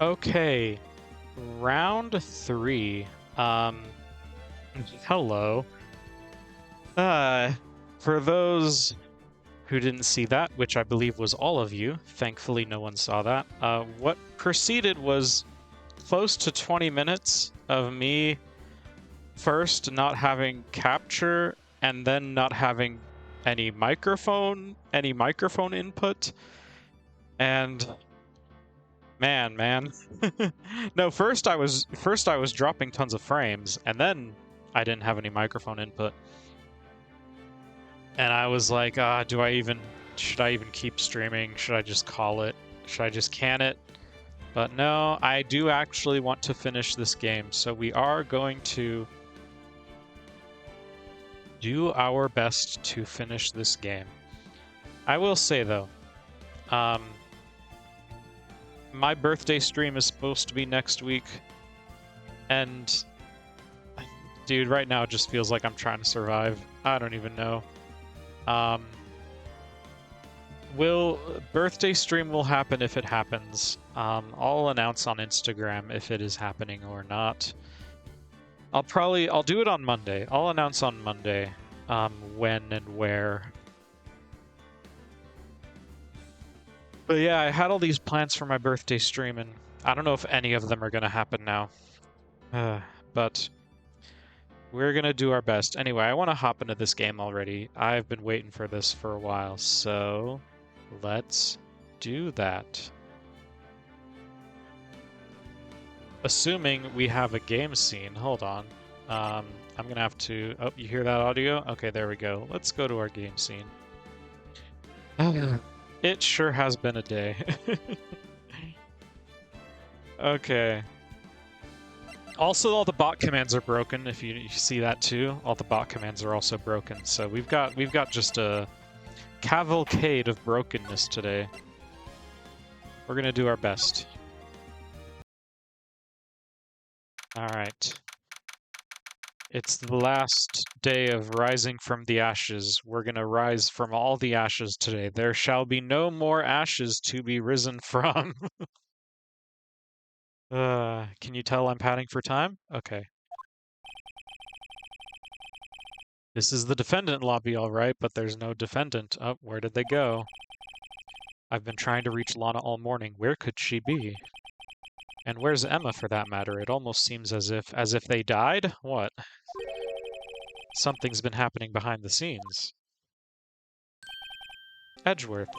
Okay, round three. Um, hello. Uh, for those who didn't see that, which I believe was all of you, thankfully no one saw that. What preceded was close to 20 minutes of me first not having capture and then not having any microphone input, and man. No, first I was dropping tons of frames, and then I didn't have any microphone input. And I was like, should I even keep streaming? Should I just call it? Should I just can it? But no, I do actually want to finish this game, so we are going to do our best to finish this game. I will say though, my birthday stream is supposed to be next week, and dude, right now it just feels like I'm trying to survive. I don't even know. Birthday stream will happen if it happens. I'll announce on Instagram if it is happening or not. I'll do it on Monday. I'll announce on Monday, when and where. But yeah, I had all these plans for my birthday stream, and I don't know if any of them are gonna happen now. But we're gonna do our best. Anyway, I want to hop into this game already. I've been waiting for this for a while, so let's do that. Assuming we have a game scene. Hold on. I'm gonna have to... Oh, you hear that audio? Okay, there we go. Let's go to our game scene. It sure has been a day. Okay. Also, all the bot commands are broken. If you see that too, all the bot commands are also broken. So we've got just a cavalcade of brokenness today. We're gonna do our best. All right. It's the last day of rising from the ashes. We're gonna rise from all the ashes today. There shall be no more ashes to be risen from. Can you tell I'm padding for time? Okay. This is the defendant lobby, all right, but there's no defendant. Oh, where did they go? I've been trying to reach Lana all morning. Where could she be? And where's Emma, for that matter? It almost seems as if they died? What? Something's been happening behind the scenes. Edgeworth.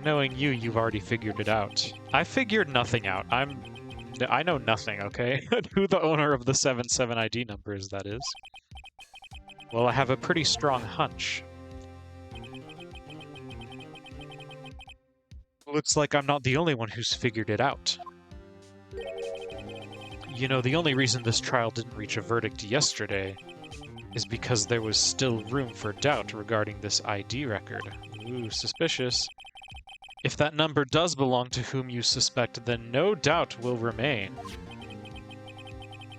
Knowing you, you've already figured it out. I figured nothing out. I know nothing, okay? Who the owner of the 77 ID number is, that is. Well, I have a pretty strong hunch. Looks like I'm not the only one who's figured it out. You know, the only reason this trial didn't reach a verdict yesterday is because there was still room for doubt regarding this ID record. Ooh, suspicious. If that number does belong to whom you suspect, then no doubt will remain.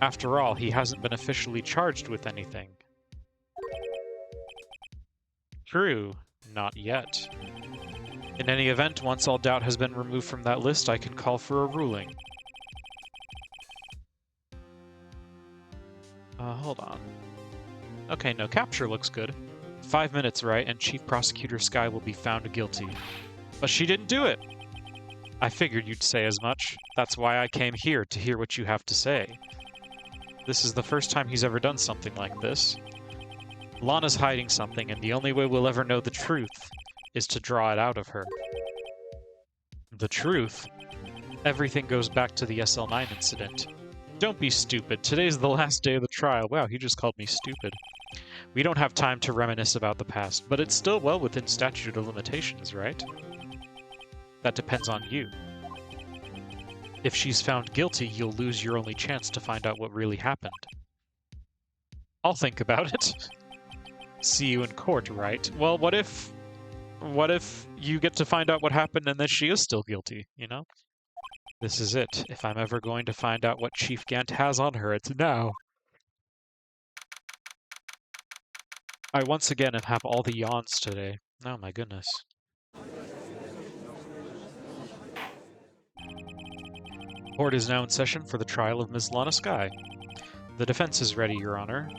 After all, he hasn't been officially charged with anything. True, not yet. In any event, once all doubt has been removed from that list, I can call for a ruling. Hold on. Okay, no, capture looks good. 5 minutes, right, and Chief Prosecutor Skye will be found guilty. But she didn't do it! I figured you'd say as much. That's why I came here, to hear what you have to say. This is the first time he's ever done something like this. Lana's hiding something, and the only way we'll ever know the truth is to draw it out of her. The truth? Everything goes back to the SL9 incident. Don't be stupid. Today's the last day of the trial. Wow, he just called me stupid. We don't have time to reminisce about the past, but it's still well within statute of limitations, right? That depends on you. If she's found guilty, you'll lose your only chance to find out what really happened. I'll think about it. See you in court, right? Well, what if you get to find out what happened and then she is still guilty, you know? This is it. If I'm ever going to find out what Chief Gant has on her, it's now. I once again have all the yawns today. Oh my goodness. Court is now in session for the trial of Ms. Lana Skye. The defense is ready, Your Honor.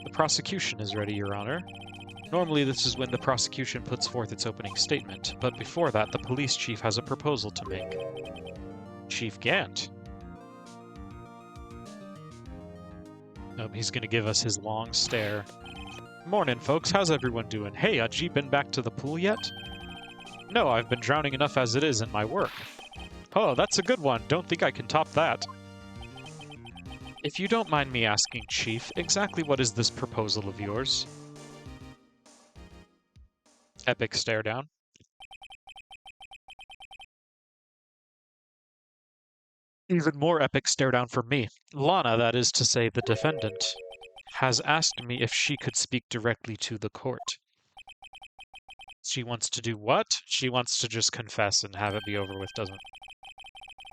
The prosecution is ready, Your Honor. Normally this is when the prosecution puts forth its opening statement, but before that the police chief has a proposal to make. Chief Gant. Oh, he's gonna give us his long stare. Morning, folks. How's everyone doing? Hey, Ajit been back to the pool yet? No, I've been drowning enough as it is in my work. Oh, that's a good one. Don't think I can top that. If you don't mind me asking, Chief, exactly what is this proposal of yours? Epic stare down. Even more epic stare down for me. Lana, that is to say the defendant, has asked me if she could speak directly to the court. She wants to do what? She wants to just confess and have it be over with, doesn't?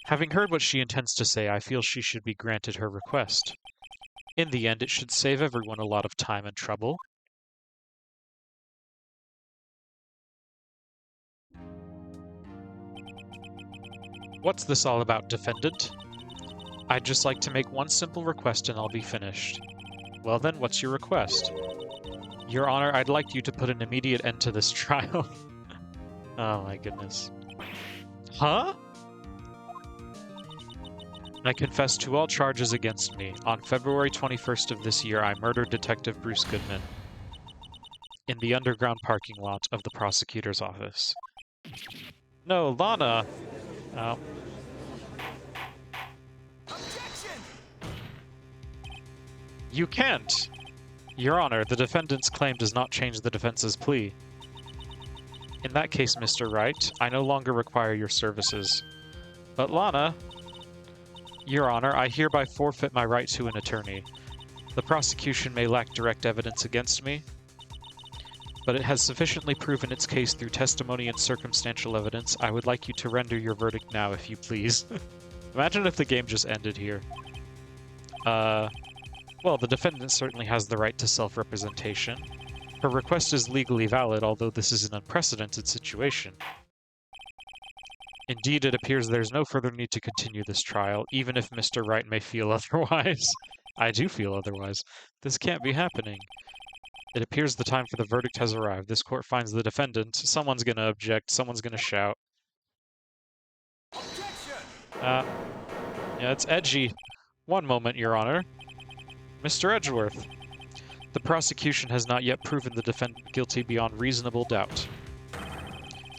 Having heard what she intends to say, I feel she should be granted her request. In the end, it should save everyone a lot of time and trouble. What's this all about, defendant? I'd just like to make one simple request and I'll be finished. Well then, what's your request? Your Honor, I'd like you to put an immediate end to this trial. Oh my goodness. Huh? I confess to all charges against me. On February 21st of this year, I murdered Detective Bruce Goodman in the underground parking lot of the prosecutor's office. No, Lana! Oh. Objection! You can't! Your Honor, the defendant's claim does not change the defense's plea. In that case, Mr. Wright, I no longer require your services. But Lana... Your Honor, I hereby forfeit my right to an attorney. The prosecution may lack direct evidence against me, but it has sufficiently proven its case through testimony and circumstantial evidence. I would like you to render your verdict now, if you please. Imagine if the game just ended here. Well, the defendant certainly has the right to self-representation. Her request is legally valid, although this is an unprecedented situation. Indeed, it appears there's no further need to continue this trial, even if Mr. Wright may feel otherwise. I do feel otherwise. This can't be happening. It appears the time for the verdict has arrived. This court finds the defendant. Someone's gonna object. Someone's gonna shout. Yeah, it's edgy. One moment, Your Honor. Mr. Edgeworth. The prosecution has not yet proven the defendant guilty beyond reasonable doubt.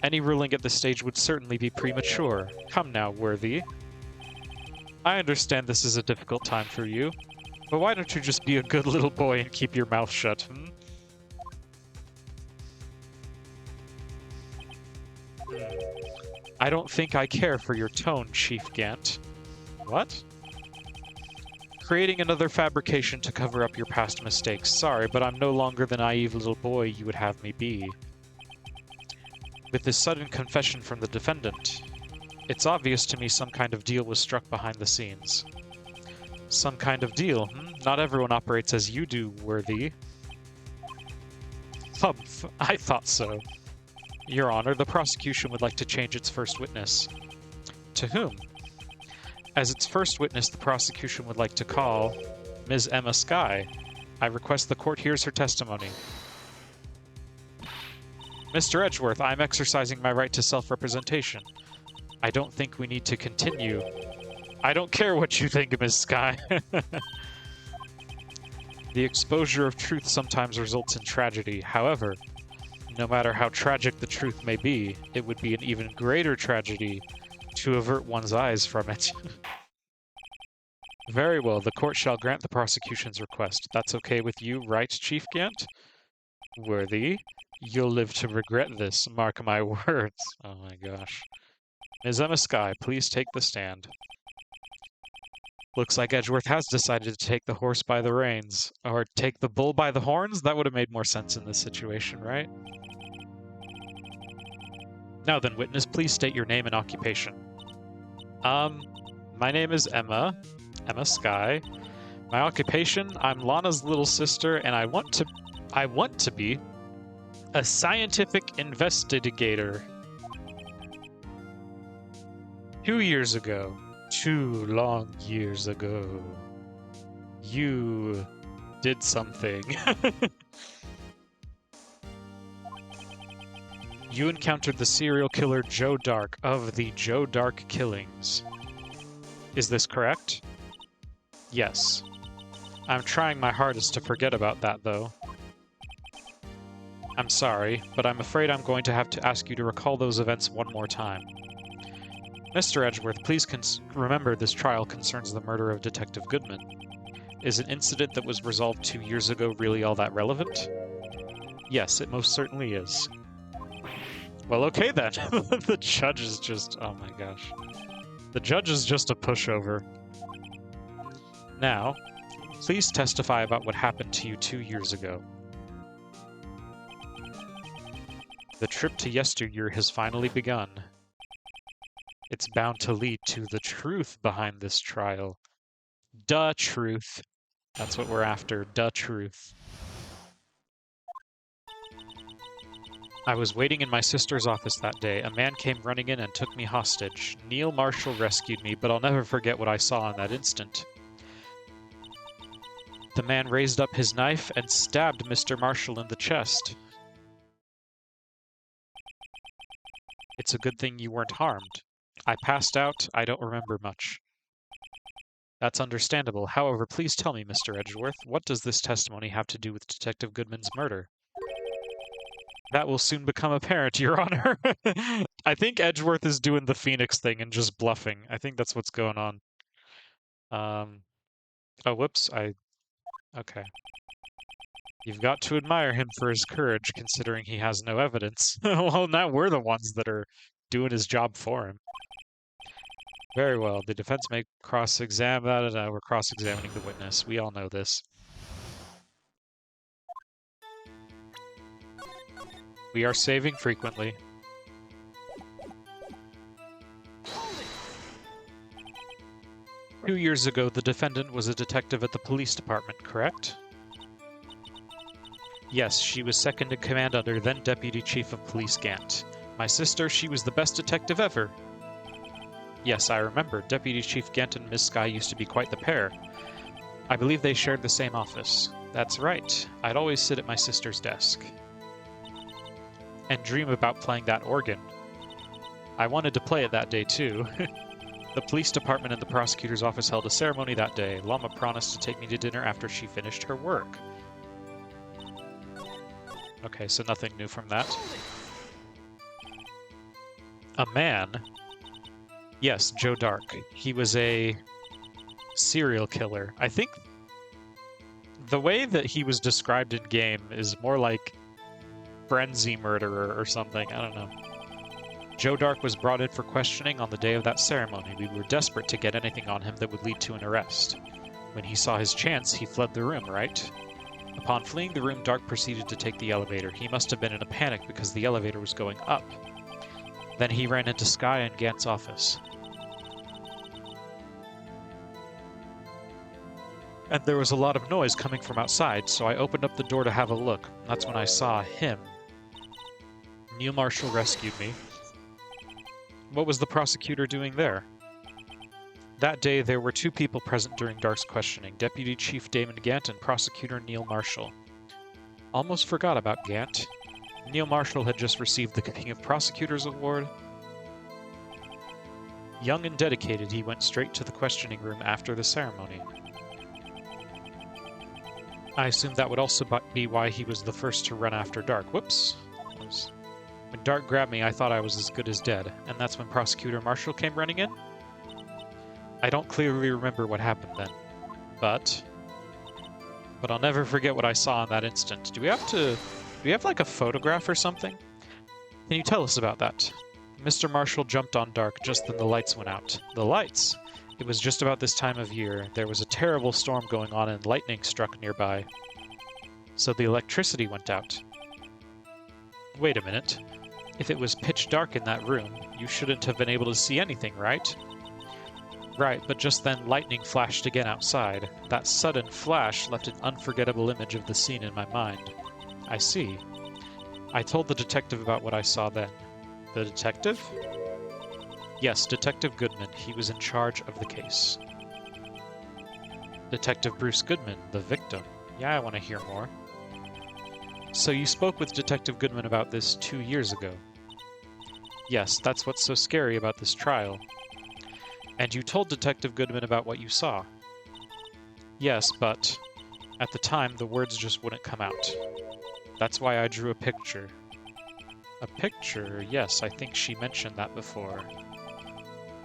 Any ruling at this stage would certainly be premature. Come now, Worthy. I understand this is a difficult time for you, but why don't you just be a good little boy and keep your mouth shut, hmm? I don't think I care for your tone, Chief Gant. What? Creating another fabrication to cover up your past mistakes. Sorry, but I'm no longer the naive little boy you would have me be. With this sudden confession from the defendant, it's obvious to me some kind of deal was struck behind the scenes. Some kind of deal, hmm? Not everyone operates as you do, Worthy. Humph, I thought so. Your Honor, the prosecution would like to change its first witness. To whom? As its first witness, the prosecution would like to call Ms. Emma Skye. I request the court hears her testimony. Mr. Edgeworth, I am exercising my right to self-representation. I don't think we need to continue. I don't care what you think, Ms. Skye. The exposure of truth sometimes results in tragedy. However, no matter how tragic the truth may be, it would be an even greater tragedy to avert one's eyes from it. Very well, the court shall grant the prosecution's request. That's okay with you, right, Chief Gant? Worthy, you'll live to regret this, mark my words. Oh my gosh. Ms. Emma Skye, please take the stand. Looks like Edgeworth has decided to take the horse by the reins. Or take the bull by the horns? That would have made more sense in this situation, right? Now then, witness, please state your name and occupation. My name is Emma Skye. My occupation, I'm Lana's little sister, and I want to be a scientific investigator. 2 years ago, 2 long years ago, you did something. You encountered the serial killer Joe Dark of the Joe Dark killings. Is this correct? Yes. I'm trying my hardest to forget about that, though. I'm sorry, but I'm afraid I'm going to have to ask you to recall those events one more time. Mr. Edgeworth, please remember this trial concerns the murder of Detective Goodman. Is an incident that was resolved 2 years ago really all that relevant? Yes, it most certainly is. Well, okay then. The judge is just... oh my gosh. The judge is just a pushover. Now, please testify about what happened to you 2 years ago. The trip to yesteryear has finally begun. It's bound to lead to the truth behind this trial. Duh truth. That's what we're after. Duh truth. I was waiting in my sister's office that day. A man came running in and took me hostage. Neil Marshall rescued me, but I'll never forget what I saw in that instant. The man raised up his knife and stabbed Mr. Marshall in the chest. It's a good thing you weren't harmed. I passed out. I don't remember much. That's understandable. However, please tell me, Mr. Edgeworth, what does this testimony have to do with Detective Goodman's murder? That will soon become apparent, Your Honor. I think Edgeworth is doing the Phoenix thing and just bluffing. I think that's what's going on. Oh, whoops. Okay. You've got to admire him for his courage, considering he has no evidence. Well, now we're the ones that are doing his job for him. Very well. The defense may cross-examine... we're cross-examining the witness. We all know this. We are saving frequently. Two years ago, the defendant was a detective at the police department, correct? Yes, she was second in command under then Deputy Chief of Police Gant. My sister, she was the best detective ever. Yes, I remember. Deputy Chief Gant and Miss Skye used to be quite the pair. I believe they shared the same office. That's right. I'd always sit at my sister's desk. And dream about playing that organ. I wanted to play it that day, too. The police department and the prosecutor's office held a ceremony that day. Lama promised to take me to dinner after she finished her work. Okay, so nothing new from that. A man? Yes, Joe Dark. He was a serial killer. I think the way that he was described in game is more like frenzy murderer or something. I don't know. Joe Dark was brought in for questioning on the day of that ceremony. We were desperate to get anything on him that would lead to an arrest. When he saw his chance, he fled the room, right? Upon fleeing the room, Dark proceeded to take the elevator. He must have been in a panic because the elevator was going up. Then he ran into Skye and Gant's office. And there was a lot of noise coming from outside, so I opened up the door to have a look. That's when I saw him. Neil Marshall rescued me. What was the prosecutor doing there? That day, there were 2 people present during Dark's questioning, Deputy Chief Damon Gant and Prosecutor Neil Marshall. Almost forgot about Gant. Neil Marshall had just received the King of Prosecutors Award. Young and dedicated, he went straight to the questioning room after the ceremony. I assumed that would also be why he was the first to run after Dark. Whoops. When Dark grabbed me, I thought I was as good as dead, and that's when Prosecutor Marshall came running in? I don't clearly remember what happened then, but I'll never forget what I saw in that instant. Do we have like a photograph or something? Can you tell us about that? Mr. Marshall jumped on Dark just then the lights went out. The lights? It was just about this time of year. There was a terrible storm going on and lightning struck nearby. So the electricity went out. Wait a minute. If it was pitch dark in that room, you shouldn't have been able to see anything, right? Right, but just then lightning flashed again outside. That sudden flash left an unforgettable image of the scene in my mind. I see. I told the detective about what I saw then. The detective? Yes, Detective Goodman. He was in charge of the case. Detective Bruce Goodman, the victim. Yeah, I want to hear more. So you spoke with Detective Goodman about this 2 years ago? Yes, that's what's so scary about this trial. And you told Detective Goodman about what you saw? Yes, but at the time, the words just wouldn't come out. That's why I drew a picture. A picture? Yes, I think she mentioned that before.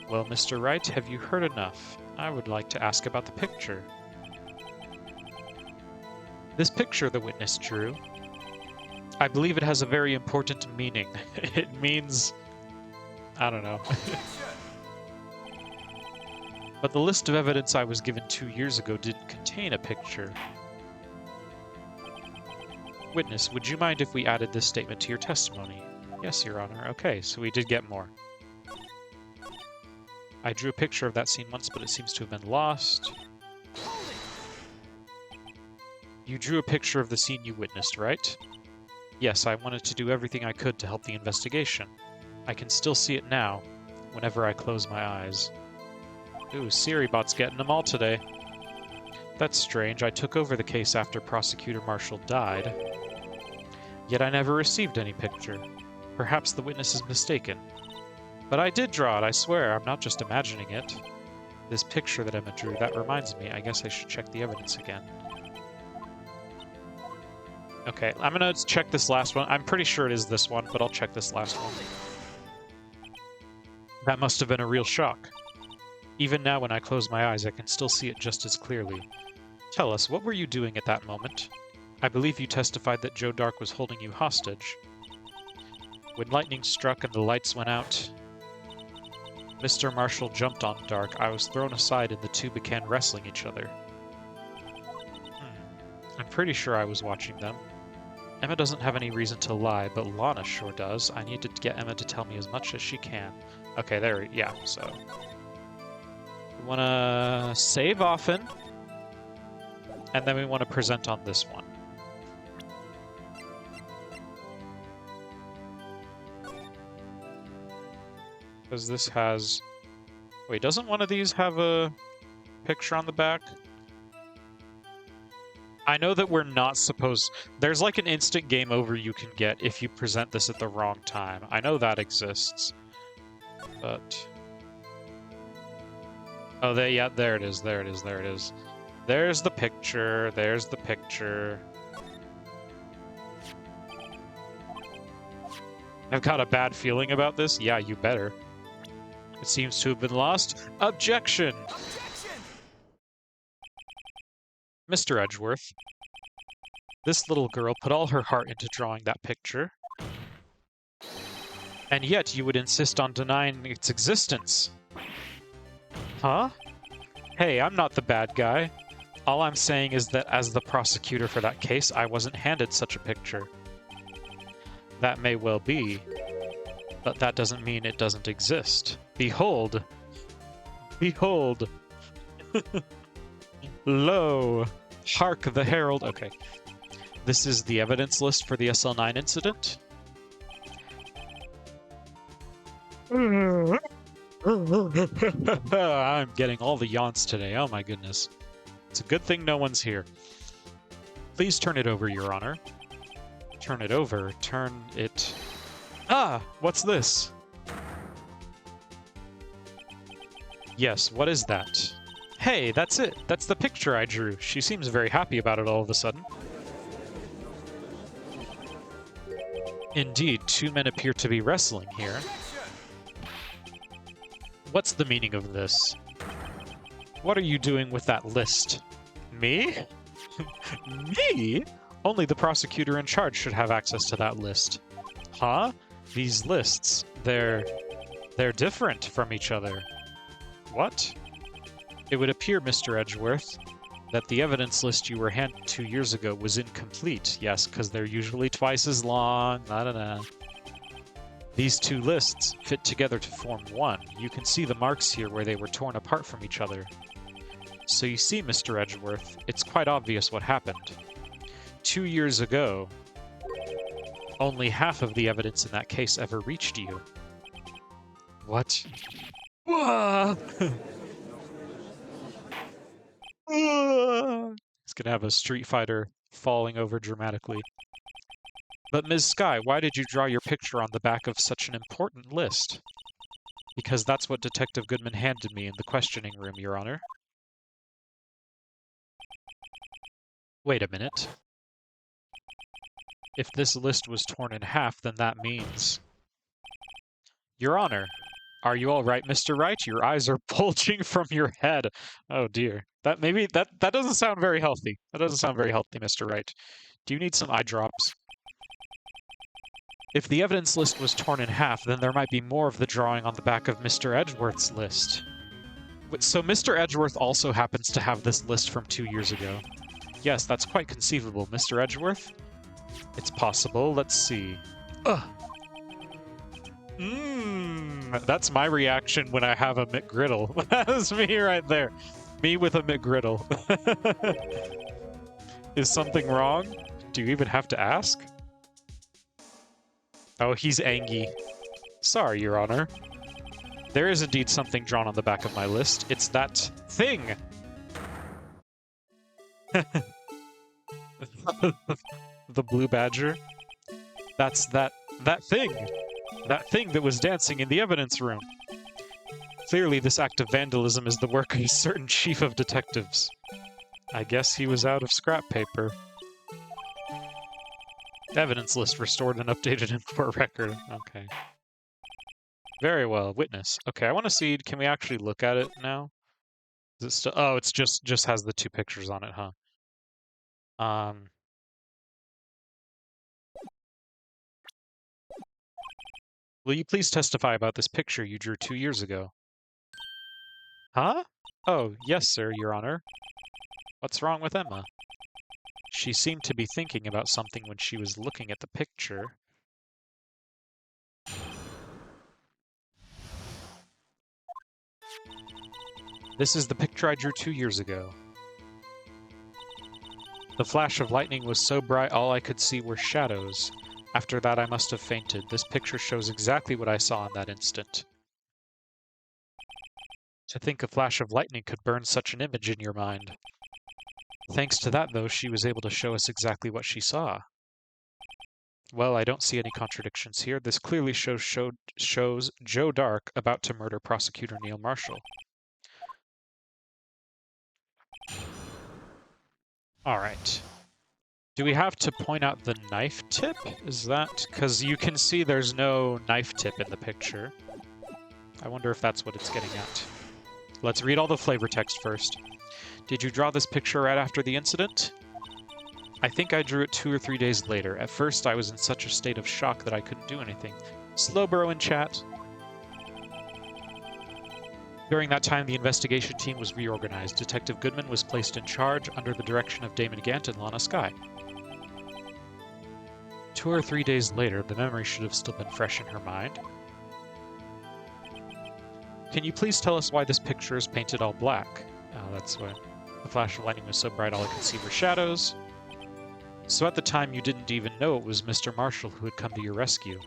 Well, Mr. Wright, have you heard enough? I would like to ask about the picture. This picture the witness drew, I believe it has a very important meaning. It means... I don't know. But the list of evidence I was given 2 years ago didn't contain a picture. Witness, would you mind if we added this statement to your testimony? Yes, Your Honor. Okay, so we did get more. I drew a picture of that scene once, but it seems to have been lost. You drew a picture of the scene you witnessed, right? Yes, I wanted to do everything I could to help the investigation. I can still see it now, whenever I close my eyes. Ooh, Siribot's getting them all today. That's strange. I took over the case after Prosecutor Marshall died. Yet I never received any picture. Perhaps the witness is mistaken. But I did draw it, I swear. I'm not just imagining it. This picture that Emma drew, that reminds me. I guess I should check the evidence again. Okay, I'm gonna check this last one. I'm pretty sure it is this one, but I'll check this last one. That must have been a real shock. Even now when I close my eyes, I can still see it just as clearly. Tell us, what were you doing at that moment? I believe you testified that Joe Dark was holding you hostage. When lightning struck and the lights went out, Mr. Marshall jumped on Dark. I was thrown aside and the two began wrestling each other. I'm pretty sure I was watching them. Emma doesn't have any reason to lie, but Lana sure does. I need to get Emma to tell me as much as she can. Okay, there, yeah, so... We want to save often, and then we want to present on this one. Because this has... Wait, doesn't one of these have a picture on the back? I know that we're not supposed... There's like an instant game over you can get if you present this at the wrong time. I know that exists. But... Oh, yeah, there it is, there it is, there it is. There's the picture, there's the picture. I've got a bad feeling about this. Yeah, you better. It seems to have been lost. Objection! Mr. Edgeworth, this little girl put all her heart into drawing that picture. And yet you would insist on denying its existence. Huh? Hey, I'm not the bad guy. All I'm saying is that as the prosecutor for that case, I wasn't handed such a picture. That may well be, but that doesn't mean it doesn't exist. Behold! Behold! Lo! Hark the herald... Okay. This is the evidence list for the SL9 incident. I'm getting all the yawns today. Oh my goodness. It's a good thing no one's here. Please turn it over, Your Honor. Turn it over. Turn it... Ah! What's this? Yes, what is that? Hey, that's it. That's the picture I drew. She seems very happy about it all of a sudden. Indeed, two men appear to be wrestling here. What's the meaning of this? What are you doing with that list? Me? Me? Only the prosecutor in charge should have access to that list. Huh? These lists, they're different from each other. What? It would appear, Mr. Edgeworth, that the evidence list you were handed 2 years ago was incomplete. Yes, because they're usually twice as long. These two lists fit together to form one. You can see the marks here where they were torn apart from each other. So you see, Mr. Edgeworth, it's quite obvious what happened. 2 years ago, only half of the evidence in that case ever reached you. What? Whoa! He's gonna have a Street Fighter falling over dramatically. But Ms. Sky, why did you draw your picture on the back of such an important list? Because that's what Detective Goodman handed me in the questioning room, Your Honor. Wait a minute. If this list was torn in half, then that means... Your Honor, are you all right, Mr. Wright? Your eyes are bulging from your head. Oh dear. That doesn't sound very healthy. That doesn't sound very healthy, Mr. Wright. Do you need some eye drops? If the evidence list was torn in half, then there might be more of the drawing on the back of Mr. Edgeworth's list. So Mr. Edgeworth also happens to have this list from 2 years ago. Yes, that's quite conceivable. Mr. Edgeworth? It's possible. Let's see. Ugh. That's my reaction when I have a McGriddle. That's me right there. Me with a McGriddle. Is something wrong? Do you even have to ask? Oh, he's angry. Sorry, Your Honor. There is indeed something drawn on the back of my list. It's that thing! The blue badger? That's that thing! That thing that was dancing in the evidence room. Clearly, this act of vandalism is the work of a certain chief of detectives. I guess he was out of scrap paper. Evidence list restored and updated in court record. Okay. Very well. Witness. Okay, I want to see. Can we actually look at it now? Is it still? Oh, it's just has the 2 pictures on it, huh? Will you please testify about this picture you drew 2 years ago? Huh? Oh, yes, sir, Your Honor. What's wrong with Emma? She seemed to be thinking about something when she was looking at the picture. This is the picture I drew 2 years ago. The flash of lightning was so bright all I could see were shadows. After that I must have fainted. This picture shows exactly what I saw in that instant. To think a flash of lightning could burn such an image in your mind. Thanks to that, though, she was able to show us exactly what she saw. Well, I don't see any contradictions here. This clearly shows Joe Dark about to murder Prosecutor Neil Marshall. Alright. Do we have to point out the knife tip? Is that... because you can see there's no knife tip in the picture. I wonder if that's what it's getting at. Let's read all the flavor text first. Did you draw this picture right after the incident? I think I drew it 2 or 3 days later. At first, I was in such a state of shock that I couldn't do anything. Slowbro in chat. During that time, the investigation team was reorganized. Detective Goodman was placed in charge under the direction of Damon Gant and Lana Skye. 2 or 3 days later, the memory should have still been fresh in her mind. Can you please tell us why this picture is painted all black? Oh, that's why. The flash of lightning was so bright all I could see were shadows. So at the time you didn't even know it was Mr. Marshall who had come to your rescue.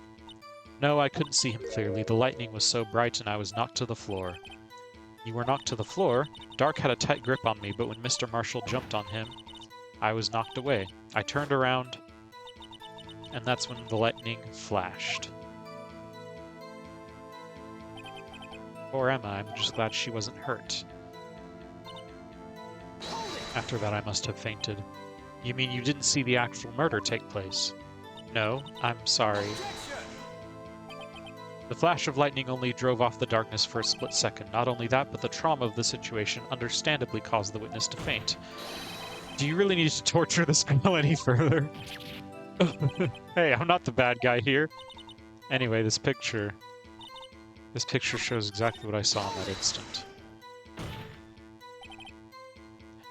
No, I couldn't see him clearly. The lightning was so bright and I was knocked to the floor. You were knocked to the floor? Dark had a tight grip on me, but when Mr. Marshall jumped on him, I was knocked away. I turned around, and that's when the lightning flashed. Poor Emma, I'm just glad she wasn't hurt. After that, I must have fainted. You mean you didn't see the actual murder take place? No, I'm sorry. The flash of lightning only drove off the darkness for a split second. Not only that, but the trauma of the situation understandably caused the witness to faint. Do you really need to torture this girl any further? Hey, I'm not the bad guy here. Anyway, this picture shows exactly what I saw in that instant.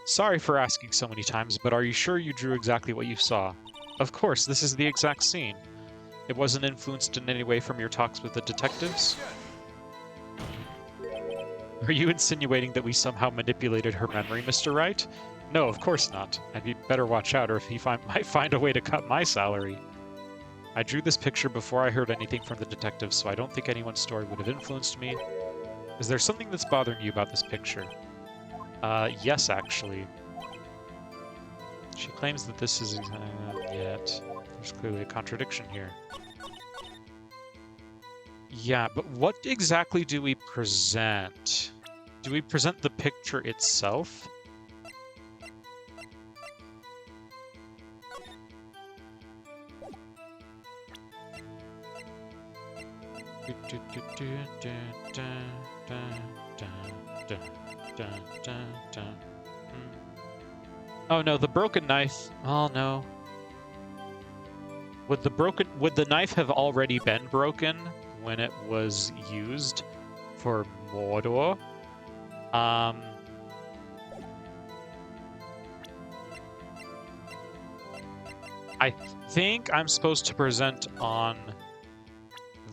Sorry for asking so many times, but are you sure you drew exactly what you saw? Of course, this is the exact scene. It wasn't influenced in any way from your talks with the detectives? Are you insinuating that we somehow manipulated her memory, Mr. Wright? No, of course not. And you'd better watch out, or if he might find a way to cut my salary. I drew this picture before I heard anything from the detective, so I don't think anyone's story would have influenced me. Is there something that's bothering you about this picture? Yes, actually. She claims that this is... yet. There's clearly a contradiction here. Yeah, but what exactly do we present? Do we present the picture itself? Oh no, the broken knife. Oh no. Would the knife have already been broken when it was used for Mordor? I think I'm supposed to present on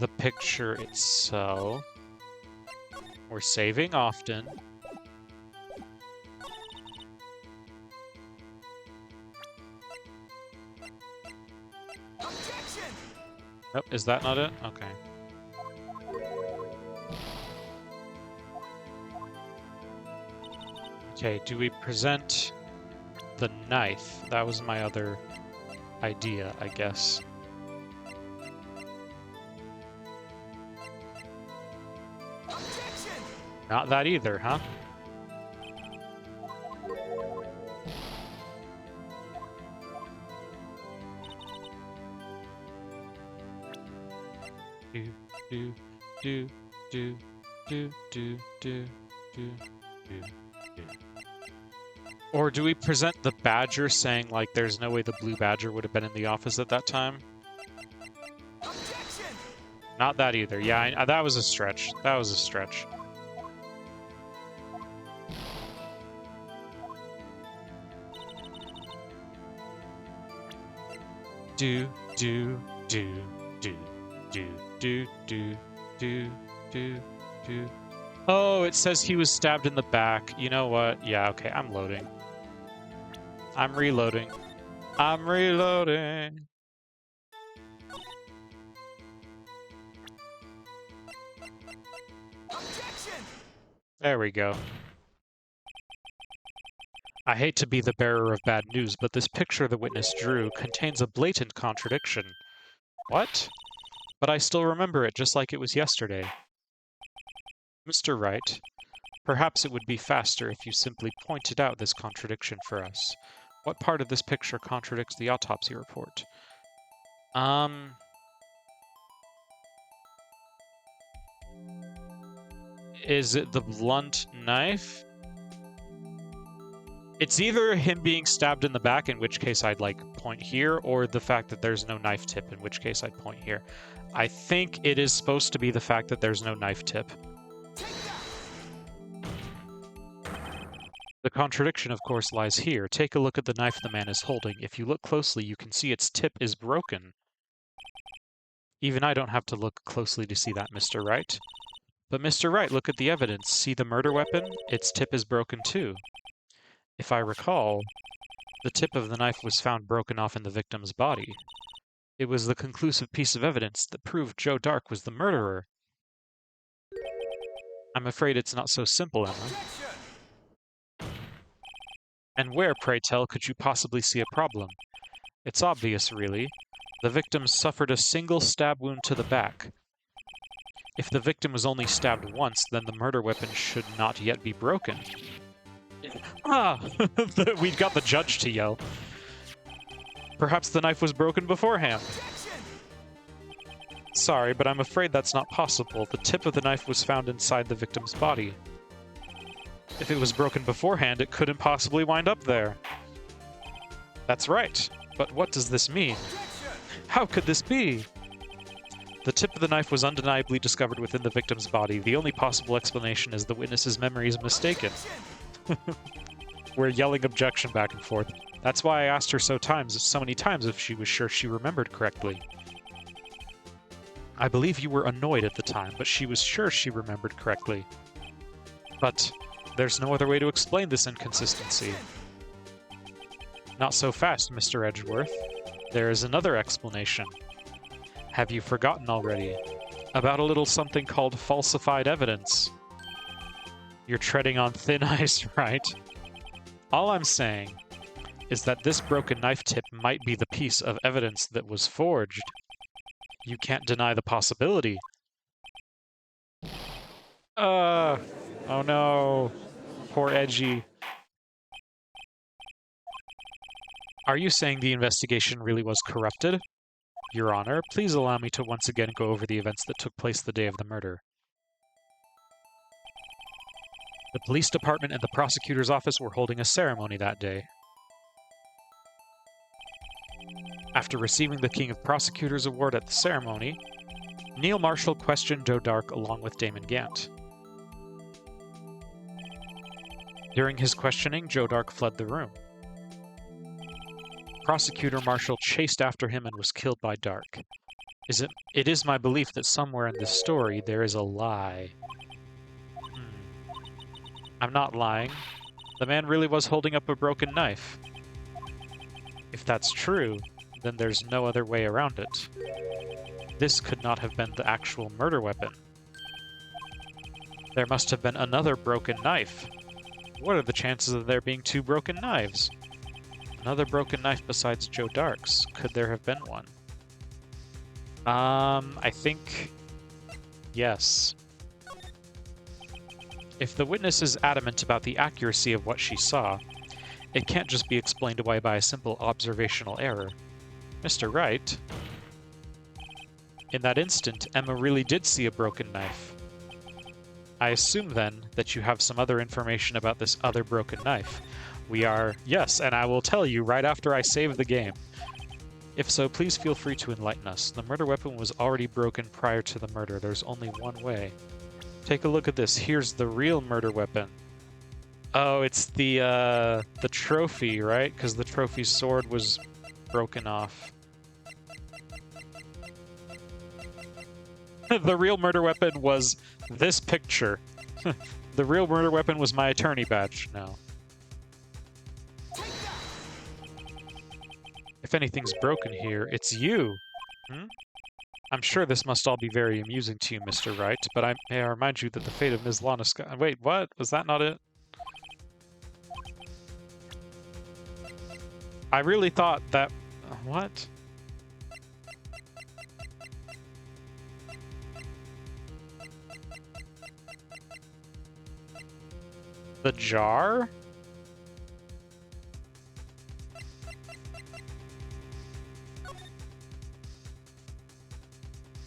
the picture itself. We're saving often. Oh, is that not it? Okay. Okay, do we present the knife? That was my other idea, I guess. Not that either, huh? Or do we present the badger saying, like, there's no way the blue badger would have been in the office at that time? Objection! Not that either. Yeah, that was a stretch. That was a stretch. Do. Oh, it says he was stabbed in the back. You know what? Yeah, okay, I'm loading. I'm reloading. I'm reloading. Objection! There we go. I hate to be the bearer of bad news, but this picture the witness drew contains a blatant contradiction. What? But I still remember it just like it was yesterday. Mr. Wright, perhaps it would be faster if you simply pointed out this contradiction for us. What part of this picture contradicts the autopsy report? Is it the blunt knife? It's either him being stabbed in the back, in which case I'd, like, point here, or the fact that there's no knife tip, in which case I'd point here. I think it is supposed to be the fact that there's no knife tip. The contradiction, of course, lies here. Take a look at the knife the man is holding. If you look closely, you can see its tip is broken. Even I don't have to look closely to see that, Mr. Wright. But Mr. Wright, look at the evidence. See the murder weapon? Its tip is broken too. If I recall, the tip of the knife was found broken off in the victim's body. It was the conclusive piece of evidence that proved Joe Dark was the murderer. I'm afraid it's not so simple, Emma. And where, pray tell, could you possibly see a problem? It's obvious, really. The victim suffered a single stab wound to the back. If the victim was only stabbed once, then the murder weapon should not yet be broken. Ah! We've got the judge to yell. Perhaps the knife was broken beforehand. Sorry, but I'm afraid that's not possible. The tip of the knife was found inside the victim's body. If it was broken beforehand, it couldn't possibly wind up there. That's right. But what does this mean? How could this be? The tip of the knife was undeniably discovered within the victim's body. The only possible explanation is the witness's memory is mistaken. We're yelling objection back and forth. That's why I asked her so many times if she was sure she remembered correctly. I believe you were annoyed at the time, but she was sure she remembered correctly. But there's no other way to explain this inconsistency. Not so fast, Mr. Edgeworth. There is another explanation. Have you forgotten already? About a little something called falsified evidence. You're treading on thin ice, right? All I'm saying is that this broken knife tip might be the piece of evidence that was forged. You can't deny the possibility. Oh no. Poor Edgy. Are you saying the investigation really was corrupted? Your Honor, please allow me to once again go over the events that took place the day of the murder. The police department and the prosecutor's office were holding a ceremony that day. After receiving the King of Prosecutors Award at the ceremony, Neil Marshall questioned Joe Dark along with Damon Gant. During his questioning, Joe Dark fled the room. Prosecutor Marshall chased after him and was killed by Dark. It is my belief that somewhere in this story there is a lie. I'm not lying. The man really was holding up a broken knife. If that's true, then there's no other way around it. This could not have been the actual murder weapon. There must have been another broken knife. What are the chances of there being two broken knives? Another broken knife besides Joe Dark's. Could there have been one? I think... yes. If the witness is adamant about the accuracy of what she saw, it can't just be explained away by a simple observational error. Mr. Wright? In that instant, Emma really did see a broken knife. I assume, then, that you have some other information about this other broken knife. Yes, and I will tell you right after I save the game. If so, please feel free to enlighten us. The murder weapon was already broken prior to the murder. There's only one way. Take a look at this. Here's the real murder weapon. Oh, it's the trophy, right? Because the trophy's sword was broken off. The real murder weapon was this picture. The real murder weapon was my attorney badge. No. If anything's broken here, it's you. I'm sure this must all be very amusing to you, Mr. Wright, but may I remind you that the fate of Ms. Lana Scott... Wait, what? Was that not it? I really thought that... What? The jar?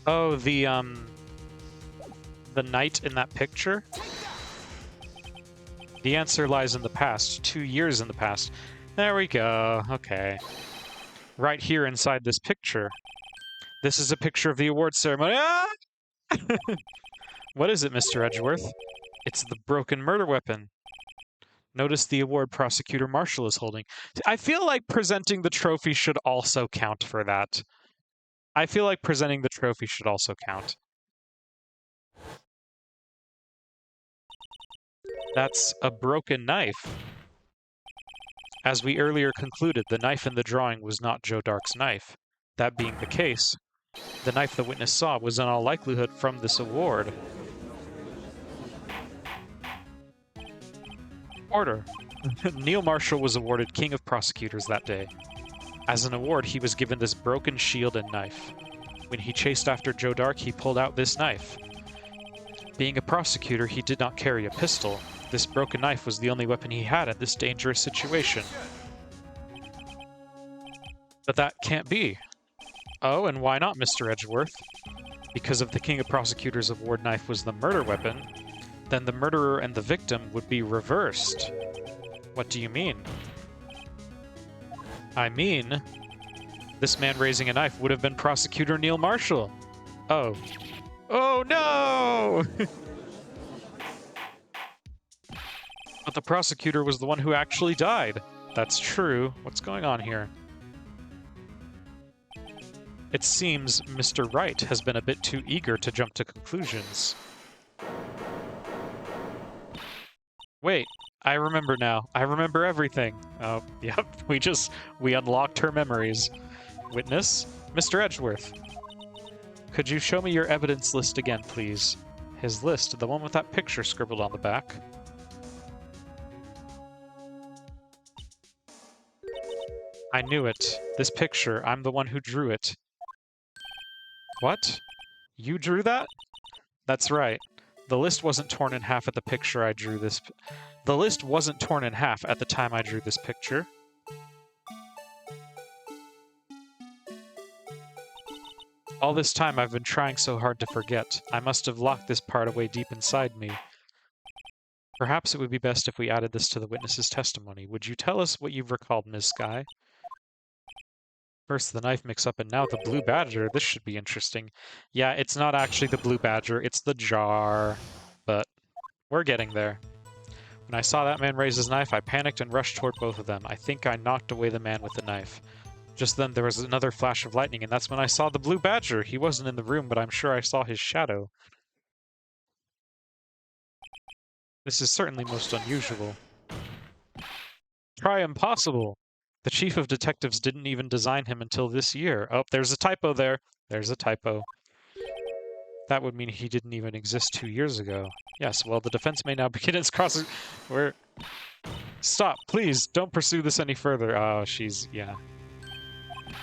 Oh, the knight in that picture? The answer lies in the past, 2 years in the past. There we go, okay. Right here inside this picture. This is a picture of the award ceremony. Ah! What is it, Mr. Edgeworth? It's the broken murder weapon. Notice the award Prosecutor Marshall is holding. I feel like presenting the trophy should also count for that. I feel like presenting the trophy should also count. That's a broken knife. As we earlier concluded, the knife in the drawing was not Joe Dark's knife. That being the case, the knife the witness saw was in all likelihood from this award. Order. Neil Marshall was awarded King of Prosecutors that day. As an award, he was given this broken shield and knife. When he chased after Joe Dark, he pulled out this knife. Being a prosecutor, he did not carry a pistol. This broken knife was the only weapon he had in this dangerous situation. But that can't be. Oh, and why not, Mr. Edgeworth? Because if the King of Prosecutors Award knife was the murder weapon, then the murderer and the victim would be reversed. What do you mean? I mean, this man raising a knife would have been Prosecutor Neil Marshall. Oh. Oh no! But the prosecutor was the one who actually died. That's true. What's going on here? It seems Mr. Wright has been a bit too eager to jump to conclusions. Wait, I remember now. I remember everything. Oh, yep, we unlocked her memories. Witness, Mr. Edgeworth. Could you show me your evidence list again, please? His list, the one with that picture scribbled on the back. I knew it. This picture, I'm the one who drew it. What? You drew that? That's right. The list wasn't torn in half at the picture I drew this... The list wasn't torn in half at the time I drew this picture. All this time I've been trying so hard to forget. I must have locked this part away deep inside me. Perhaps it would be best if we added this to the witness's testimony. Would you tell us what you've recalled, Ms. Skye? First the knife mix-up and now the blue badger. This should be interesting. Yeah, it's not actually the blue badger, it's the jar. But we're getting there. When I saw that man raise his knife, I panicked and rushed toward both of them. I think I knocked away the man with the knife. Just then there was another flash of lightning, and that's when I saw the blue badger. He wasn't in the room, but I'm sure I saw his shadow. This is certainly most unusual. Try impossible! The chief of detectives didn't even design him until this year. Oh, there's a typo there. There's a typo. That would mean he didn't even exist 2 years ago. Yes, well, the defense may now begin its cross... Where... Stop, please, don't pursue this any further. Oh, she's... yeah.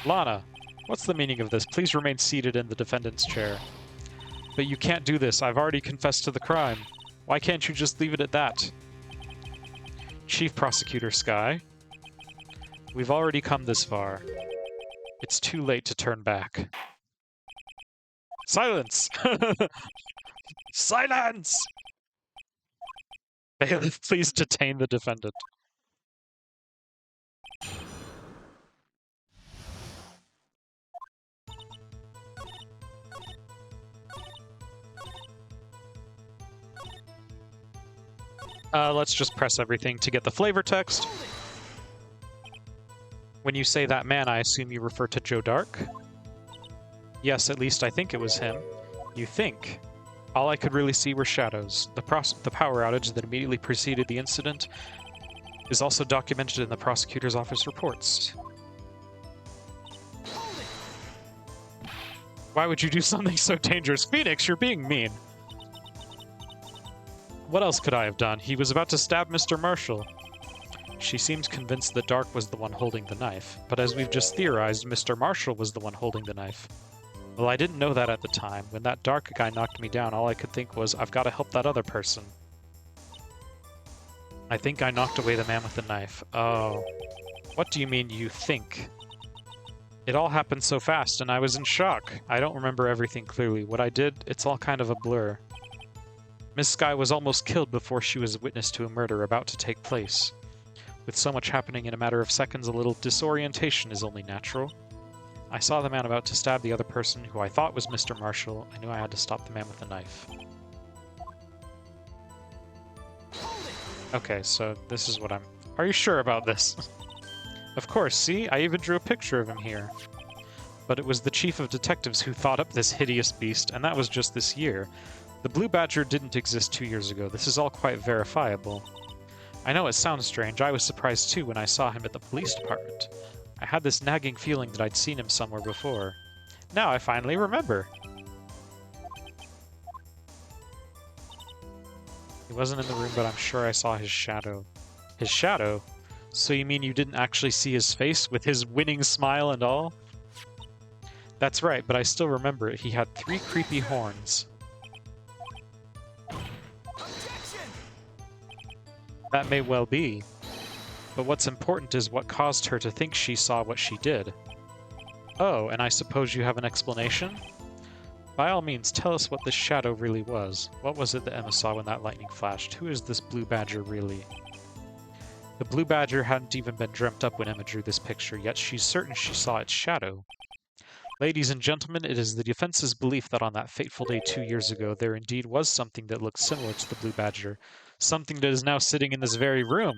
Lana, what's the meaning of this? Please remain seated in the defendant's chair. But you can't do this. I've already confessed to the crime. Why can't you just leave it at that? Chief Prosecutor Skye, we've already come this far. It's too late to turn back. Silence! Silence! Bailiff, please detain the defendant. Let's just press everything to get the flavor text. When you say that man, I assume you refer to Joe Dark? Yes, at least I think it was him. You think? All I could really see were shadows. The power outage that immediately preceded the incident is also documented in the prosecutor's office reports. Why would you do something so dangerous? Phoenix, you're being mean. What else could I have done? He was about to stab Mr. Marshall. She seems convinced that Dark was the one holding the knife, but as we've just theorized, Mr. Marshall was the one holding the knife. Well, I didn't know that at the time. When that Dark guy knocked me down, all I could think was, I've got to help that other person. I think I knocked away the man with the knife. Oh. What do you mean, you think? It all happened so fast, and I was in shock. I don't remember everything clearly. What I did, it's all kind of a blur. Miss Skye was almost killed before she was a witness to a murder about to take place. With so much happening in a matter of seconds, a little disorientation is only natural. I saw the man about to stab the other person, who I thought was Mr. Marshall. I knew I had to stop the man with the knife. Okay, so this is what I'm... Are you sure about this? Of course, see? I even drew a picture of him here. But it was the chief of detectives who thought up this hideous beast, and that was just this year. The Blue Badger didn't exist 2 years ago. This is all quite verifiable. I know it sounds strange. I was surprised too when I saw him at the police department. I had this nagging feeling that I'd seen him somewhere before. Now I finally remember. He wasn't in the room, but I'm sure I saw his shadow. His shadow? So you mean you didn't actually see his face with his winning smile and all? That's right, but I still remember it. He had 3 creepy horns. That may well be. But what's important is what caused her to think she saw what she did. Oh, and I suppose you have an explanation? By all means, tell us what this shadow really was. What was it that Emma saw when that lightning flashed? Who is this Blue Badger really? The Blue Badger hadn't even been dreamt up when Emma drew this picture, yet she's certain she saw its shadow. Ladies and gentlemen, it is the defense's belief that on that fateful day 2 years ago, there indeed was something that looked similar to the Blue Badger. Something that is now sitting in this very room.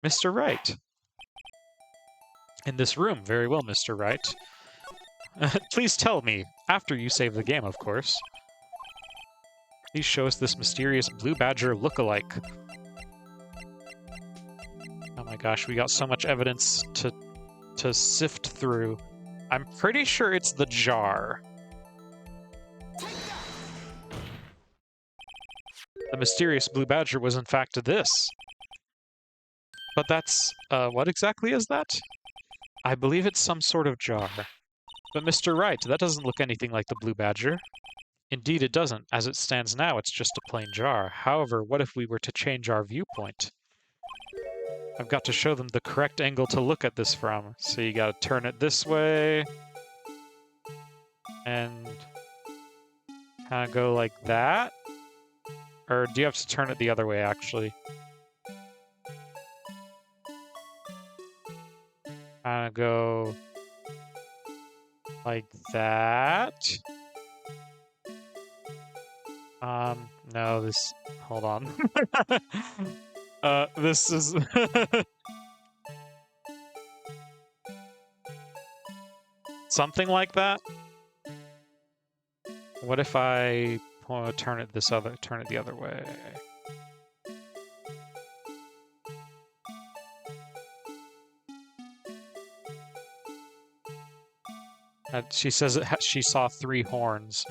Mr. Wright. In this room, very well, Mr. Wright. Please tell me, after you save the game, of course. Please show us this mysterious Blue Badger look-alike. Oh my gosh, we got so much evidence to sift through. I'm pretty sure it's the jar. The mysterious blue badger was in fact this. But that's, what exactly is that? I believe it's some sort of jar. But Mr. Wright, that doesn't look anything like the blue badger. Indeed it doesn't. As it stands now, it's just a plain jar. However, what if we were to change our viewpoint? I've got to show them the correct angle to look at this from. So you gotta turn it this way. And kind of go like that. Or do you have to turn it the other way, actually? Kind of go like that. No, this... Hold on. This is... Something like that? What if I turn it the other way? She says she saw 3 horns.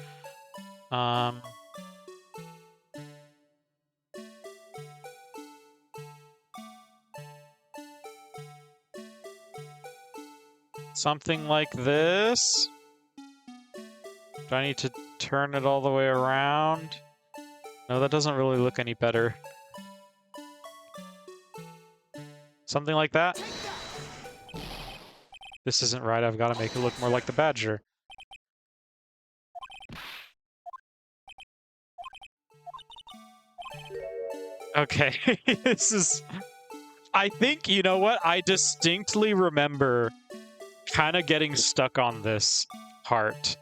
Something like this? Do I need to turn it all the way around? No, that doesn't really look any better. Something like that? This isn't right, I've got to make it look more like the badger. Okay, this is... I think, you know what? I distinctly remember kind of getting stuck on this part.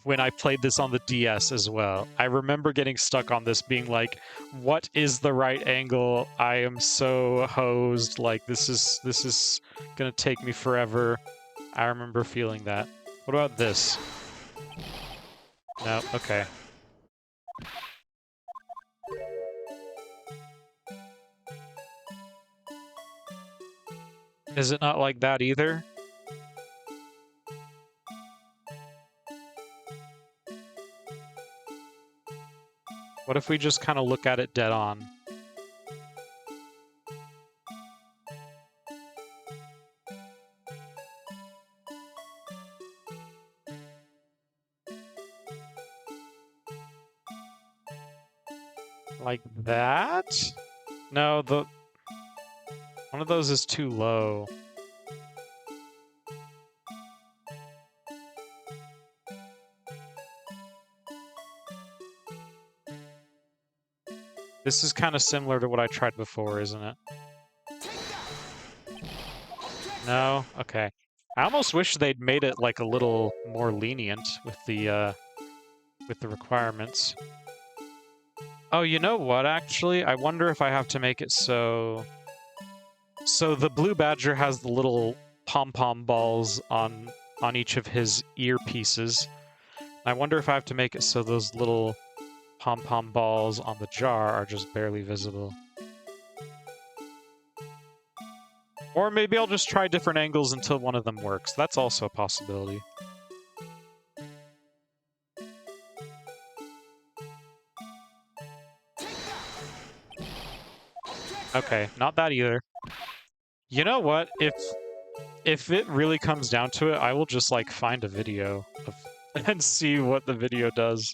When I played this on the DS as well. I remember getting stuck on this being like, what is the right angle? I am so hosed, like this is gonna take me forever. I remember feeling that. What about this? No, okay. Is it not like that either? What if we just kind of look at it dead on? Like that? No, one of those is too low. This is kind of similar to what I tried before, isn't it? No? Okay. I almost wish they'd made it like a little more lenient with the requirements. Oh, you know what, actually? I wonder if I have to make it so... So the blue badger has the little pom-pom balls on each of his earpieces. I wonder if I have to make it so those little pom-pom balls on the jar are just barely visible. Or maybe I'll just try different angles until one of them works. That's also a possibility. Okay, not that either. You know what? If it really comes down to it, I will just like find a video of and see what the video does.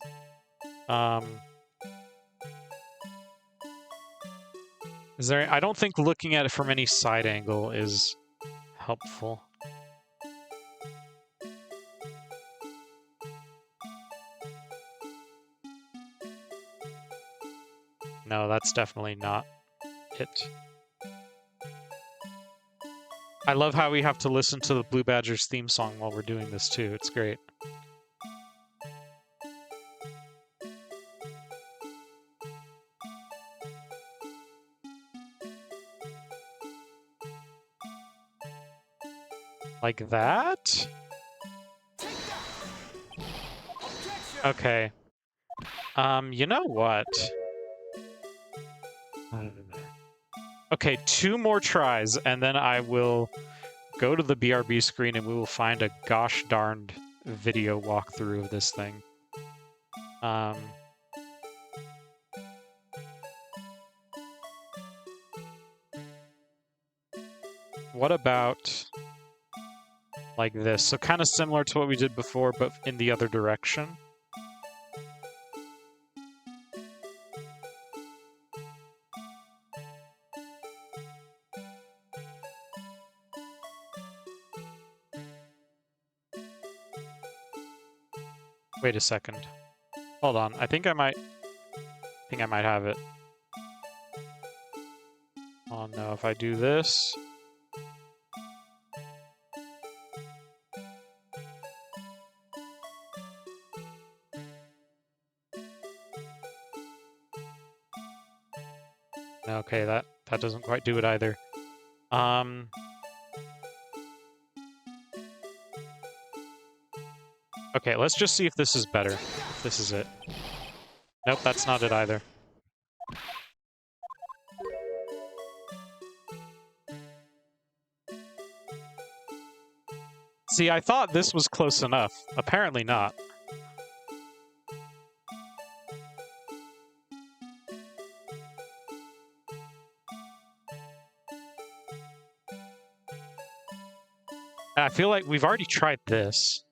I don't think looking at it from any side angle is helpful. No, that's definitely not it. I love how we have to listen to the Blue Badger's theme song while we're doing this too. It's great. Like that? Okay. You know what? Okay, 2 more tries, and then I will go to the BRB screen and we will find a gosh darned video walkthrough of this thing. What about like this? So kind of similar to what we did before, but in the other direction. Wait a second. Hold on. I think I might have it. Oh no, if I do this. Okay, that doesn't quite do it either. Okay, let's just see if this is better. If this is it. Nope, that's not it either. See, I thought this was close enough. Apparently not. I feel like we've already tried this.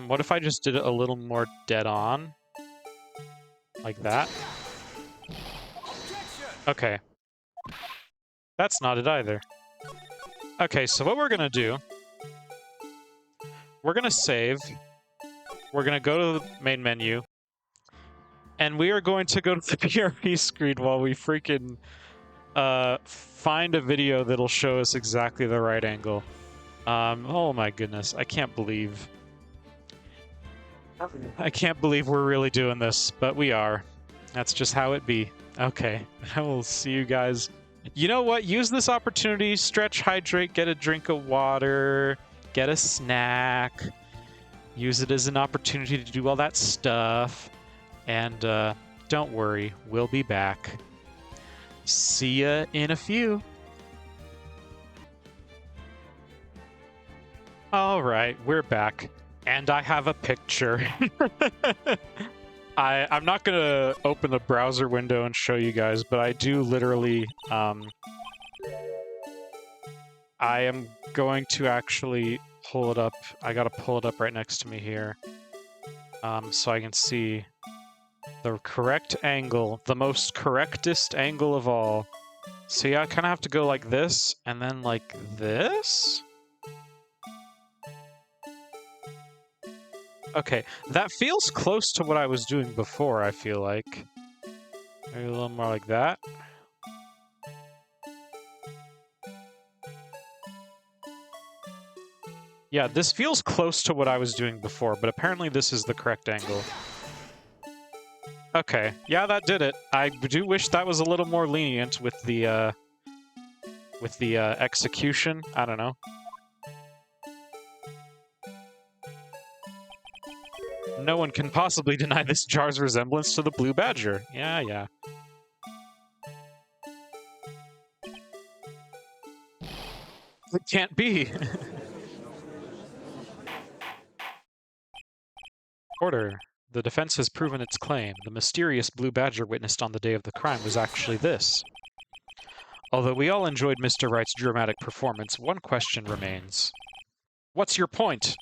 What if I just did it a little more dead on? Like that? Okay. That's not it either. Okay, so what we're gonna do... We're gonna save. We're gonna go to the main menu. And we are going to go to the PRP screen while we freaking... find a video that'll show us exactly the right angle. Oh my goodness, I can't believe we're really doing this, but we are. That's just how it be. Okay, I will see you guys. You know what? Use this opportunity, stretch, hydrate, get a drink of water, get a snack. Use it as an opportunity to do all that stuff. And don't worry, we'll be back. See ya in a few. All right, we're back. And I have a picture. I'm not going to open the browser window and show you guys, but I do literally... I am going to actually pull it up. I got to pull it up right next to me here. So I can see the correct angle, the most correctest angle of all. So yeah, I kind of have to go like this, and then like this? Okay, that feels close to what I was doing before, I feel like. Maybe a little more like that. Yeah, this feels close to what I was doing before, but apparently this is the correct angle. Okay, yeah, that did it. I do wish that was a little more lenient with the execution. I don't know. No one can possibly deny this jar's resemblance to the blue badger. Yeah, yeah. It can't be. Order. The defense has proven its claim. The mysterious blue badger witnessed on the day of the crime was actually this. Although we all enjoyed Mr. Wright's dramatic performance, one question remains. What's your point?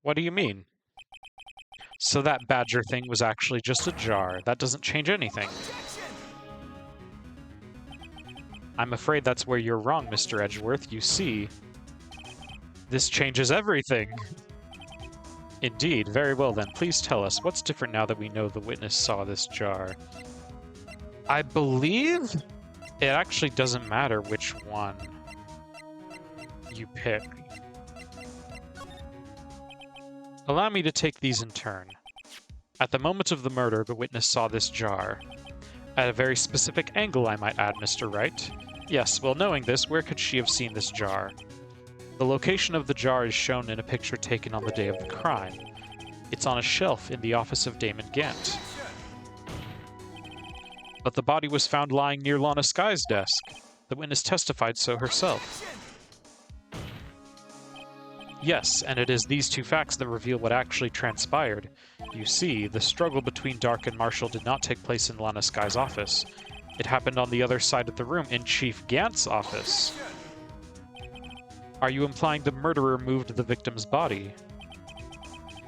What do you mean? So that badger thing was actually just a jar. That doesn't change anything. I'm afraid that's where you're wrong, Mr. Edgeworth. You see, this changes everything. Indeed. Very well then. Please tell us, what's different now that we know the witness saw this jar? I believe it actually doesn't matter which one you pick. Allow me to take these in turn. At the moment of the murder, the witness saw this jar. At a very specific angle, I might add, Mr. Wright. Yes, well, knowing this, where could she have seen this jar? The location of the jar is shown in a picture taken on the day of the crime. It's on a shelf in the office of Damon Gant. But the body was found lying near Lana Sky's desk. The witness testified so herself. Yes, and it is these two facts that reveal what actually transpired. You see, the struggle between Dark and Marshall did not take place in Lana Sky's office. It happened on the other side of the room, in Chief Gant's office. Are you implying the murderer moved the victim's body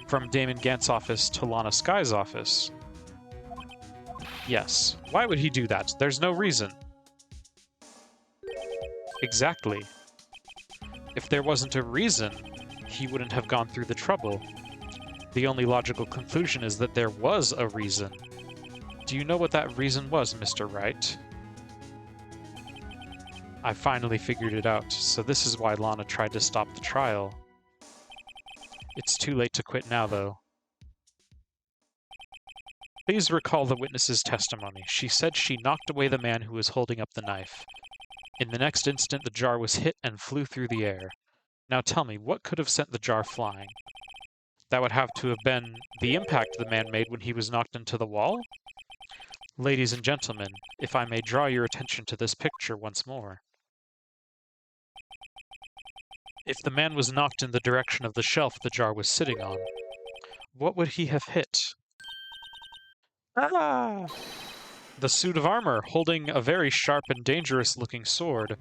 from Damon Gant's office to Lana Sky's office? Yes. Why would he do that? There's no reason. Exactly. If there wasn't a reason, he wouldn't have gone through the trouble. The only logical conclusion is that there was a reason. Do you know what that reason was, Mr. Wright? I finally figured it out, so this is why Lana tried to stop the trial. It's too late to quit now, though. Please recall the witness's testimony. She said she knocked away the man who was holding up the knife. In the next instant, the jar was hit and flew through the air. Now tell me, what could have sent the jar flying? That would have to have been the impact the man made when he was knocked into the wall? Ladies and gentlemen, if I may draw your attention to this picture once more. If the man was knocked in the direction of the shelf the jar was sitting on, what would he have hit? Ah! The suit of armor, holding a very sharp and dangerous-looking sword.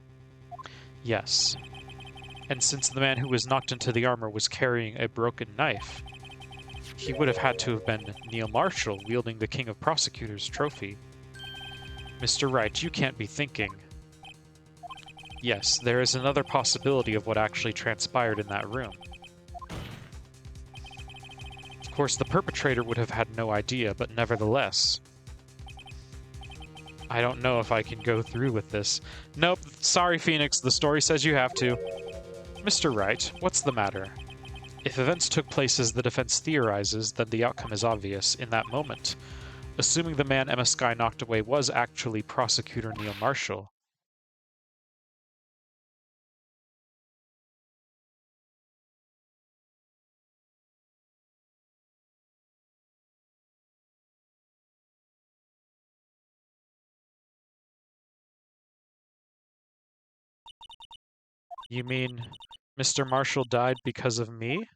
Yes. And since the man who was knocked into the armor was carrying a broken knife, he would have had to have been Neil Marshall wielding the King of Prosecutors trophy. Mr. Wright, you can't be thinking. Yes, there is another possibility of what actually transpired in that room. Of course, the perpetrator would have had no idea, but nevertheless. I don't know if I can go through with this. Nope, sorry, Phoenix, the story says you have to. Mr. Wright, what's the matter? If events took place as the defense theorizes, then the outcome is obvious in that moment. Assuming the man Emma Skye knocked away was actually Prosecutor Neil Marshall. You mean Mr. Marshall died because of me?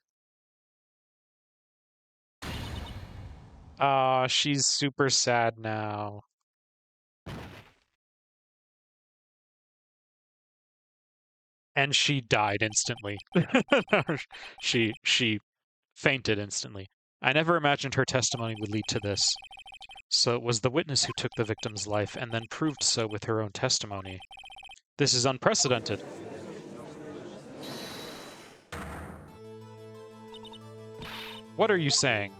Ah, she's super sad now. And she died instantly. She fainted instantly. I never imagined her testimony would lead to this. So it was the witness who took the victim's life and then proved so with her own testimony. This is unprecedented. What are you saying?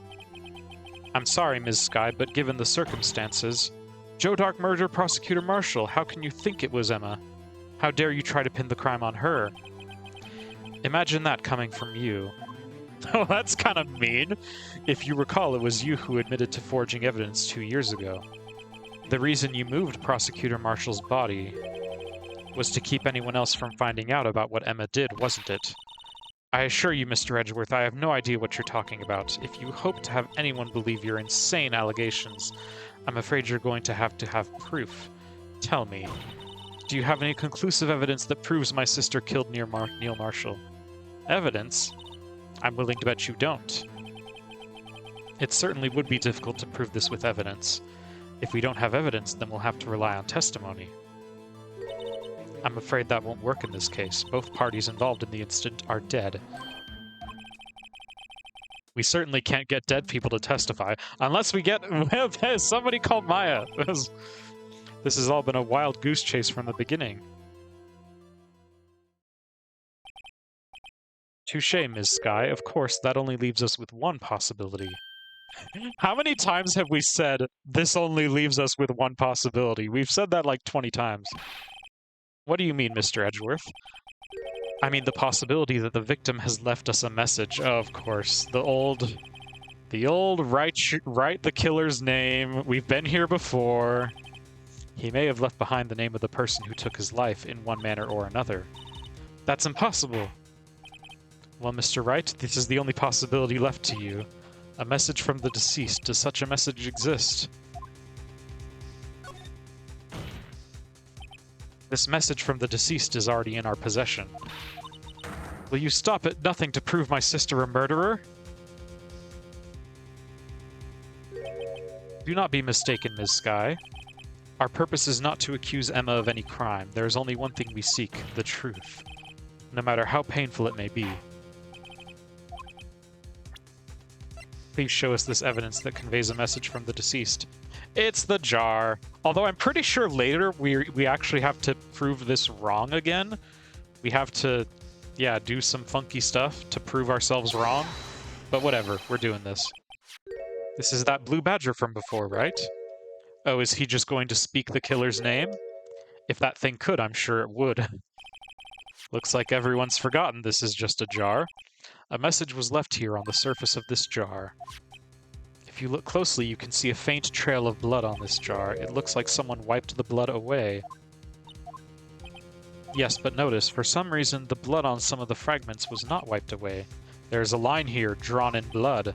I'm sorry, Ms. Skye, but given the circumstances... Joe Dark murdered Prosecutor Marshall. How can you think it was Emma? How dare you try to pin the crime on her? Imagine that coming from you. Oh, that's kind of mean. If you recall, it was you who admitted to forging evidence 2 years ago. The reason you moved Prosecutor Marshall's body was to keep anyone else from finding out about what Emma did, wasn't it? I assure you, Mr. Edgeworth, I have no idea what you're talking about. If you hope to have anyone believe your insane allegations, I'm afraid you're going to have proof. Tell me, do you have any conclusive evidence that proves my sister killed Neil Marshall? Evidence? I'm willing to bet you don't. It certainly would be difficult to prove this with evidence. If we don't have evidence, then we'll have to rely on testimony. I'm afraid that won't work in this case. Both parties involved in the incident are dead. We certainly can't get dead people to testify, unless we get somebody called Maya. This has all been a wild goose chase from the beginning. Touché, Ms. Skye. Of course, that only leaves us with one possibility. How many times have we said, this only leaves us with one possibility? We've said that like 20 times. What do you mean, Mr. Edgeworth? I mean the possibility that the victim has left us a message. Oh, of course. The old Wright the killer's name. We've been here before. He may have left behind the name of the person who took his life in one manner or another. That's impossible. Well, Mr. Wright, this is the only possibility left to you. A message from the deceased. Does such a message exist? This message from the deceased is already in our possession. Will you stop at nothing to prove my sister a murderer? Do not be mistaken, Ms. Skye. Our purpose is not to accuse Emma of any crime. There is only one thing we seek, the truth. No matter how painful it may be. Please show us this evidence that conveys a message from the deceased. It's the jar. Although I'm pretty sure later we actually have to prove this wrong again. We have to, yeah, do some funky stuff to prove ourselves wrong. But whatever, we're doing this. This is that blue badger from before, right? Oh, is he just going to speak the killer's name? If that thing could, I'm sure it would. Looks like everyone's forgotten this is just a jar. A message was left here on the surface of this jar. If you look closely, you can see a faint trail of blood on this jar. It looks like someone wiped the blood away. Yes, but notice, for some reason, the blood on some of the fragments was not wiped away. There's a line here, drawn in blood.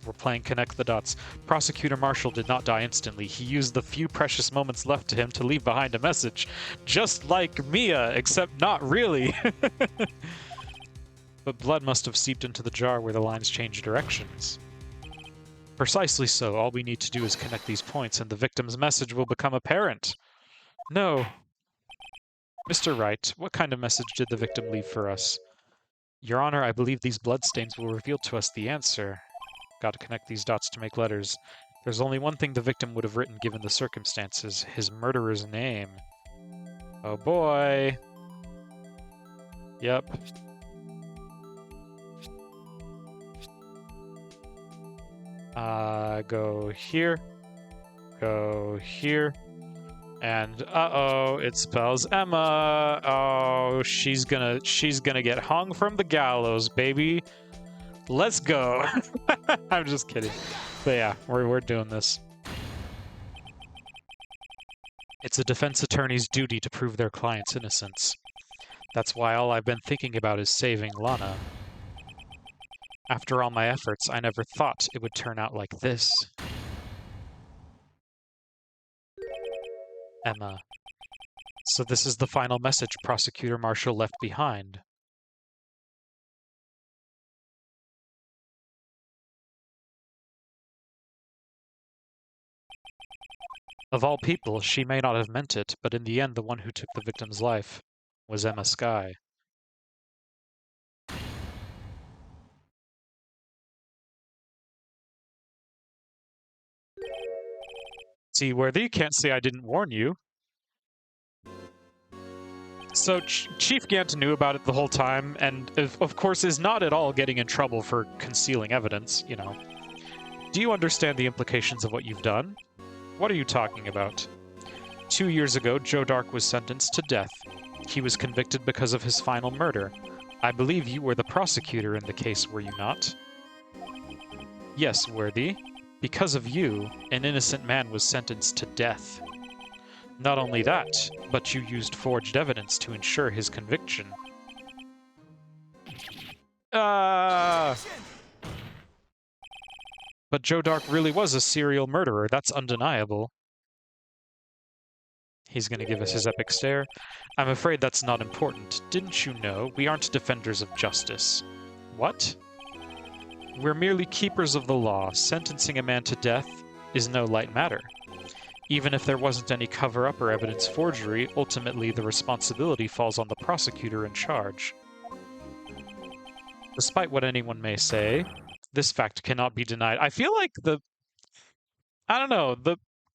We're playing Connect the Dots. Prosecutor Marshall did not die instantly. He used the few precious moments left to him to leave behind a message. Just like Mia, except not really. But blood must have seeped into the jar where the lines changed directions. Precisely so. All we need to do is connect these points, and the victim's message will become apparent. No. Mr. Wright, what kind of message did the victim leave for us? Your Honor, I believe these bloodstains will reveal to us the answer. Got to connect these dots to make letters. There's only one thing the victim would have written given the circumstances. His murderer's name. Oh boy. Yep. Go here. Go here. And uh-oh, it spells Emma. Oh, she's gonna get hung from the gallows, baby. Let's go. I'm just kidding. But yeah, we're doing this. It's a defense attorney's duty to prove their client's innocence. That's why all I've been thinking about is saving Lana. After all my efforts, I never thought it would turn out like this. Emma. So this is the final message Prosecutor Marshall left behind. Of all people, she may not have meant it, but in the end the one who took the victim's life was Emma Skye. See, Worthy, you can't say I didn't warn you. So Chief Gant knew about it the whole time, and of course is not at all getting in trouble for concealing evidence, you know. Do you understand the implications of what you've done? What are you talking about? 2 years ago, Joe Dark was sentenced to death. He was convicted because of his final murder. I believe you were the prosecutor in the case, were you not? Yes, Worthy. Because of you, an innocent man was sentenced to death. Not only that, but you used forged evidence to ensure his conviction. But Joe Dark really was a serial murderer, that's undeniable. He's gonna give us his epic stare. I'm afraid that's not important. Didn't you know? We aren't defenders of justice. What? We're merely keepers of the law. Sentencing a man to death is no light matter. Even if there wasn't any cover-up or evidence forgery, ultimately the responsibility falls on the prosecutor in charge. Despite what anyone may say, this fact cannot be denied. I feel like the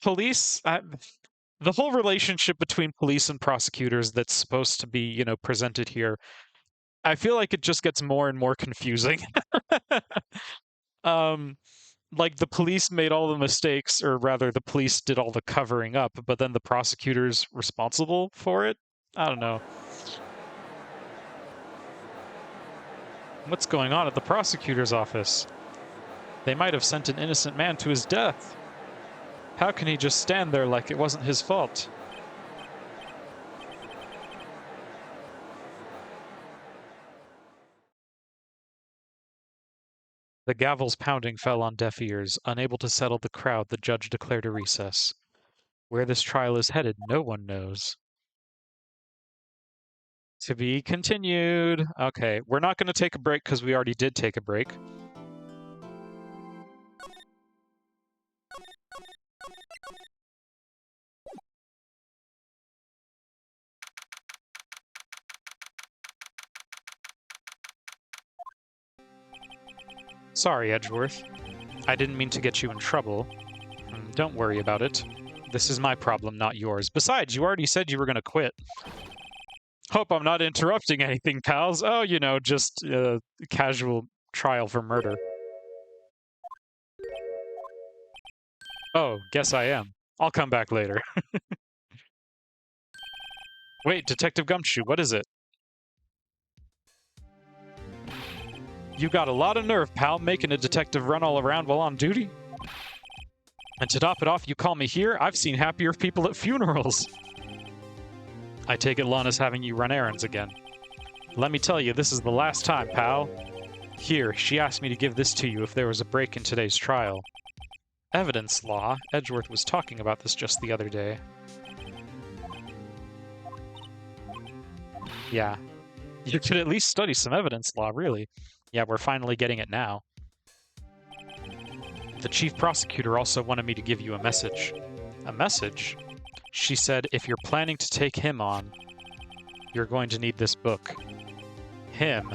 police, the whole relationship between police and prosecutors that's supposed to be, you know, presented here, I feel like it just gets more and more confusing. Like the police made all the mistakes, or rather the police did all the covering up, but then the prosecutor's responsible for it? I don't know. What's going on at the prosecutor's office? They might have sent an innocent man to his death. How can he just stand there like it wasn't his fault? The gavel's pounding fell on deaf ears. Unable to settle the crowd, the judge declared a recess. Where this trial is headed, no one knows. To be continued. Okay, we're not going to take a break because we already did take a break. Sorry, Edgeworth. I didn't mean to get you in trouble. Don't worry about it. This is my problem, not yours. Besides, you already said you were going to quit. Hope I'm not interrupting anything, pals. Oh, you know, just casual trial for murder. Oh, guess I am. I'll come back later. Wait, Detective Gumshoe, what is it? You got a lot of nerve, pal, making a detective run all around while on duty. And to top it off, you call me here? I've seen happier people at funerals. I take it Lana's having you run errands again. Let me tell you, this is the last time, pal. Here, she asked me to give this to you if there was a break in today's trial. Evidence law. Edgeworth was talking about this just the other day. Yeah. You could at least study some evidence law, really. Yeah, we're finally getting it now. The chief prosecutor also wanted me to give you a message. A message? She said if you're planning to take him on, you're going to need this book. Him?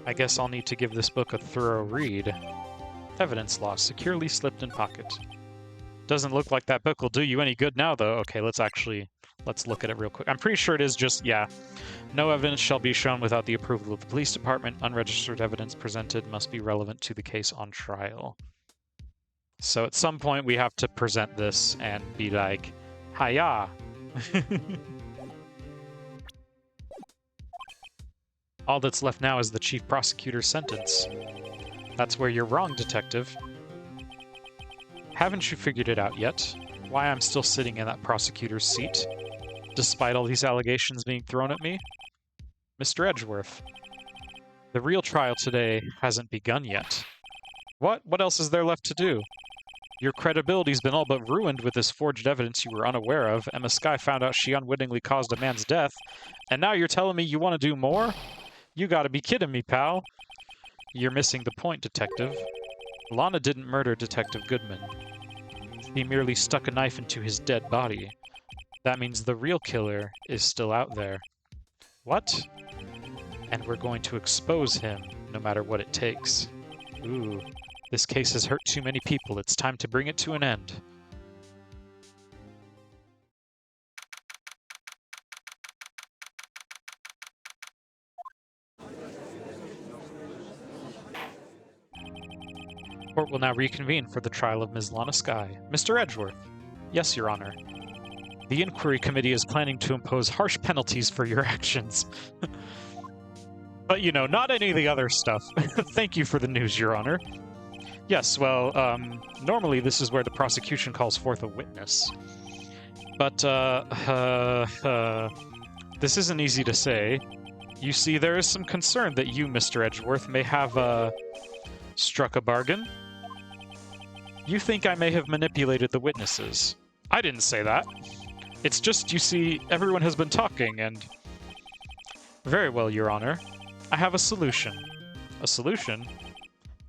I guess I'll need to give this book a thorough read. Evidence law, securely slipped in pocket. Doesn't look like that book will do you any good now, though. Okay, let's look at it real quick. I'm pretty sure it is just, yeah. No evidence shall be shown without the approval of the police department. Unregistered evidence presented must be relevant to the case on trial. So at some point we have to present this and be like, hiya! All that's left now is the chief prosecutor's sentence. That's where you're wrong, detective. Haven't you figured it out yet? Why I'm still sitting in that prosecutor's seat, despite all these allegations being thrown at me? Mr. Edgeworth, the real trial today hasn't begun yet. What? What else is there left to do? Your credibility's been all but ruined with this forged evidence you were unaware of. Emma Skye found out she unwittingly caused a man's death, and now you're telling me you want to do more? You gotta be kidding me, pal. You're missing the point, detective. Lana didn't murder Detective Goodman. He merely stuck a knife into his dead body. That means the real killer is still out there. What? And we're going to expose him, no matter what it takes. Ooh, this case has hurt too many people. It's time to bring it to an end. Court will now reconvene for the trial of Ms. Lana Skye. Mr. Edgeworth. Yes, Your Honor. The Inquiry Committee is planning to impose harsh penalties for your actions. But, you know, not any of the other stuff. Thank you for the news, Your Honor. Yes, well, normally this is where the prosecution calls forth a witness. But, this isn't easy to say. You see, there is some concern that you, Mr. Edgeworth, may have, struck a bargain. You think I may have manipulated the witnesses. I didn't say that. It's just, you see, everyone has been talking, and... Very well, Your Honor. I have a solution. A solution?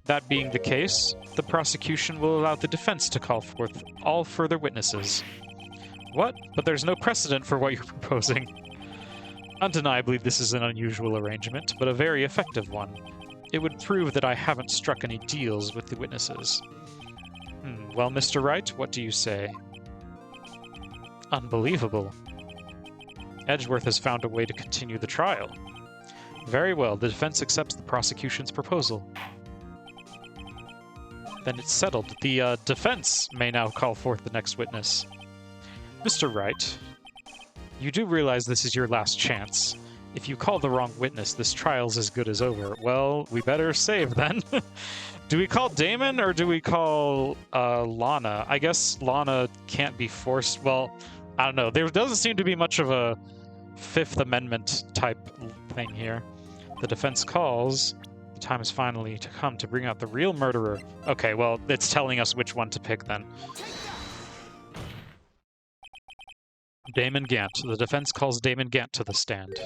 That being the case, the prosecution will allow the defense to call forth all further witnesses. What? But there's no precedent for what you're proposing. Undeniably, this is an unusual arrangement, but a very effective one. It would prove that I haven't struck any deals with the witnesses. Well, Mr. Wright, what do you say? Unbelievable. Edgeworth has found a way to continue the trial. Very well, the defense accepts the prosecution's proposal. Then it's settled. The defense may now call forth the next witness. Mr. Wright, you do realize this is your last chance. If you call the wrong witness, this trial's as good as over. Well, we better save then. Do we call Damon or do we call Lana? I guess Lana can't be forced. Well, I don't know. There doesn't seem to be much of a Fifth Amendment type thing here. The defense calls. The time has finally come to bring out the real murderer. Okay, well, it's telling us which one to pick then. Damon Gant. The defense calls Damon Gant to the stand.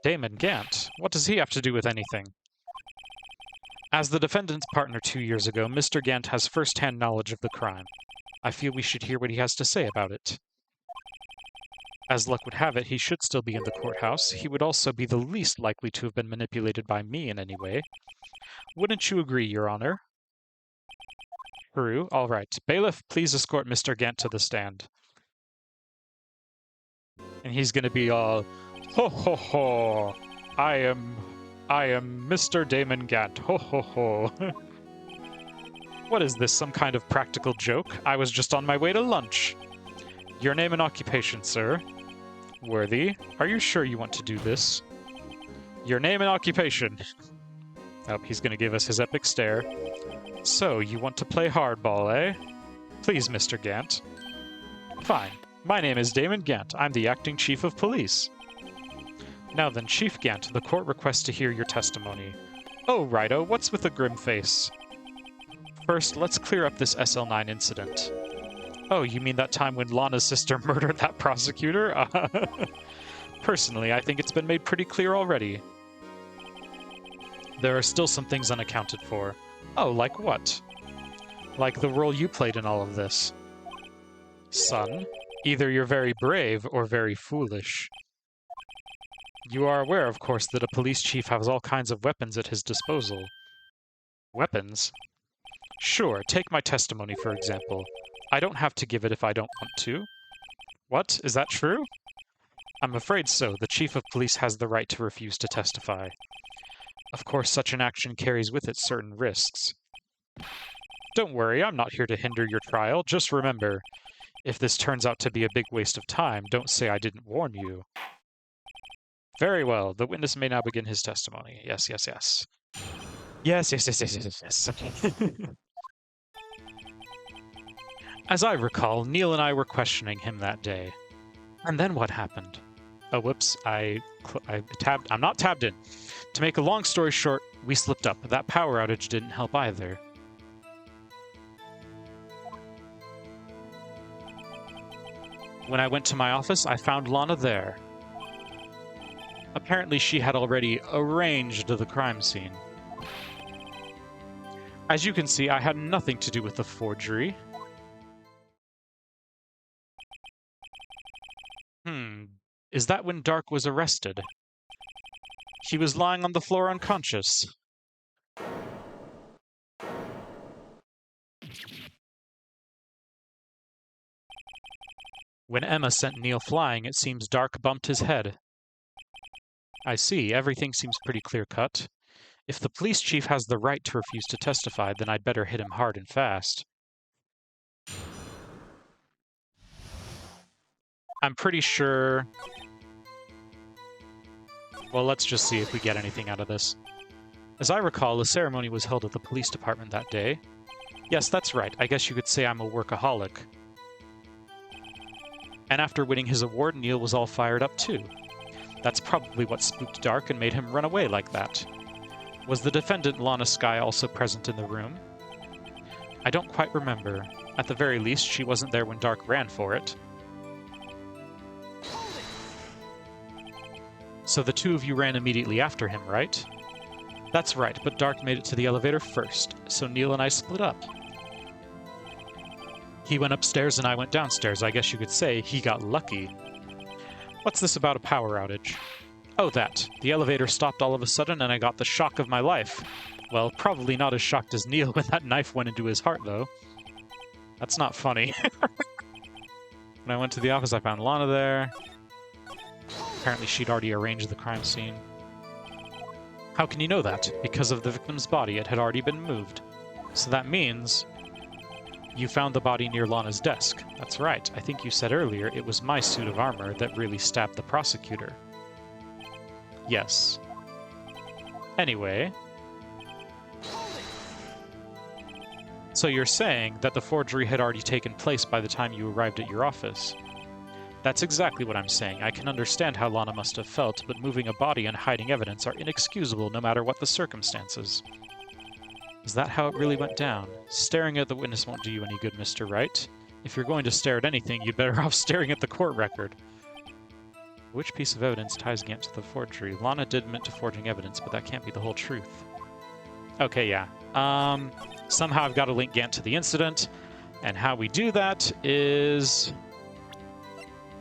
Damon Gant? What does he have to do with anything? As the defendant's partner 2 years ago, Mr. Gant has first-hand knowledge of the crime. I feel we should hear what he has to say about it. As luck would have it, he should still be in the courthouse. He would also be the least likely to have been manipulated by me in any way. Wouldn't you agree, Your Honor? True. All right. Bailiff, please escort Mr. Gant to the stand. And he's going to be all, ho ho ho, I am Mr. Damon Gant, ho ho ho. What is this, some kind of practical joke? I was just on my way to lunch. Your name and occupation, sir? Worthy. Are you sure you want to do this? Your name and occupation. Oh, he's going to give us his epic stare. So, you want to play hardball, eh? Please, Mr. Gant. Fine. My name is Damon Gant. I'm the acting chief of police. Now then, Chief Gant, the court requests to hear your testimony. Oh, righto, what's with the grim face? First, let's clear up this SL9 incident. Oh, you mean that time when Lana's sister murdered that prosecutor? Personally, I think it's been made pretty clear already. There are still some things unaccounted for. Oh, like what? Like the role you played in all of this. Son, either you're very brave or very foolish. You are aware, of course, that a police chief has all kinds of weapons at his disposal. Weapons? Sure, take my testimony, for example. I don't have to give it if I don't want to. What? Is that true? I'm afraid so. The chief of police has the right to refuse to testify. Of course, such an action carries with it certain risks. Don't worry, I'm not here to hinder your trial. Just remember, if this turns out to be a big waste of time, don't say I didn't warn you. Very well. The witness may now begin his testimony. Yes, yes, yes. Yes, yes, yes, yes, yes, yes. Okay. As I recall, Neil and I were questioning him that day. And then what happened? Oh, whoops. I'm not tabbed in. To make a long story short, we slipped up. That power outage didn't help either. When I went to my office, I found Lana there. Apparently, she had already arranged the crime scene. As you can see, I had nothing to do with the forgery. Is that when Dark was arrested? He was lying on the floor unconscious. When Emma sent Neil flying, it seems Dark bumped his head. I see. Everything seems pretty clear-cut. If the police chief has the right to refuse to testify, then I'd better hit him hard and fast. I'm pretty sure... Well, let's just see if we get anything out of this. As I recall, a ceremony was held at the police department that day. Yes, that's right. I guess you could say I'm a workaholic. And after winning his award, Neil was all fired up too. That's probably what spooked Dark and made him run away like that. Was the defendant, Lana Skye, also present in the room? I don't quite remember. At the very least, she wasn't there when Dark ran for it. So the two of you ran immediately after him, right? That's right, but Dark made it to the elevator first, so Neil and I split up. He went upstairs and I went downstairs. I guess you could say he got lucky. What's this about a power outage? Oh, that. The elevator stopped all of a sudden and I got the shock of my life. Well, probably not as shocked as Neil when that knife went into his heart, though. That's not funny. When I went to the office, I found Lana there. Apparently she'd already arranged the crime scene. How can you know that? Because of the victim's body, it had already been moved. So that means you found the body near Lana's desk. That's right. I think you said earlier it was my suit of armor that really stabbed the prosecutor. Yes. Anyway. So you're saying that the forgery had already taken place by the time you arrived at your office. That's exactly what I'm saying. I can understand how Lana must have felt, but moving a body and hiding evidence are inexcusable no matter what the circumstances. Is that how it really went down? Staring at the witness won't do you any good, Mr. Wright. If you're going to stare at anything, you'd better off staring at the court record. Which piece of evidence ties Gant to the forgery? Lana did admit to forging evidence, but that can't be the whole truth. Okay, yeah. Somehow I've got to link Gant to the incident, and how we do that is...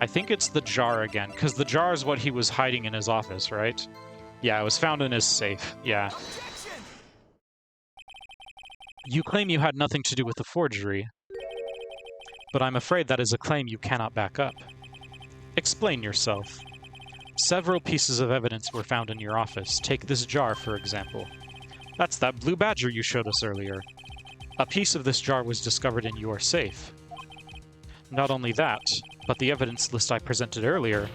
I think it's the jar again, because the jar is what he was hiding in his office, right? Yeah, it was found in his safe. Yeah. You claim you had nothing to do with the forgery, but I'm afraid that is a claim you cannot back up. Explain yourself. Several pieces of evidence were found in your office. Take this jar, for example. That's that blue badger you showed us earlier. A piece of this jar was discovered in your safe. Not only that, but the evidence list I presented earlier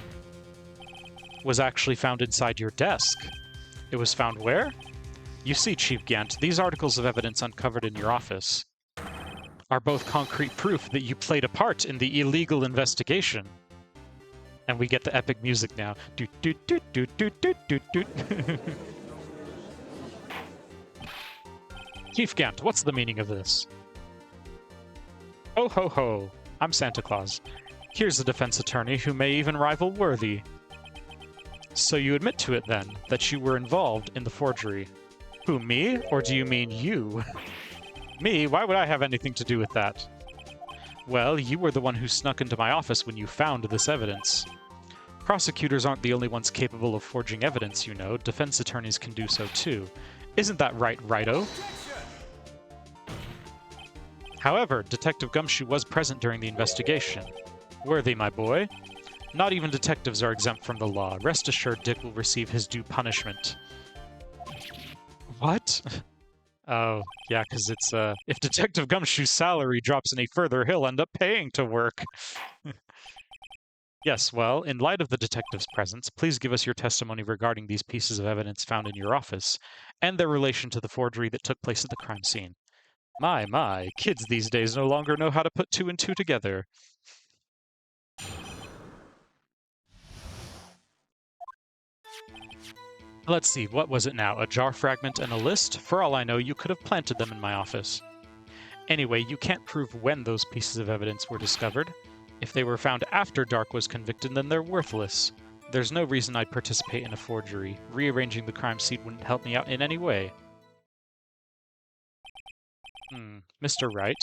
was actually found inside your desk. It was found where? You see, Chief Gant, these articles of evidence uncovered in your office are both concrete proof that you played a part in the illegal investigation. And we get the epic music now. Doot, doot, doot, doot, doot, doot, doot, doot. Chief Gant, what's the meaning of this? Ho ho ho, I'm Santa Claus. Here's a defense attorney who may even rival Worthy. So you admit to it then, that you were involved in the forgery. Who, me? Or do you mean you? Me? Why would I have anything to do with that? Well, you were the one who snuck into my office when you found this evidence. Prosecutors aren't the only ones capable of forging evidence, you know. Defense attorneys can do so too. Isn't that right, Righto? However, Detective Gumshoe was present during the investigation. Worthy, my boy. Not even detectives are exempt from the law. Rest assured Dick will receive his due punishment. What? Oh, yeah, because it's, if Detective Gumshoe's salary drops any further, he'll end up paying to work. Yes, well, in light of the detective's presence, please give us your testimony regarding these pieces of evidence found in your office, and their relation to the forgery that took place at the crime scene. My, kids these days no longer know how to put two and two together. Let's see, what was it now? A jar fragment and a list? For all I know, you could have planted them in my office. Anyway, you can't prove when those pieces of evidence were discovered. If they were found after Dark was convicted, then they're worthless. There's no reason I'd participate in a forgery. Rearranging the crime scene wouldn't help me out in any way. Mr. Wright?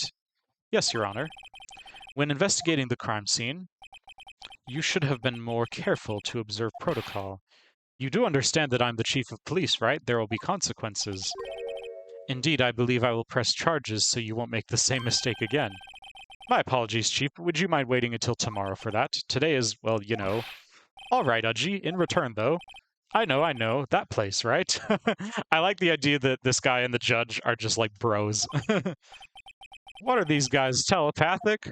Yes, Your Honor. When investigating the crime scene, you should have been more careful to observe protocol. You do understand that I'm the chief of police, right? There will be consequences. Indeed, I believe I will press charges so you won't make the same mistake again. My apologies, Chief. Would you mind waiting until tomorrow for that? Today is, well, you know. All right, Udgy. In return, though. I know. That place, right? I like the idea that this guy and the judge are just like bros. What are these guys, telepathic?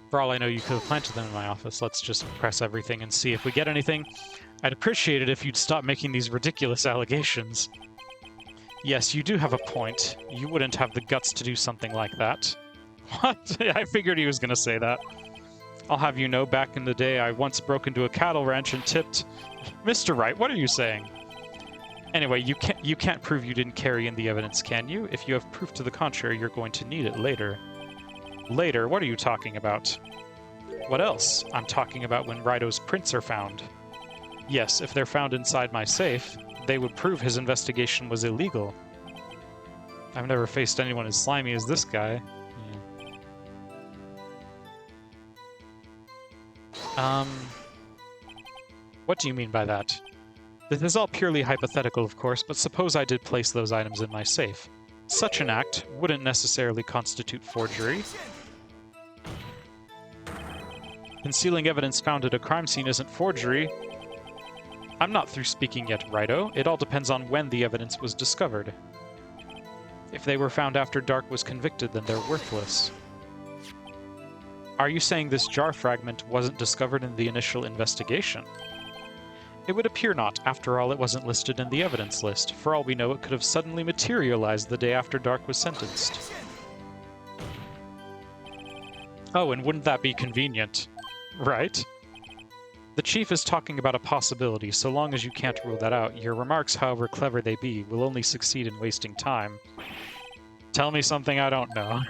For all I know, you could have planted them in my office. Let's just press everything and see if we get anything. I'd appreciate it if you'd stop making these ridiculous allegations. Yes, you do have a point. You wouldn't have the guts to do something like that. What? I figured he was going to say that. I'll have you know, back in the day, I once broke into a cattle ranch and tipped... Mr. Wright, what are you saying? Anyway, you can't prove you didn't carry in the evidence, can you? If you have proof to the contrary, you're going to need it later. Later? What are you talking about? What else? I'm talking about when Righto's prints are found. Yes, if they're found inside my safe, they would prove his investigation was illegal. I've never faced anyone as slimy as this guy. Yeah. What do you mean by that? This is all purely hypothetical, of course, but suppose I did place those items in my safe. Such an act wouldn't necessarily constitute forgery. Concealing evidence found at a crime scene isn't forgery. I'm not through speaking yet, Righto. It all depends on when the evidence was discovered. If they were found after Dark was convicted, then they're worthless. Are you saying this jar fragment wasn't discovered in the initial investigation? It would appear not. After all, it wasn't listed in the evidence list. For all we know, it could have suddenly materialized the day after Dark was sentenced. Oh, and wouldn't that be convenient? Right? The Chief is talking about a possibility. So long as you can't rule that out, your remarks, however clever they be, will only succeed in wasting time. Tell me something I don't know.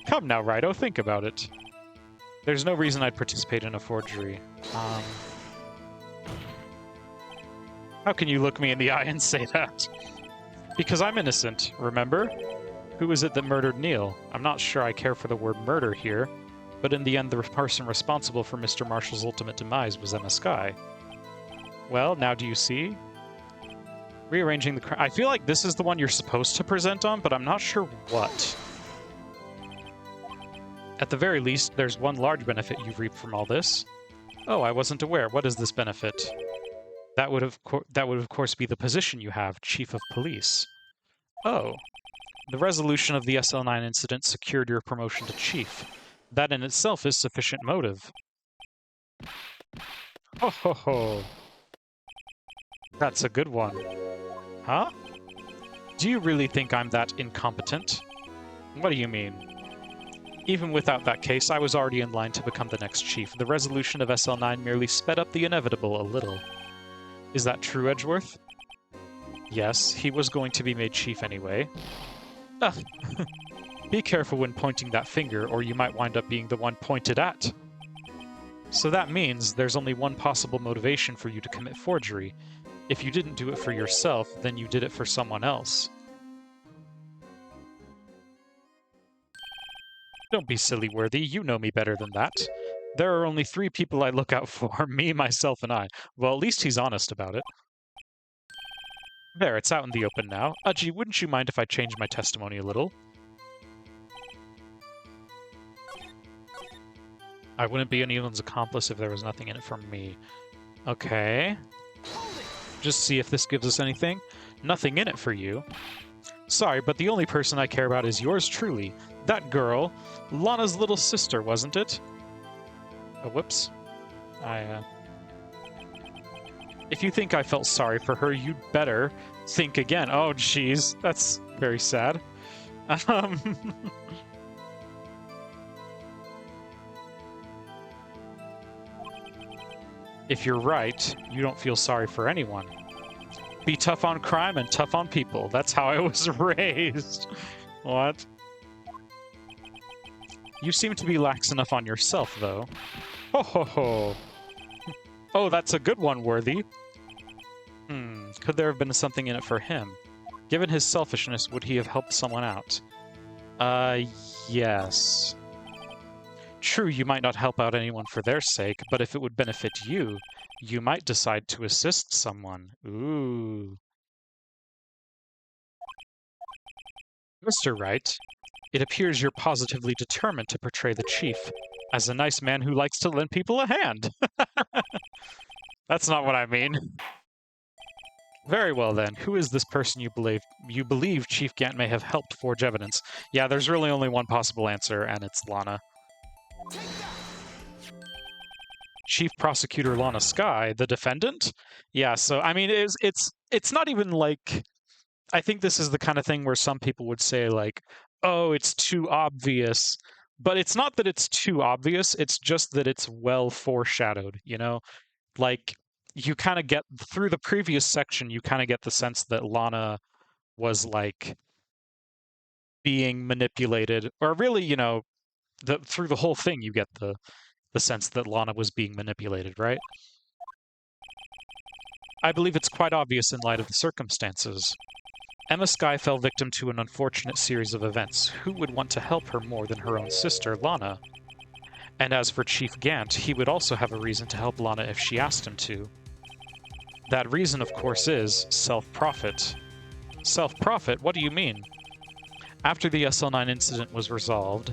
Come now, Wright, think about it. There's no reason I'd participate in a forgery. How can you look me in the eye and say that? Because I'm innocent, remember? Who is it that murdered Neil? I'm not sure I care for the word murder here, but in the end the person responsible for Mr. Marshall's ultimate demise was Emma Skye. Well, now do you see? Rearranging the... I feel like this is the one you're supposed to present on, but I'm not sure what. At the very least, there's one large benefit you've reaped from all this. Oh, I wasn't aware. What is this benefit? That would of course be the position you have, Chief of Police. Oh. The resolution of the SL9 incident secured your promotion to Chief. That in itself is sufficient motive. Ho ho ho. That's a good one. Huh? Do you really think I'm that incompetent? What do you mean? Even without that case, I was already in line to become the next chief. The resolution of SL9 merely sped up the inevitable a little. Is that true, Edgeworth? Yes, he was going to be made chief anyway. Ugh. Be careful when pointing that finger, or you might wind up being the one pointed at. So that means there's only one possible motivation for you to commit forgery. If you didn't do it for yourself, then you did it for someone else. Don't be silly, Worthy. You know me better than that. There are only 3 people I look out for, me, myself, and I. Well, at least he's honest about it. There, it's out in the open now. Udgy, wouldn't you mind if I changed my testimony a little? I wouldn't be anyone's accomplice if there was nothing in it for me. Okay. Just see if this gives us anything. Nothing in it for you. Sorry, but the only person I care about is yours truly. That girl, Lana's little sister, wasn't it? Oh, whoops. If you think I felt sorry for her, you'd better think again. Oh, jeez. That's very sad. If you're right, you don't feel sorry for anyone. Be tough on crime and tough on people. That's how I was raised. What? You seem to be lax enough on yourself, though. Ho ho ho. Oh, that's a good one, Worthy. Could there have been something in it for him? Given his selfishness, would he have helped someone out? Yes. True, you might not help out anyone for their sake, but if it would benefit you, you might decide to assist someone. Ooh. Mr. Wright, it appears you're positively determined to portray the chief as a nice man who likes to lend people a hand. That's not what I mean. Very well then. Who is this person you believe Chief Gant may have helped forge evidence? Yeah, there's really only one possible answer, and it's Lana. Chief Prosecutor Lana Skye, the defendant? Yeah, so I mean it's not even like, I think this is the kind of thing where some people would say like, oh, it's too obvious. But it's not that it's too obvious, it's just that it's well foreshadowed, you know? Like, you kind of get, through the previous section, you kind of get the sense that Lana was, like, being manipulated, or really, you know, through the whole thing, you get the sense that Lana was being manipulated, right? I believe it's quite obvious in light of the circumstances. Emma Skye fell victim to an unfortunate series of events. Who would want to help her more than her own sister, Lana? And as for Chief Gant, he would also have a reason to help Lana if she asked him to. That reason, of course, is self-profit. Self-profit? What do you mean? After the SL9 incident was resolved,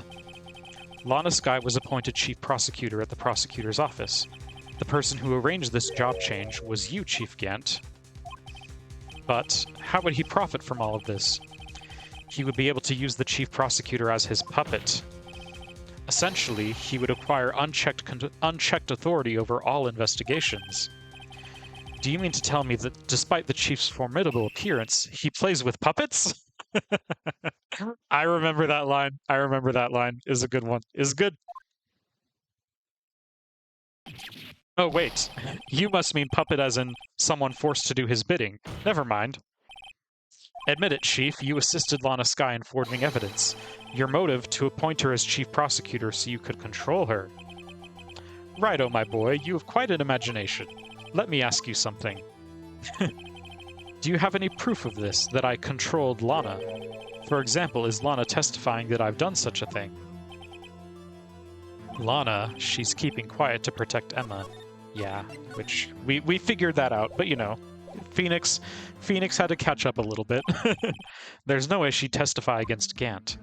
Lana Skye was appointed Chief Prosecutor at the prosecutor's office. The person who arranged this job change was you, Chief Gant. But how would he profit from all of this? He would be able to use the Chief Prosecutor as his puppet. Essentially, he would acquire unchecked authority over all investigations. Do you mean to tell me that despite the Chief's formidable appearance, he plays with puppets? I remember that line. I remember that line. Is a good one. Is good. Oh, wait. You must mean puppet as in someone forced to do his bidding. Never mind. Admit it, Chief, you assisted Lana Skye in forging evidence. Your motive, to appoint her as Chief Prosecutor so you could control her. Righto, my boy, you have quite an imagination. Let me ask you something. Do you have any proof of this, that I controlled Lana? For example, is Lana testifying that I've done such a thing? Lana, she's keeping quiet to protect Emma. Yeah, which we figured that out, but you know, Phoenix had to catch up a little bit. There's no way she'd testify against Gant.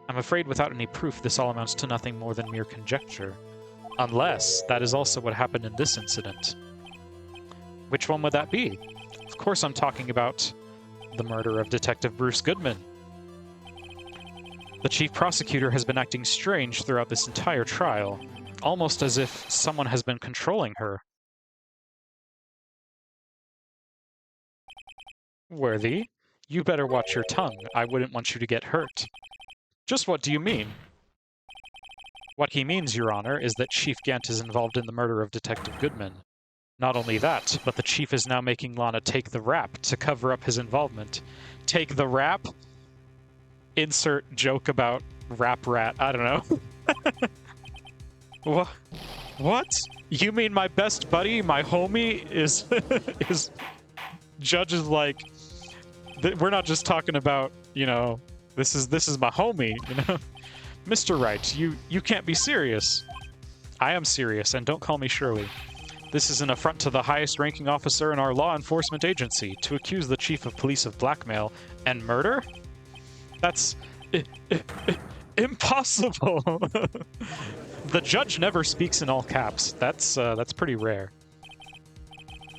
I'm afraid without any proof, this all amounts to nothing more than mere conjecture. Unless that is also what happened in this incident. Which one would that be? Of course I'm talking about the murder of Detective Bruce Goodman. The Chief Prosecutor has been acting strange throughout this entire trial, almost as if someone has been controlling her. Worthy, you better watch your tongue. I wouldn't want you to get hurt. Just what do you mean? What he means, Your Honor, is that Chief Gant is involved in the murder of Detective Goodman. Not only that, but the Chief is now making Lana take the rap to cover up his involvement. Take the rap? Insert joke about rap rat. I don't know. What? You mean my best buddy, my homie, is Judge is like, we're not just talking about, you know, this is my homie, you know? Mr. Wright, you can't be serious. I am serious, and don't call me Shirley. This is an affront to the highest ranking officer in our law enforcement agency to accuse the Chief of Police of blackmail and murder? That's impossible. The judge never speaks in all caps. That's pretty rare.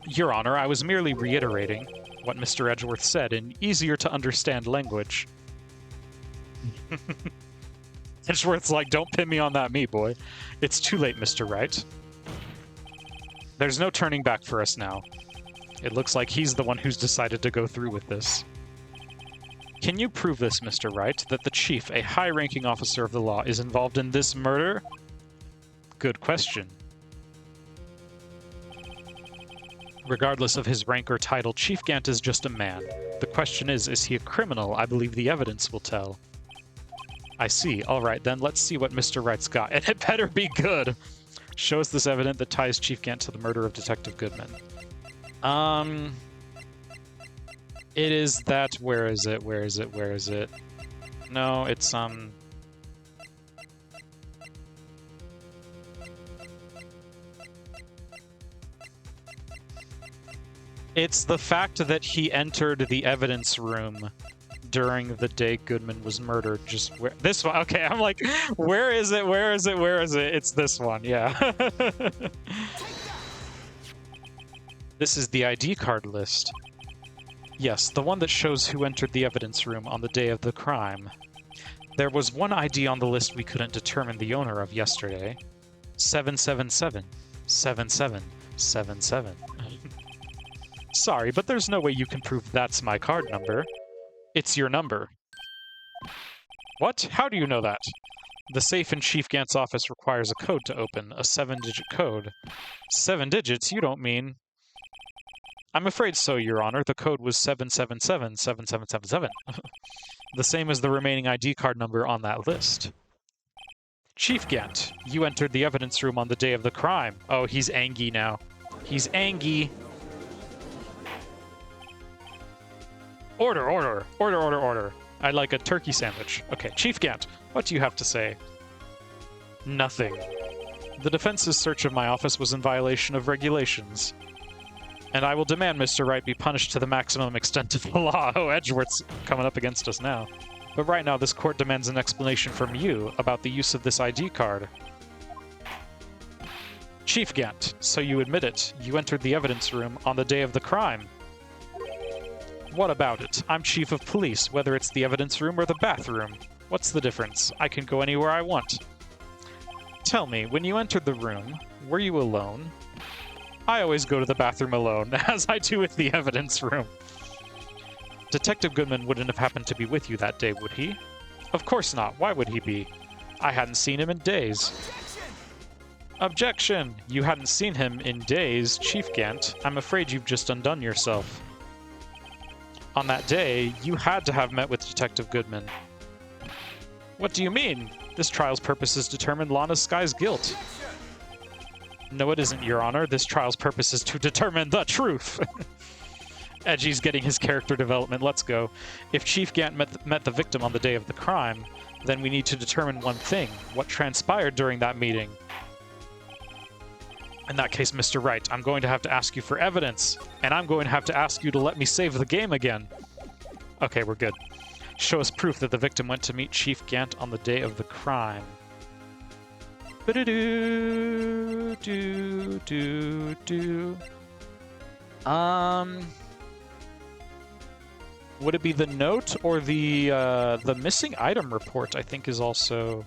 Your Honor, I was merely reiterating what Mr. Edgeworth said in easier to understand language. Edgeworth's like, don't pin me on that, me boy. It's too late, Mr. Wright. There's no turning back for us now. It looks like he's the one who's decided to go through with this. Can you prove this, Mr. Wright, that the Chief, a high-ranking officer of the law, is involved in this murder? Good question. Regardless of his rank or title, Chief Gant is just a man. The question is he a criminal? I believe the evidence will tell. I see. All right, then let's see what Mr. Wright's got. And it better be good! Show us this evidence that ties Chief Gant to the murder of Detective Goodman. It is that... Where is it? Where is it? Where is it? No, it's, It's the fact that he entered the evidence room during the day Goodman was murdered. Just where... This one. Okay, I'm like, where is it? Where is it? Where is it? It's this one, yeah. This is the ID card list. Yes, the one that shows who entered the evidence room on the day of the crime. There was one ID on the list we couldn't determine the owner of yesterday. 777. 7777. Sorry, but there's no way you can prove that's my card number. It's your number. What? How do you know that? The safe in Chief Gant's office requires a code to open, a 7-digit code. 7 digits? You don't mean... I'm afraid so, Your Honor. The code was 777-7777. The same as the remaining ID card number on that list. Chief Gant, you entered the evidence room on the day of the crime. Oh, he's angry now. He's angry. Order, order, order, order, order. I'd like a turkey sandwich. Okay, Chief Gant, what do you have to say? Nothing. The defense's search of my office was in violation of regulations. And I will demand Mr. Wright be punished to the maximum extent of the law. Oh, Edgeworth's coming up against us now. But right now, this court demands an explanation from you about the use of this ID card. Chief Gant, so you admit it. You entered the evidence room on the day of the crime. What about it? I'm chief of police, whether it's the evidence room or the bathroom. What's the difference? I can go anywhere I want. Tell me, when you entered the room, were you alone? I always go to the bathroom alone, as I do with the evidence room. Detective Goodman wouldn't have happened to be with you that day, would he? Of course not. Why would he be? I hadn't seen him in days. Objection! You hadn't seen him in days, Chief Gant. I'm afraid you've just undone yourself. On that day, you had to have met with Detective Goodman. What do you mean? This trial's purpose is to determine Lana Sky's guilt. No, it isn't, Your Honor. This trial's purpose is to determine the truth. Edgy's getting his character development. Let's go. If Chief Gant met the victim on the day of the crime, then we need to determine one thing. What transpired during that meeting? In that case, Mr. Wright, I'm going to have to ask you for evidence, and I'm going to have to ask you to let me save the game again. Okay, we're good. Show us proof that the victim went to meet Chief Gant on the day of the crime. Would it be the note or the missing item report? I think is also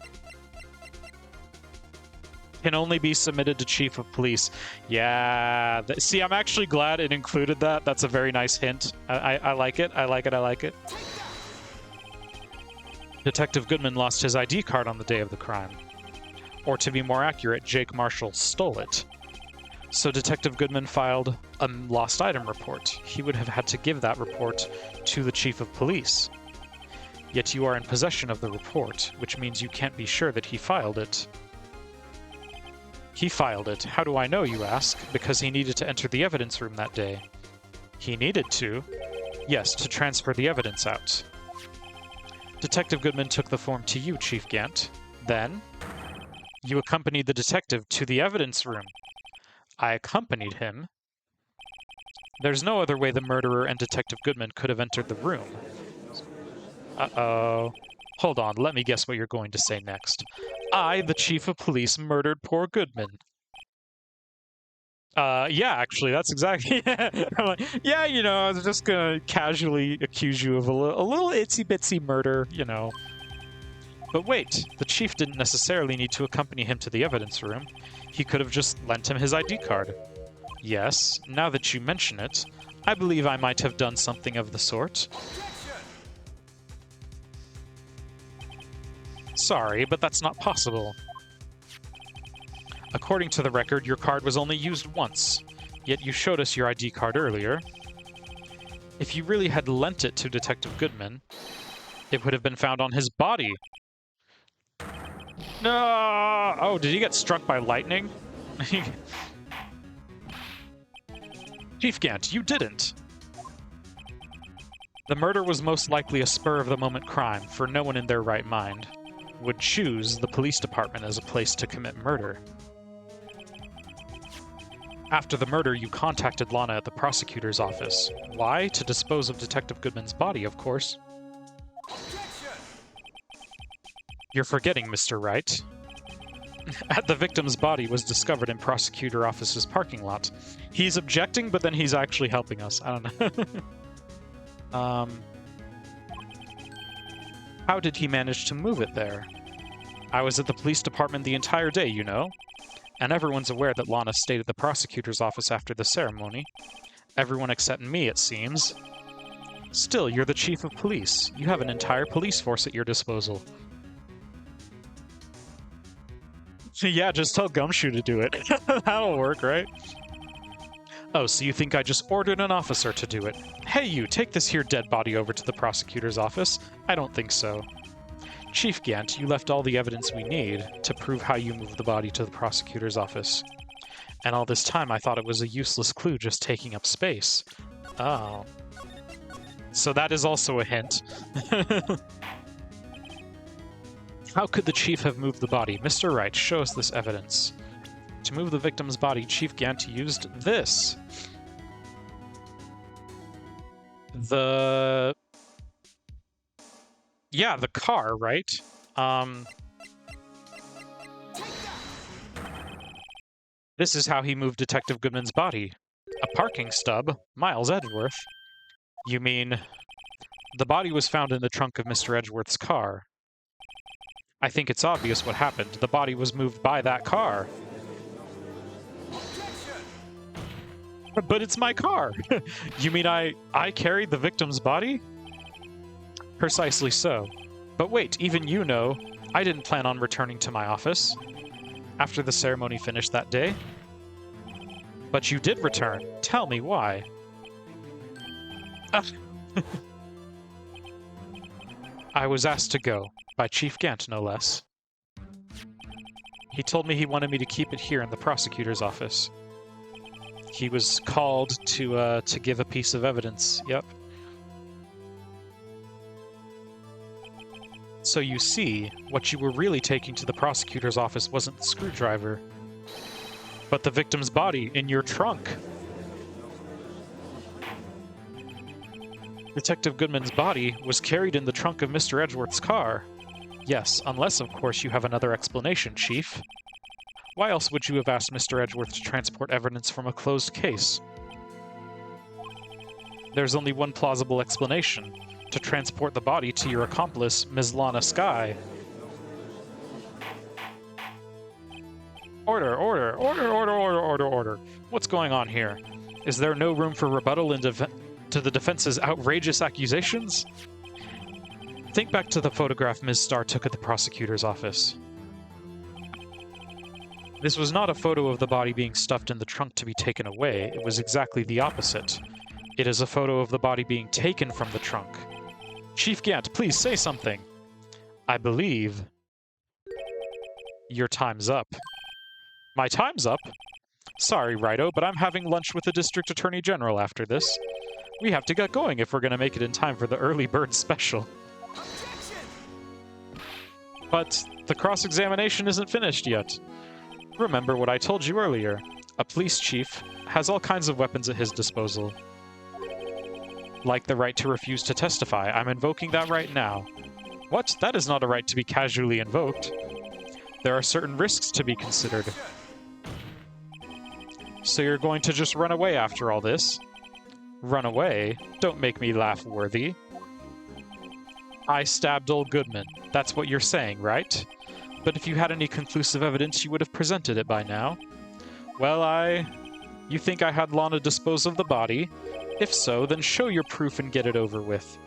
can only be submitted to Chief of Police. Yeah. See, I'm actually glad it included that. That's a very nice hint. I like it. I like it. I like it. Detective Goodman lost his ID card on the day of the crime. Or to be more accurate, Jake Marshall stole it. So Detective Goodman filed a lost item report. He would have had to give that report to the Chief of Police. Yet you are in possession of the report, which means you can't be sure that he filed it. He filed it. How do I know, you ask? Because he needed to enter the evidence room that day. He needed to? Yes, to transfer the evidence out. Detective Goodman took the form to you, Chief Gant. Then, you accompanied the detective to the evidence room. I accompanied him. There's no other way the murderer and Detective Goodman could have entered the room. Uh-oh. Hold on, let me guess what you're going to say next. I, the Chief of Police, murdered poor Goodman. Yeah, actually, that's exactly... I'm like, yeah, you know, I was just gonna casually accuse you of a little itsy-bitsy murder, you know. But wait, the Chief didn't necessarily need to accompany him to the evidence room. He could have just lent him his ID card. Yes, now that you mention it, I believe I might have done something of the sort. Sorry, but that's not possible. According to the record, your card was only used once, yet you showed us your ID card earlier. If you really had lent it to Detective Goodman, it would have been found on his body. No! Oh, did he get struck by lightning? Chief Gant, you didn't. The murder was most likely a spur-of-the-moment crime, for no one in their right mind would choose the police department as a place to commit murder. After the murder, you contacted Lana at the prosecutor's office. Why? To dispose of Detective Goodman's body, of course. You're forgetting, Mr. Wright. The victim's body was discovered in prosecutor office's parking lot. He's objecting, but then he's actually helping us. I don't know. How did he manage to move it there? I was at the police department the entire day, you know. And everyone's aware that Lana stayed at the prosecutor's office after the ceremony. Everyone except me, it seems. Still, you're the chief of police. You have an entire police force at your disposal. Yeah, just tell Gumshoe to do it. That'll work, right? Oh, so you think I just ordered an officer to do it? Hey, you, take this here dead body over to the prosecutor's office. I don't think so. Chief Gant, you left all the evidence we need to prove how you moved the body to the prosecutor's office. And all this time I thought it was a useless clue just taking up space. Oh. So that is also a hint. How could the chief have moved the body? Mr. Wright, show us this evidence. To move the victim's body, Chief Gant used this. Yeah, the car, right? This is how he moved Detective Goodman's body. A parking stub, Miles Edgeworth. You mean, the body was found in the trunk of Mr. Edgeworth's car. I think it's obvious what happened. The body was moved by that car. But it's my car! You mean I carried the victim's body? Precisely so. But wait, even you know, I didn't plan on returning to my office after the ceremony finished that day. But you did return. Tell me why. I was asked to go, by Chief Gant, no less. He told me he wanted me to keep it here in the prosecutor's office. He was called to give a piece of evidence, yep. So you see, what you were really taking to the prosecutor's office wasn't the screwdriver, but the victim's body in your trunk. Detective Goodman's body was carried in the trunk of Mr. Edgeworth's car. Yes, unless, of course, you have another explanation, Chief. Why else would you have asked Mr. Edgeworth to transport evidence from a closed case? There's only one plausible explanation: to transport the body to your accomplice, Ms. Lana Skye. Order, order, order, order, order, order, order. What's going on here? Is there no room for rebuttal to the defense's outrageous accusations? Think back to the photograph Ms. Starr took at the prosecutor's office. This was not a photo of the body being stuffed in the trunk to be taken away. It was exactly the opposite. It is a photo of the body being taken from the trunk. Chief Gant, please say something. I believe your time's up. My time's up? Sorry, Righto, but I'm having lunch with the District Attorney General after this. We have to get going if we're going to make it in time for the early bird special. But the cross-examination isn't finished yet. Remember what I told you earlier. A police chief has all kinds of weapons at his disposal. Like the right to refuse to testify. I'm invoking that right now. What? That is not a right to be casually invoked. There are certain risks to be considered. So you're going to just run away after all this? Run away? Don't make me laugh, Worthy. I stabbed old Goodman. That's what you're saying, right? But if you had any conclusive evidence, you would have presented it by now. Well, You think I had Lana dispose of the body? If so, then show your proof and get it over with.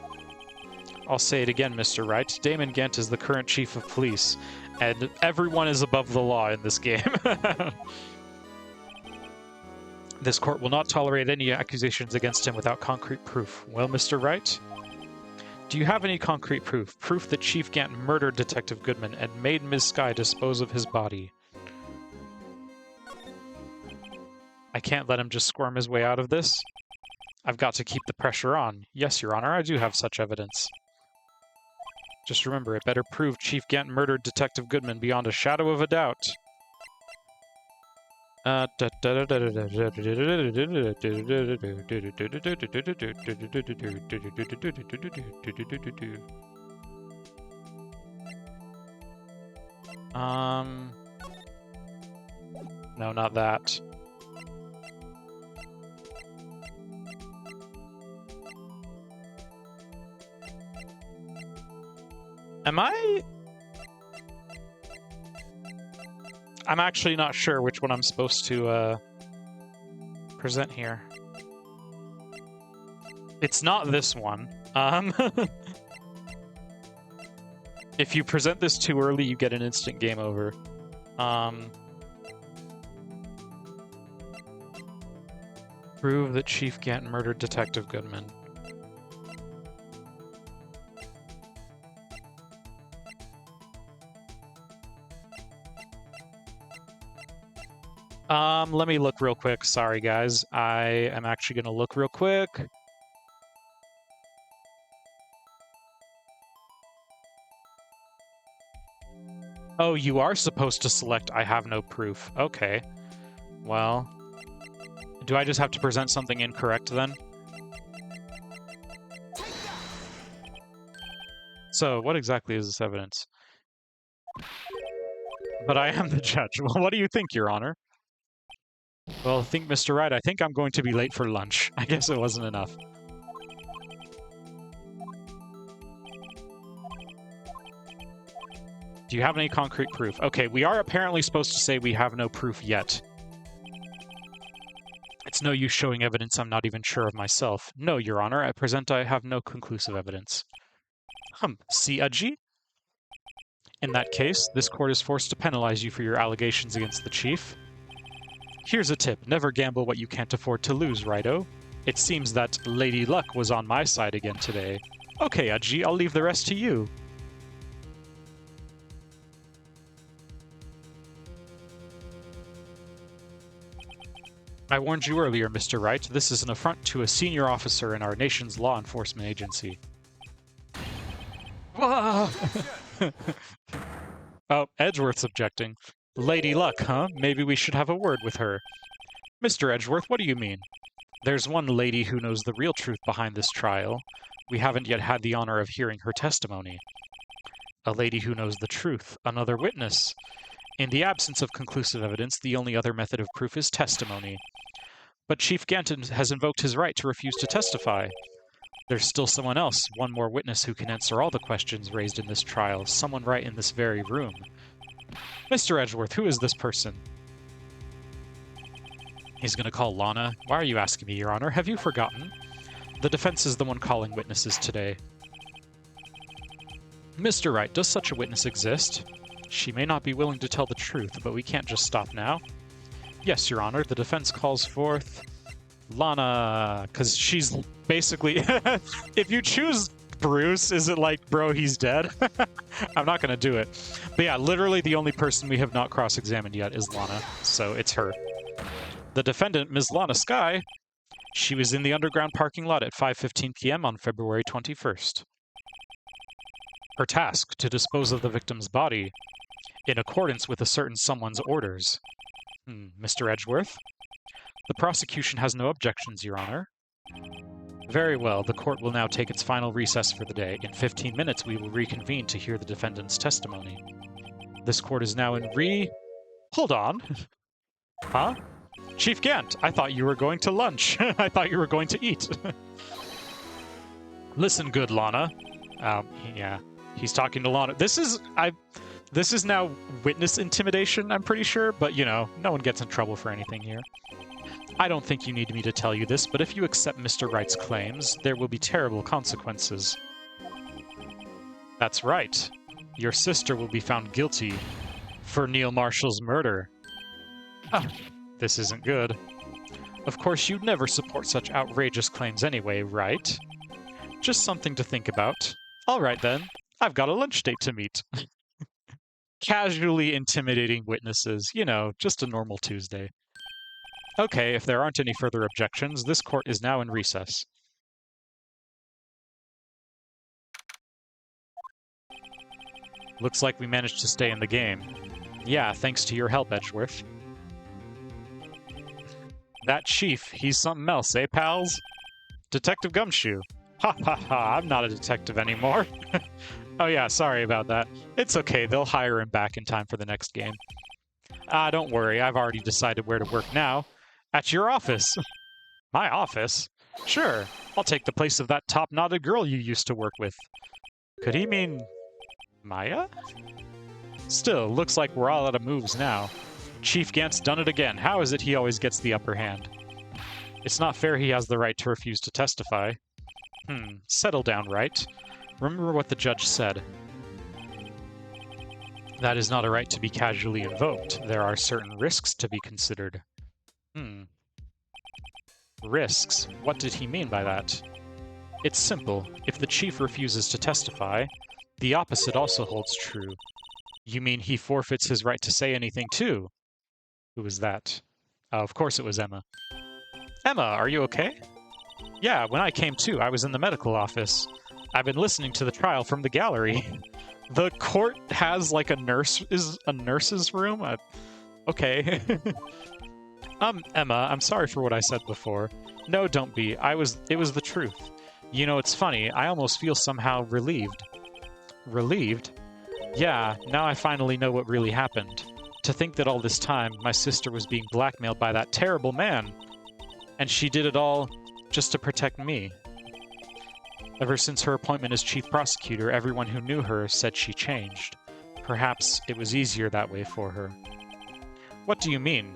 I'll say it again, Mr. Wright. Damon Gant is the current chief of police, and everyone is above the law in this game. This court will not tolerate any accusations against him without concrete proof. Well, Mr. Wright? Do you have any concrete proof? Proof that Chief Gant murdered Detective Goodman and made Ms. Skye dispose of his body? I can't let him just squirm his way out of this. I've got to keep the pressure on. Yes, Your Honor, I do have such evidence. Just remember, it better prove Chief Gant murdered Detective Goodman beyond a shadow of a doubt. No, not that. I'm actually not sure which one I'm supposed to present here. It's not this one. If you present this too early, you get an instant game over. Prove that Chief Gant murdered Detective Goodman. Let me look real quick. Sorry, guys. I am actually going to look real quick. Oh, you are supposed to select I have no proof. Okay. Well, do I just have to present something incorrect then? So, what exactly is this evidence? But I am the judge. Well, what do you think, Your Honor? Well, think, Mr. Wright, I think I'm going to be late for lunch. I guess it wasn't enough. Do you have any concrete proof? Okay, we are apparently supposed to say we have no proof yet. It's no use showing evidence I'm not even sure of myself. No, Your Honor, at present I have no conclusive evidence. See, Ajji? In that case, this court is forced to penalize you for your allegations against the chief. Here's a tip. Never gamble what you can't afford to lose, Righto. It seems that Lady Luck was on my side again today. Okay, Aji, I'll leave the rest to you. I warned you earlier, Mr. Wright. This is an affront to a senior officer in our nation's law enforcement agency. Oh, Edgeworth's objecting. Lady Luck, huh? Maybe we should have a word with her. Mr. Edgeworth, what do you mean? There's one lady who knows the real truth behind this trial. We haven't yet had the honor of hearing her testimony. A lady who knows the truth, another witness. In the absence of conclusive evidence, the only other method of proof is testimony. But Chief Ganton has invoked his right to refuse to testify. There's still someone else, one more witness who can answer all the questions raised in this trial, someone right in this very room. Mr. Edgeworth, who is this person? He's going to call Lana. Why are you asking me, Your Honor? Have you forgotten? The defense is the one calling witnesses today. Mr. Wright, does such a witness exist? She may not be willing to tell the truth, but we can't just stop now. Yes, Your Honor, the defense calls forth Lana, because she's basically... if you choose Bruce, is it like, bro, he's dead? I'm not going to do it. But yeah, literally the only person we have not cross-examined yet is Lana, so it's her. The defendant, Ms. Lana Sky, she was in the underground parking lot at 5:15 p.m. on February 21st. Her task, to dispose of the victim's body, in accordance with a certain someone's orders. Mr. Edgeworth? The prosecution has no objections, Your Honor. Very well, the court will now take its final recess for the day. In 15 minutes, we will reconvene to hear the defendant's testimony. This court is now in Hold on. Huh? Chief Gant, I thought you were going to lunch. I thought you were going to eat. Listen good, Lana. Yeah. He's talking to Lana. This is now witness intimidation, I'm pretty sure, but, you know, no one gets in trouble for anything here. I don't think you need me to tell you this, but if you accept Mr. Wright's claims, there will be terrible consequences. That's right. Your sister will be found guilty for Neil Marshall's murder. This isn't good. Of course, you'd never support such outrageous claims anyway, right? Just something to think about. All right, then. I've got a lunch date to meet. Casually intimidating witnesses. You know, just a normal Tuesday. Okay, if there aren't any further objections, this court is now in recess. Looks like we managed to stay in the game. Yeah, thanks to your help, Edgeworth. That chief, he's something else, eh, pals? Detective Gumshoe. Ha ha ha, I'm not a detective anymore. Oh yeah, sorry about that. It's okay, they'll hire him back in time for the next game. Don't worry, I've already decided where to work now. At your office. My office? Sure, I'll take the place of that top-knotted girl you used to work with. Could he mean... Maya? Still, looks like we're all out of moves now. Chief Gant's done it again. How is it he always gets the upper hand? It's not fair he has the right to refuse to testify. Settle down, Wright. Remember what the judge said. That is not a right to be casually invoked. There are certain risks to be considered. Risks? What did he mean by that? It's simple. If the chief refuses to testify, the opposite also holds true. You mean he forfeits his right to say anything too? Who was that? Of course it was Emma. Emma, are you okay? Yeah, when I came to, I was in the medical office. I've been listening to the trial from the gallery. The court has like a nurse's room? Okay. Emma, I'm sorry for what I said before. No, don't be. It was the truth. You know, it's funny. I almost feel somehow relieved. Relieved? Yeah, now I finally know what really happened. To think that all this time, my sister was being blackmailed by that terrible man. And she did it all just to protect me. Ever since her appointment as chief prosecutor, everyone who knew her said she changed. Perhaps it was easier that way for her. What do you mean?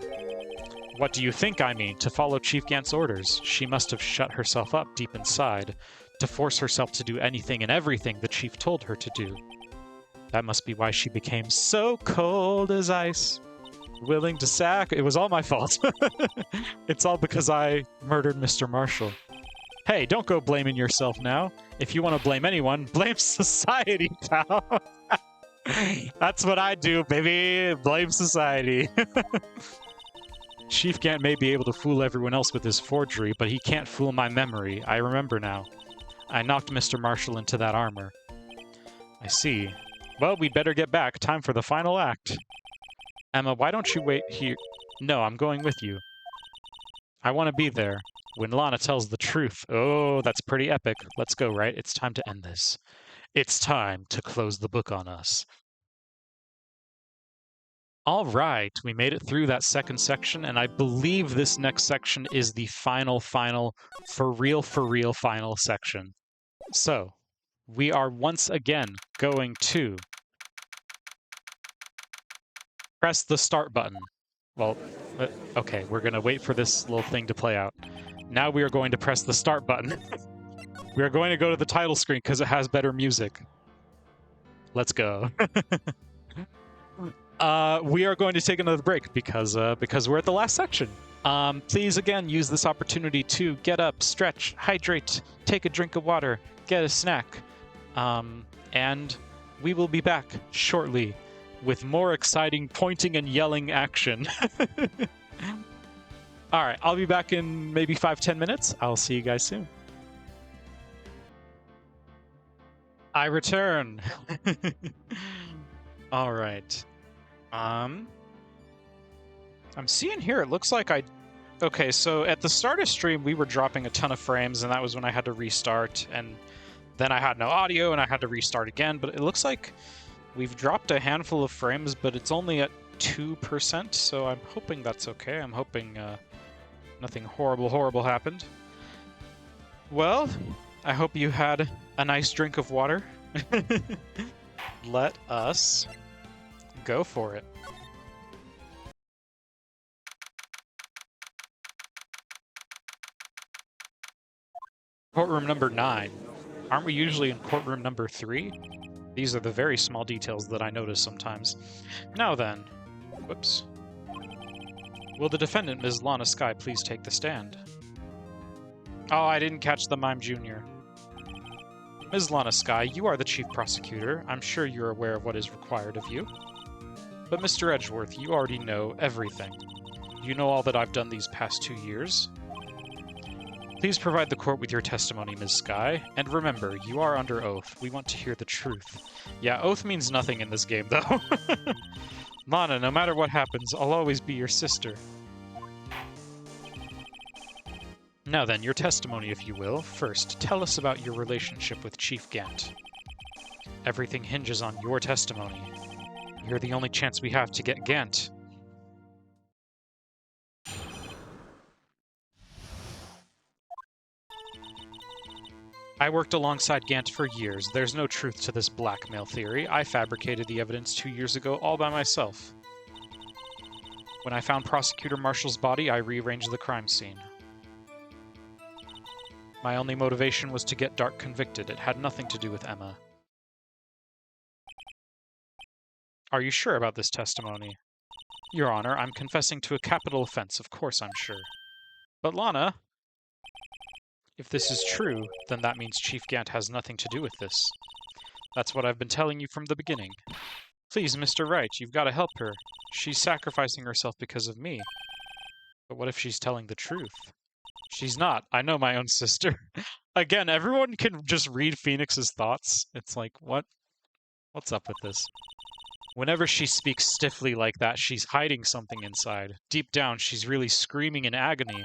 What do you think I mean? To follow Chief Gant's orders. She must have shut herself up deep inside, to force herself to do anything and everything the chief told her to do. That must be why she became so cold as ice. Willing to sack? It was all my fault. It's all because I murdered Mr. Marshall. Hey, don't go blaming yourself now. If you want to blame anyone, blame society, pal. That's what I do, baby. Blame society. Chief Gant may be able to fool everyone else with his forgery, but he can't fool my memory. I remember now. I knocked Mr. Marshall into that armor. I see. Well, we'd better get back. Time for the final act. Emma, why don't you wait here? No, I'm going with you. I want to be there. When Lana tells the truth. Oh, that's pretty epic. Let's go, Wright. It's time to end this. It's time to close the book on us. All right, we made it through that second section, and I believe this next section is the final, for real final section. So, we are once again going to press the start button. Well, okay, we're going to wait for this little thing to play out. Now we are going to press the start button. We are going to go to the title screen because it has better music. Let's go. We are going to take another break because we're at the last section. Please, again, use this opportunity to get up, stretch, hydrate, take a drink of water, get a snack. And we will be back shortly with more exciting pointing and yelling action. All right, I'll be back in maybe 5-10 minutes. I'll see you guys soon. I return. All right. I'm seeing here, it looks like okay, so at the start of stream, we were dropping a ton of frames, and that was when I had to restart, and then I had no audio, and I had to restart again, but it looks like we've dropped a handful of frames, but it's only at 2%, so I'm hoping that's okay. I'm hoping nothing horrible happened. Well, I hope you had a nice drink of water. Let us go for it. Courtroom number 9. Aren't we usually in courtroom number 3? These are the very small details that I notice sometimes. Now then. Whoops. Will the defendant, Ms. Lana Skye, please take the stand? Oh, I didn't catch the Mime Jr. Ms. Lana Skye, you are the chief prosecutor. I'm sure you're aware of what is required of you. But Mr. Edgeworth, you already know everything. You know all that I've done these past 2 years. Please provide the court with your testimony, Ms. Skye. And remember, you are under oath. We want to hear the truth. Yeah, oath means nothing in this game, though. Lana, no matter what happens, I'll always be your sister. Now then, your testimony, if you will. First, tell us about your relationship with Chief Gant. Everything hinges on your testimony. You're the only chance we have to get Gant. I worked alongside Gant for years. There's no truth to this blackmail theory. I fabricated the evidence 2 years ago all by myself. When I found Prosecutor Marshall's body, I rearranged the crime scene. My only motivation was to get Dark convicted. It had nothing to do with Emma. Are you sure about this testimony? Your Honor, I'm confessing to a capital offense. Of course I'm sure. But Lana... If this is true, then that means Chief Gant has nothing to do with this. That's what I've been telling you from the beginning. Please, Mr. Wright, you've got to help her. She's sacrificing herself because of me. But what if she's telling the truth? She's not. I know my own sister. Again, everyone can just read Phoenix's thoughts. It's like, what? What's up with this? Whenever she speaks stiffly like that, she's hiding something inside. Deep down, she's really screaming in agony.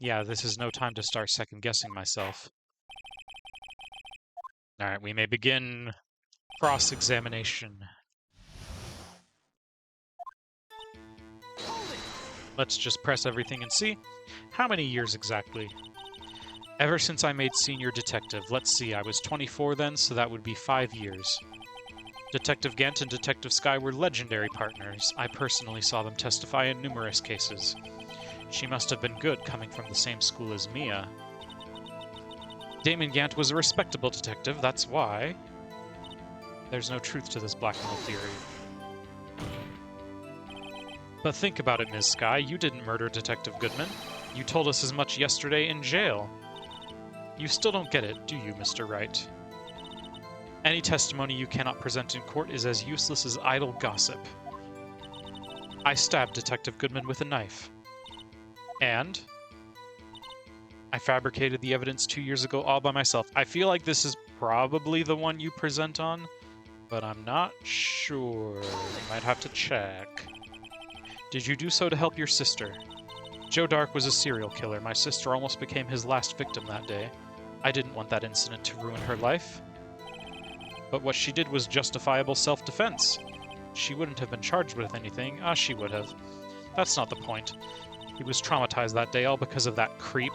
Yeah, this is no time to start second-guessing myself. Alright, we may begin cross-examination. Let's just press everything and see. How many years exactly? Ever since I made senior detective. Let's see, I was 24 then, so that would be 5 years. Detective Gant and Detective Skye were legendary partners. I personally saw them testify in numerous cases. She must have been good, coming from the same school as Mia. Damon Gant was a respectable detective, that's why. There's no truth to this blackmail theory. But think about it, Ms. Skye. You didn't murder Detective Goodman. You told us as much yesterday in jail. You still don't get it, do you, Mr. Wright? Any testimony you cannot present in court is as useless as idle gossip. I stabbed Detective Goodman with a knife. And I fabricated the evidence 2 years ago all by myself. I feel like this is probably the one you present on, but I'm not sure. Might have to check. Did you do so to help your sister? Joe Dark was a serial killer. My sister almost became his last victim that day. I didn't want that incident to ruin her life. But what she did was justifiable self-defense. She wouldn't have been charged with anything. She would have. That's not the point. He was traumatized that day all because of that creep.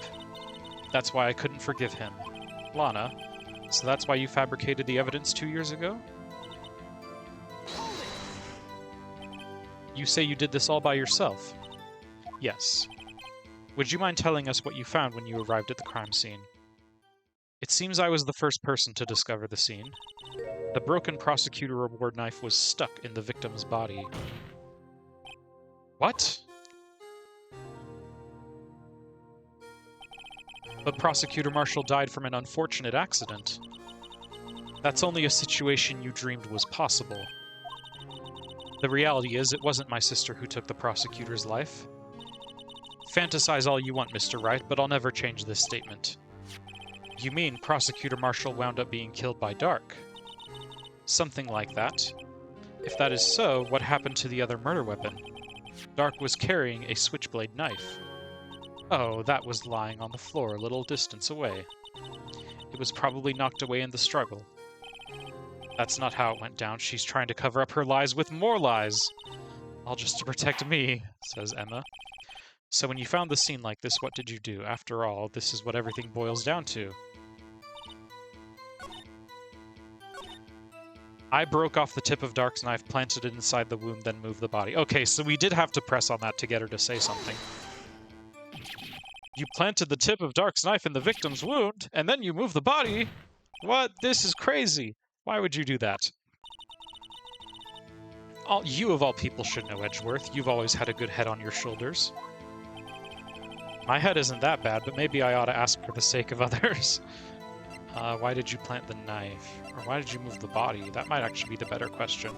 That's why I couldn't forgive him. Lana, so that's why you fabricated the evidence 2 years ago? You say you did this all by yourself? Yes. Would you mind telling us what you found when you arrived at the crime scene? It seems I was the first person to discover the scene. The broken prosecutor award knife was stuck in the victim's body. What? But Prosecutor Marshall died from an unfortunate accident. That's only a situation you dreamed was possible. The reality is, it wasn't my sister who took the prosecutor's life. Fantasize all you want, Mr. Wright, but I'll never change this statement. You mean Prosecutor Marshall wound up being killed by Dark? Something like that. If that is so, what happened to the other murder weapon? Dark was carrying a switchblade knife. Oh, that was lying on the floor a little distance away. It was probably knocked away in the struggle. That's not how it went down. She's trying to cover up her lies with more lies. All just to protect me, says Emma. So when you found the scene like this, what did you do? After all, this is what everything boils down to. I broke off the tip of Dark's knife, planted it inside the wound, then moved the body. Okay, so we did have to press on that to get her to say something. You planted the tip of Dark's knife in the victim's wound, and then you moved the body? What? This is crazy. Why would you do that? You of all people should know, Edgeworth. You've always had a good head on your shoulders. My head isn't that bad, but maybe I ought to ask for the sake of others. Why did you plant the knife? Or why did you move the body? That might actually be the better question.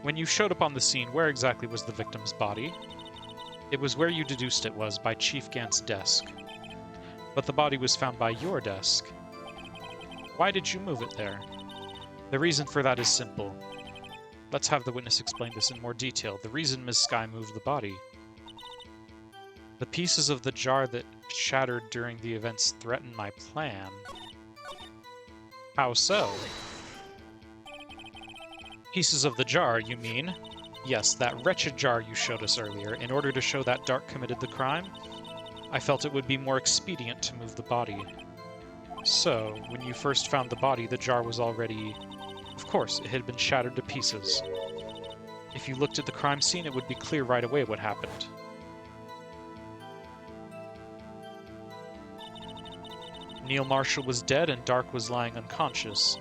When you showed up on the scene, where exactly was the victim's body? It was where you deduced it was, by Chief Gant's desk. But the body was found by your desk. Why did you move it there? The reason for that is simple. Let's have the witness explain this in more detail. The reason Ms. Skye moved the body. The pieces of the jar that shattered during the events threatened my plan. How so? Pieces of the jar, you mean? Yes, that wretched jar you showed us earlier. In order to show that Dark committed the crime, I felt it would be more expedient to move the body. So, when you first found the body, the jar was already... Of course, it had been shattered to pieces. If you looked at the crime scene, it would be clear right away what happened. Neil Marshall was dead and Dark was lying unconscious.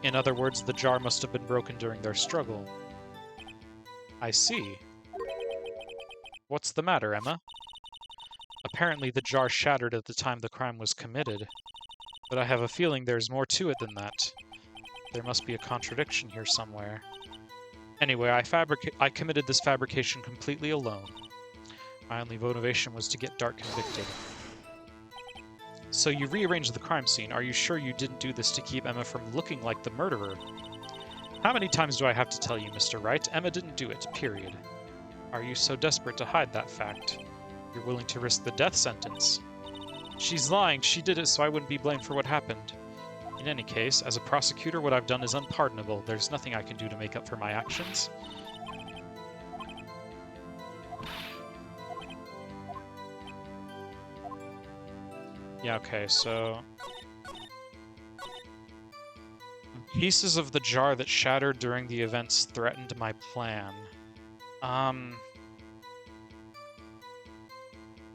In other words, the jar must have been broken during their struggle. I see. What's the matter, Emma? Apparently the jar shattered at the time the crime was committed, but I have a feeling there's more to it than that. There must be a contradiction here somewhere. Anyway, I committed this fabrication completely alone. My only motivation was to get Dark convicted. So you rearranged the crime scene. Are you sure you didn't do this to keep Emma from looking like the murderer? How many times do I have to tell you, Mr. Wright? Emma didn't do it, period. Are you so desperate to hide that fact? You're willing to risk the death sentence. She's lying. She did it so I wouldn't be blamed for what happened. In any case, as a prosecutor, what I've done is unpardonable. There's nothing I can do to make up for my actions. Yeah, okay, so... Pieces of the jar that shattered during the events threatened my plan.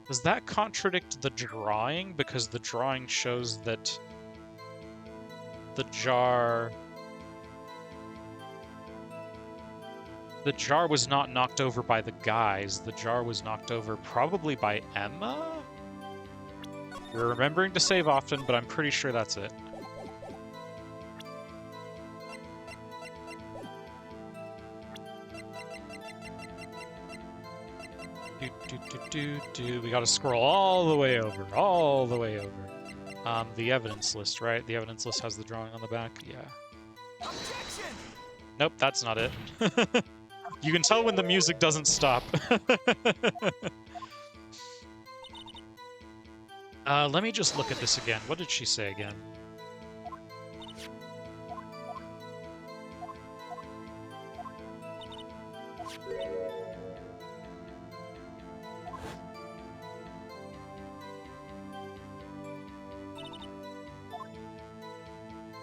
Does that contradict the drawing? Because the drawing shows that the jar... The jar was not knocked over by the guys. The jar was knocked over probably by Emma? We're remembering to save often, but I'm pretty sure that's it. We gotta scroll all the way over. All the way over. The evidence list, right? The evidence list has the drawing on the back. Yeah. Objection! Nope, that's not it. You can tell when the music doesn't stop. Let me just look at this again. What did she say again?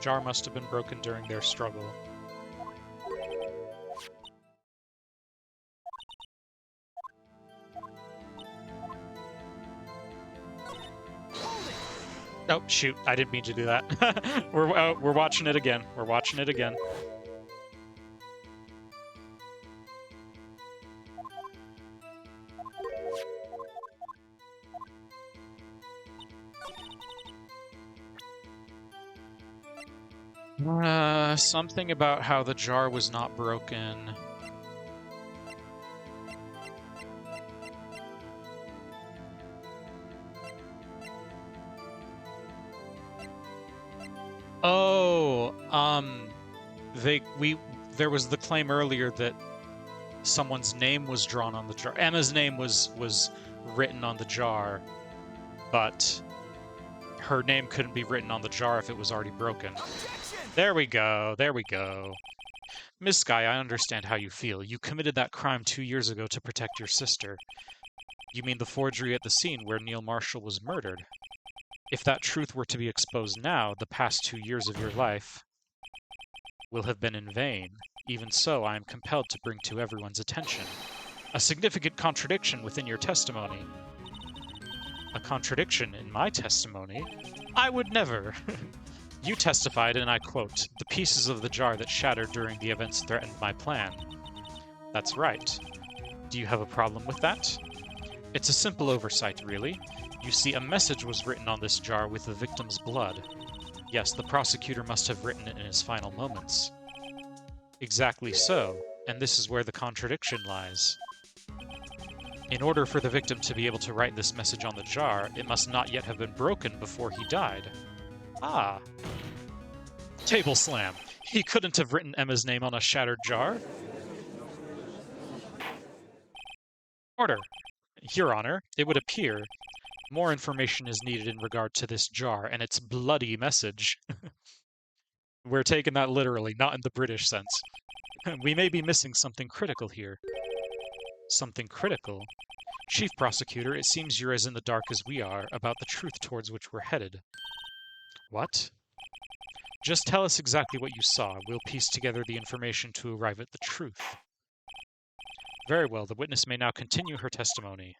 Jar must have been broken during their struggle. Oh, shoot. I didn't mean to do that. We're watching it again. We're watching it again. Something about how the jar was not broken. Oh, there was the claim earlier that someone's name was drawn on the jar. Emma's name was written on the jar, but her name couldn't be written on the jar if it was already broken. There we go. There we go. Miss Sky, I understand how you feel. You committed that crime 2 years ago to protect your sister. You mean the forgery at the scene where Neil Marshall was murdered? If that truth were to be exposed now, the past 2 years of your life will have been in vain. Even so, I am compelled to bring to everyone's attention a significant contradiction within your testimony. A contradiction in my testimony? I would never. You testified, and I quote, "The pieces of the jar that shattered during the events threatened my plan." That's right. Do you have a problem with that? It's a simple oversight, really. You see, a message was written on this jar with the victim's blood. Yes, the prosecutor must have written it in his final moments. Exactly so, and this is where the contradiction lies. In order for the victim to be able to write this message on the jar, it must not yet have been broken before he died. Ah. Table slam. He couldn't have written Emma's name on a shattered jar. Order. Your Honor, it would appear more information is needed in regard to this jar and its bloody message. We're taking that literally, not in the British sense. We may be missing something critical here. Something critical? Chief Prosecutor, it seems you're as in the dark as we are about the truth towards which we're headed. What? Just tell us exactly what you saw. We'll piece together the information to arrive at the truth. Very well, the witness may now continue her testimony.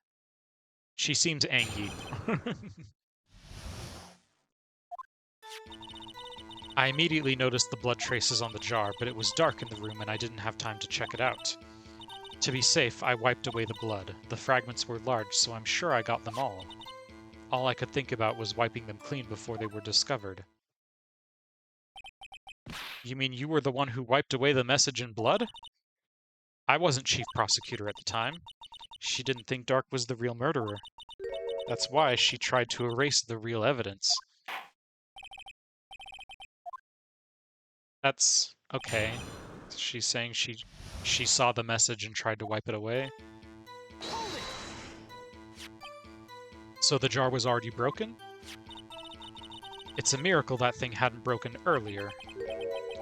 She seems angry. I immediately noticed the blood traces on the jar, but it was dark in the room and I didn't have time to check it out. To be safe, I wiped away the blood. The fragments were large, so I'm sure I got them all. All I could think about was wiping them clean before they were discovered. You mean you were the one who wiped away the message in blood? I wasn't chief prosecutor at the time. She didn't think Dark was the real murderer. That's why she tried to erase the real evidence. That's okay. She's saying she saw the message and tried to wipe it away. So the jar was already broken? It's a miracle that thing hadn't broken earlier.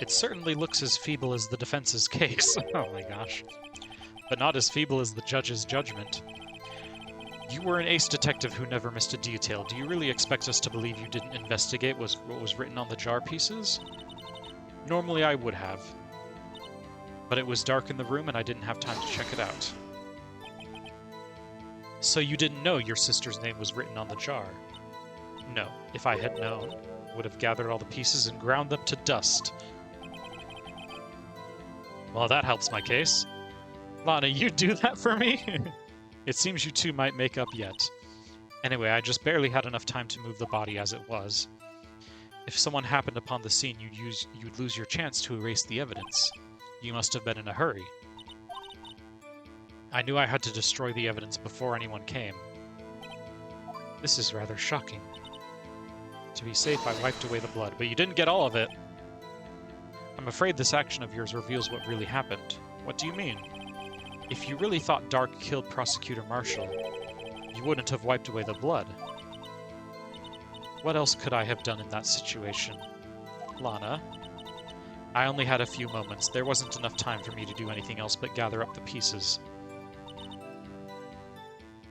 It certainly looks as feeble as the defense's case. Oh my gosh. But not as feeble as the judge's judgment. You were an ace detective who never missed a detail. Do you really expect us to believe you didn't investigate what was written on the jar pieces? Normally I would have. But it was dark in the room and I didn't have time to check it out. So you didn't know your sister's name was written on the jar? No. If I had known, I would have gathered all the pieces and ground them to dust. Well, that helps my case. Lana, you do that for me? It seems you two might make up yet. Anyway, I just barely had enough time to move the body as it was. If someone happened upon the scene, you'd lose your chance to erase the evidence. You must have been in a hurry. I knew I had to destroy the evidence before anyone came. This is rather shocking. To be safe, I wiped away the blood, but you didn't get all of it. I'm afraid this action of yours reveals what really happened. What do you mean? If you really thought Dark killed Prosecutor Marshall, you wouldn't have wiped away the blood. What else could I have done in that situation? Lana, I only had a few moments. There wasn't enough time for me to do anything else but gather up the pieces.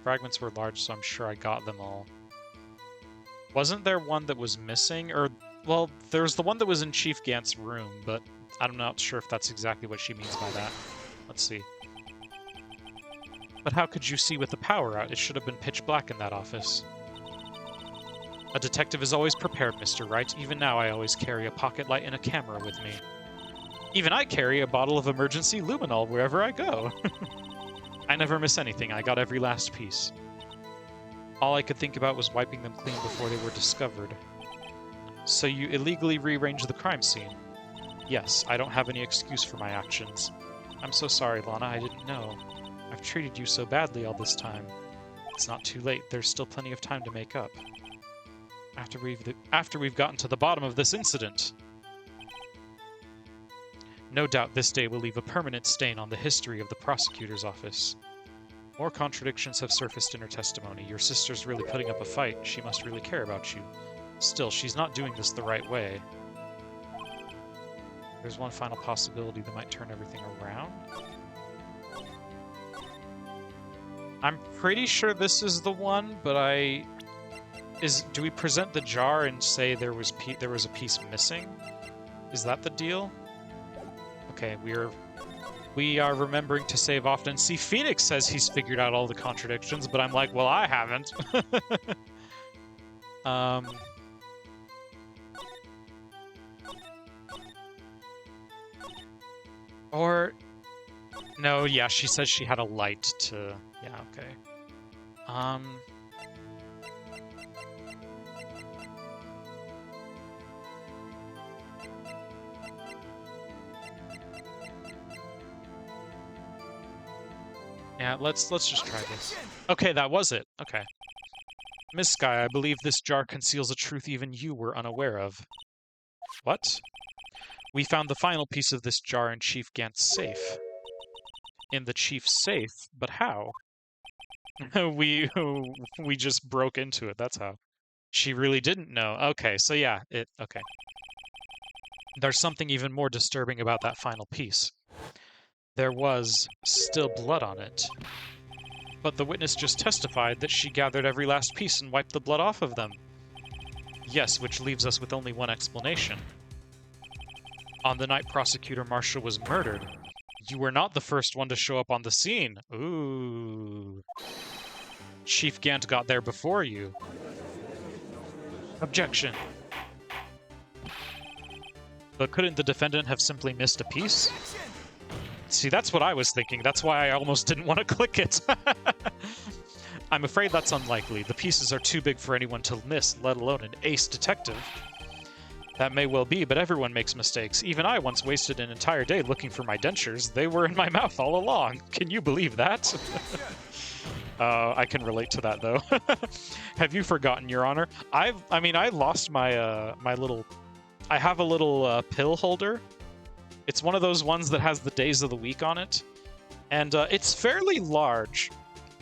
Fragments were large, so I'm sure I got them all. Wasn't there one that was missing? Or, well, there's the one that was in Chief Gant's room, but I'm not sure if that's exactly what she means by that. Let's see. But how could you see with the power out? It should have been pitch black in that office. A detective is always prepared, Mr. Wright. Even now, I always carry a pocket light and a camera with me. Even I carry a bottle of emergency luminol wherever I go. I never miss anything. I got every last piece. All I could think about was wiping them clean before they were discovered. So you illegally rearranged the crime scene? Yes, I don't have any excuse for my actions. I'm so sorry, Lana. I didn't know. I've treated you so badly all this time. It's not too late. There's still plenty of time to make up. After we've gotten to the bottom of this incident. No doubt this day will leave a permanent stain on the history of the prosecutor's office. More contradictions have surfaced in her testimony. Your sister's really putting up a fight. She must really care about you. Still, she's not doing this the right way. There's one final possibility that might turn everything around. I'm pretty sure this is the one, but do we present the jar and say there was a piece missing? Is that the deal? Okay, we are remembering to save often. See, Phoenix says he's figured out all the contradictions, but I'm like, well, I haven't. Or no, yeah, she says she had a light to. Yeah, okay. Yeah, let's just try this. Okay, that was it. Okay. Miss Sky, I believe this jar conceals a truth even you were unaware of. What? We found the final piece of this jar in Chief Gant's safe. In the chief's safe? But how? we just broke into it, that's how. She really didn't know. Okay, so yeah, okay. There's something even more disturbing about that final piece. There was still blood on it. But the witness just testified that she gathered every last piece and wiped the blood off of them. Yes, which leaves us with only one explanation. On the night Prosecutor Marshall was murdered, you were not the first one to show up on the scene. Ooh. Chief Gant got there before you. Objection. But couldn't the defendant have simply missed a piece? See, that's what I was thinking. That's why I almost didn't want to click it. I'm afraid that's unlikely. The pieces are too big for anyone to miss, let alone an ace detective. That may well be, but everyone makes mistakes. Even I once wasted an entire day looking for my dentures. They were in my mouth all along. Can you believe that? I can relate to that, though. Have you forgotten, Your Honor? I lost my I have a little pill holder. It's one of those ones that has the days of the week on it. And it's fairly large,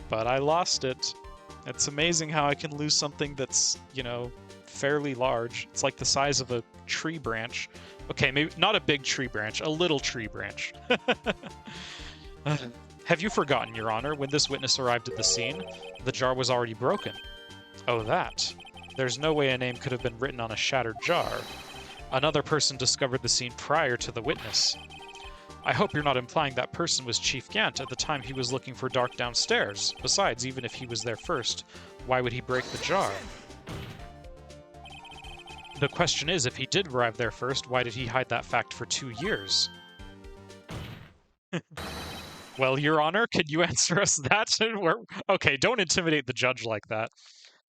but I lost it. It's amazing how I can lose something that's, fairly large. It's like the size of a tree branch. Okay, maybe not a big tree branch, a little tree branch. Have you forgotten, Your Honor, when this witness arrived at the scene, the jar was already broken? Oh, that. There's no way a name could have been written on a shattered jar. Another person discovered the scene prior to the witness. I hope you're not implying that person was Chief Gant at the time he was looking for Dark downstairs. Besides, even if he was there first, why would he break the jar? The question is, if he did arrive there first, why did he hide that fact for 2 years? Well, Your Honor, could you answer us that? Okay, don't intimidate the judge like that.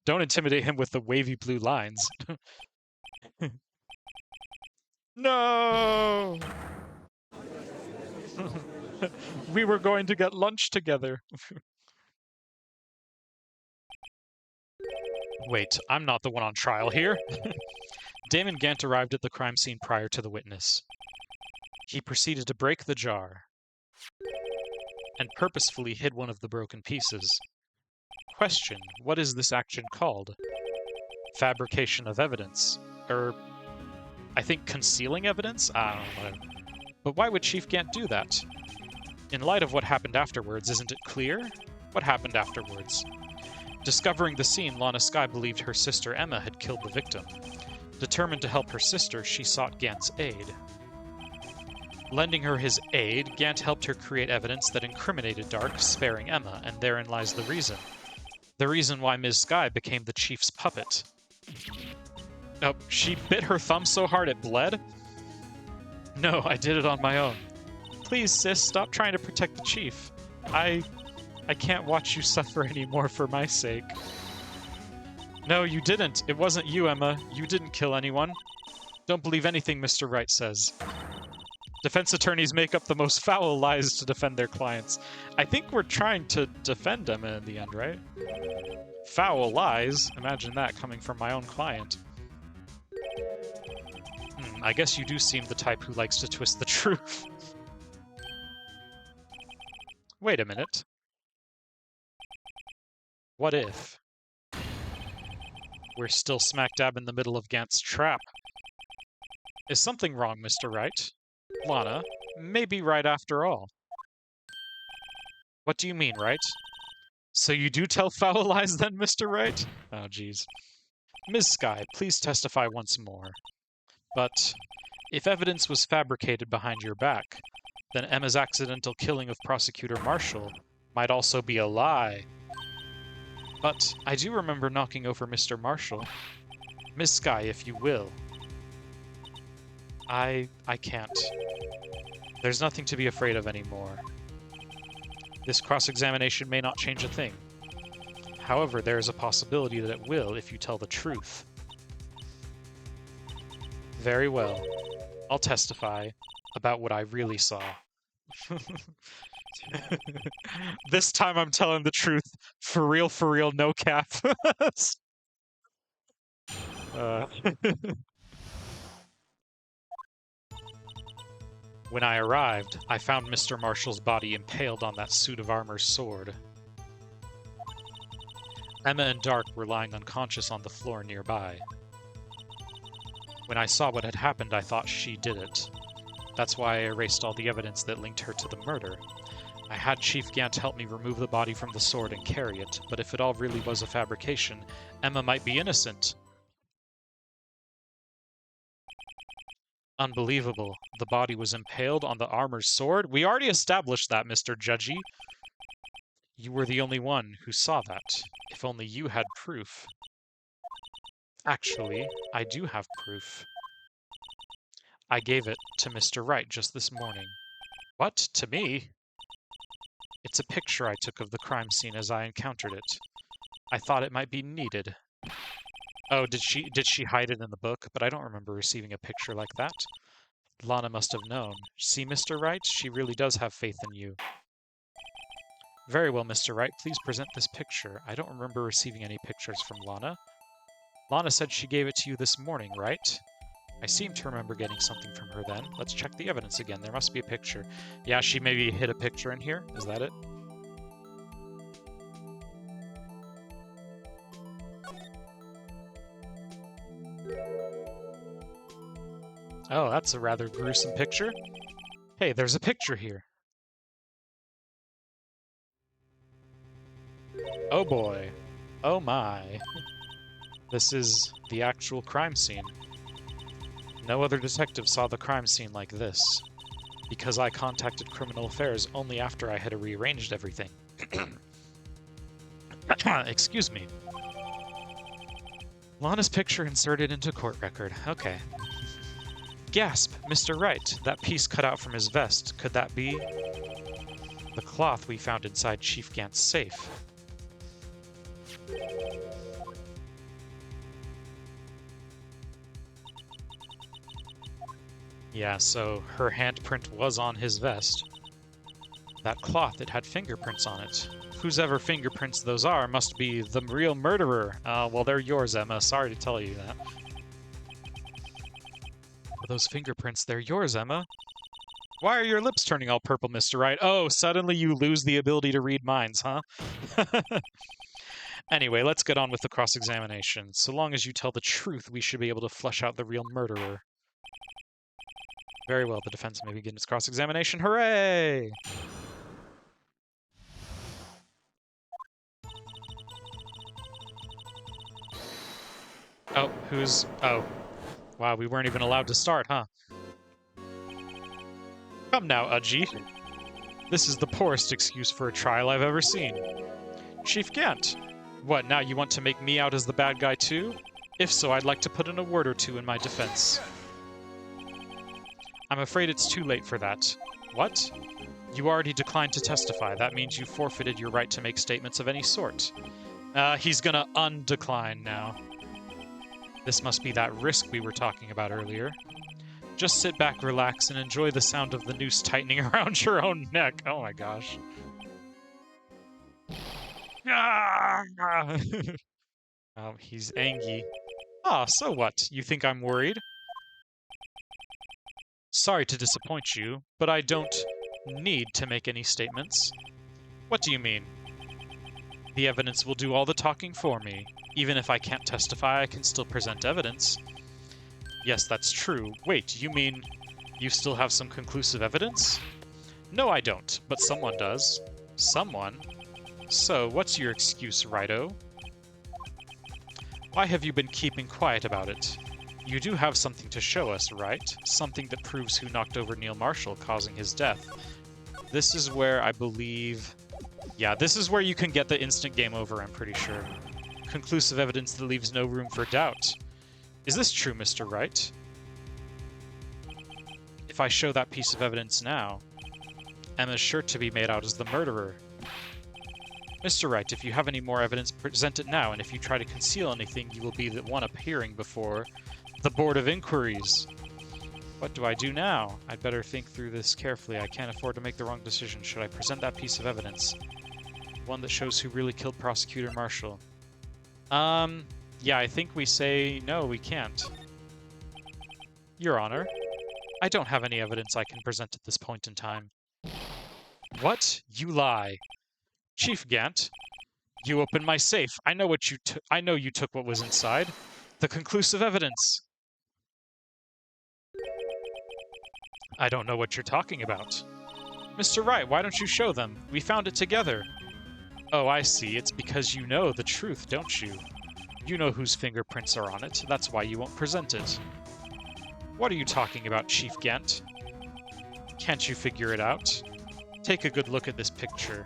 Don't intimidate him with the wavy blue lines. No! We were going to get lunch together. Wait, I'm not the one on trial here. Damon Gant arrived at the crime scene prior to the witness. He proceeded to break the jar and purposefully hid one of the broken pieces. Question, what is this action called? Fabrication of evidence. I think concealing evidence? I don't know. But why would Chief Gant do that? In light of what happened afterwards, isn't it clear? What happened afterwards? Discovering the scene, Lana Skye believed her sister Emma had killed the victim. Determined to help her sister, she sought Gant's aid. Lending her his aid, Gant helped her create evidence that incriminated Dark, sparing Emma, and therein lies the reason. The reason why Ms. Skye became the Chief's puppet. Oh, she bit her thumb so hard it bled? No, I did it on my own. Please, sis, stop trying to protect the Chief. I can't watch you suffer anymore for my sake. No, you didn't. It wasn't you, Emma. You didn't kill anyone. Don't believe anything Mr. Wright says. Defense attorneys make up the most foul lies to defend their clients. I think we're trying to defend Emma in the end, right? Foul lies? Imagine that coming from my own client. I guess you do seem the type who likes to twist the truth. Wait a minute. What if we're still smack dab in the middle of Gant's trap? Is something wrong, Mr. Wright? Lana may be right after all. What do you mean, Wright? So you do tell foul lies then, Mr. Wright? Oh, jeez. Ms. Skye, please testify once more. But if evidence was fabricated behind your back, then Emma's accidental killing of Prosecutor Marshall might also be a lie. But I do remember knocking over Mr. Marshall. Ms. Skye, if you will. I can't. There's nothing to be afraid of anymore. This cross-examination may not change a thing. However, there is a possibility that it will if you tell the truth. Very well. I'll testify about what I really saw. This time I'm telling the truth. For real, no cap. When I arrived, I found Mr. Marshall's body impaled on that suit of armor's sword. Emma and Dark were lying unconscious on the floor nearby. When I saw what had happened, I thought she did it. That's why I erased all the evidence that linked her to the murder. I had Chief Gant help me remove the body from the sword and carry it, but if it all really was a fabrication, Emma might be innocent. Unbelievable. The body was impaled on the armor's sword? We already established that, Mr. Judgy. You were the only one who saw that. If only you had proof. Actually, I do have proof. I gave it to Mr. Wright just this morning. What? To me? It's a picture I took of the crime scene as I encountered it. I thought it might be needed. Oh, did she hide it in the book? But I don't remember receiving a picture like that. Lana must have known. See, Mr. Wright? She really does have faith in you. Very well, Mr. Wright. Please present this picture. I don't remember receiving any pictures from Lana. Lana said she gave it to you this morning, right? I seem to remember getting something from her then. Let's check the evidence again. There must be a picture. Yeah, she maybe hid a picture in here. Is that it? Oh, that's a rather gruesome picture. Hey, there's a picture here. Oh boy. Oh my. This is the actual crime scene. No other detective saw the crime scene like this, because I contacted Criminal Affairs only after I had rearranged everything. Excuse me. Lana's picture inserted into court record. Okay. Gasp! Mr. Wright, that piece cut out from his vest, could that be? The cloth we found inside Chief Gant's safe. Yeah, so her handprint was on his vest. That cloth, it had fingerprints on it. Whose ever fingerprints those are must be the real murderer. Well, they're yours, Emma. Sorry to tell you that. Those fingerprints, they're yours, Emma. Why are your lips turning all purple, Mr. Wright? Oh, suddenly you lose the ability to read minds, huh? Anyway, let's get on with the cross-examination. So long as you tell the truth, we should be able to flesh out the real murderer. Very well, the defense may begin its cross-examination. Hooray! Oh, who's... Oh. Wow, we weren't even allowed to start, huh? Come now, Udgy. This is the poorest excuse for a trial I've ever seen. Chief Gant. What, now you want to make me out as the bad guy too? If so, I'd like to put in a word or two in my defense. I'm afraid it's too late for that. What? You already declined to testify. That means you forfeited your right to make statements of any sort. He's gonna undecline now. This must be that risk we were talking about earlier. Just sit back, relax, and enjoy the sound of the noose tightening around your own neck. Oh my gosh. He's angry. Ah, so what? You think I'm worried? Sorry to disappoint you, but I don't need to make any statements. What do you mean? The evidence will do all the talking for me. Even if I can't testify, I can still present evidence. Yes, that's true. Wait, you mean you still have some conclusive evidence? No, I don't, but someone does. Someone? So, what's your excuse, Righto? Why have you been keeping quiet about it? You do have something to show us, right? Something that proves who knocked over Neil Marshall, causing his death. This is where I believe... Yeah, this is where you can get the instant game over, I'm pretty sure. Conclusive evidence that leaves no room for doubt. Is this true, Mr. Wright? If I show that piece of evidence now, Emma's sure to be made out as the murderer. Mr. Wright, if you have any more evidence, present it now, and if you try to conceal anything, you will be the one appearing before the Board of Inquiries. What do I do now? I'd better think through this carefully. I can't afford to make the wrong decision. Should I present that piece of evidence? One that shows who really killed Prosecutor Marshall. Yeah, I think we say no, we can't. Your Honor, I don't have any evidence I can present at this point in time. What? You lie. Chief Gant, you opened my safe. I know what you took. I know you took what was inside. The conclusive evidence. I don't know what you're talking about. Mr. Wright, why don't you show them? We found it together. Oh, I see. It's because you know the truth, don't you? You know whose fingerprints are on it. That's why you won't present it. What are you talking about, Chief Gant? Can't you figure it out? Take a good look at this picture.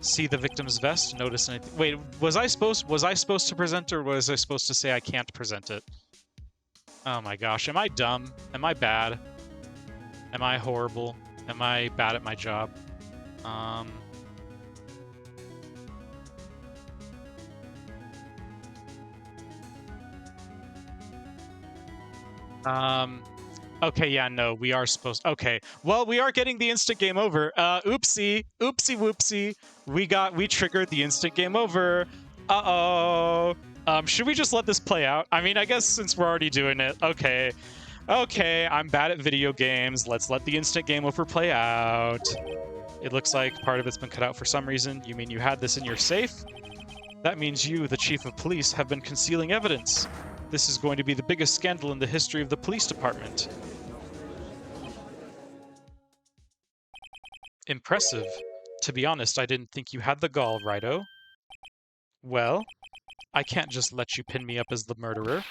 See the victim's vest? Notice anything? Wait, was I supposed to present, or was I supposed to say I can't present it? Oh my gosh, am I dumb? Am I bad? Am I horrible? Am I bad at my job? Okay, yeah, no, we are supposed... Okay, well, we are getting the instant game over. Oopsie, oopsie whoopsie. We triggered the instant game over. Uh-oh. Should we just let this play out? I mean, I guess since we're already doing it, okay. Okay, I'm bad at video games. Let's let the instant game over play out. It looks like part of it's been cut out for some reason. You mean you had this in your safe? That means you, the chief of police, have been concealing evidence. This is going to be the biggest scandal in the history of the police department. Impressive. To be honest, I didn't think you had the gall, Righto. Well, I can't just let you pin me up as the murderer.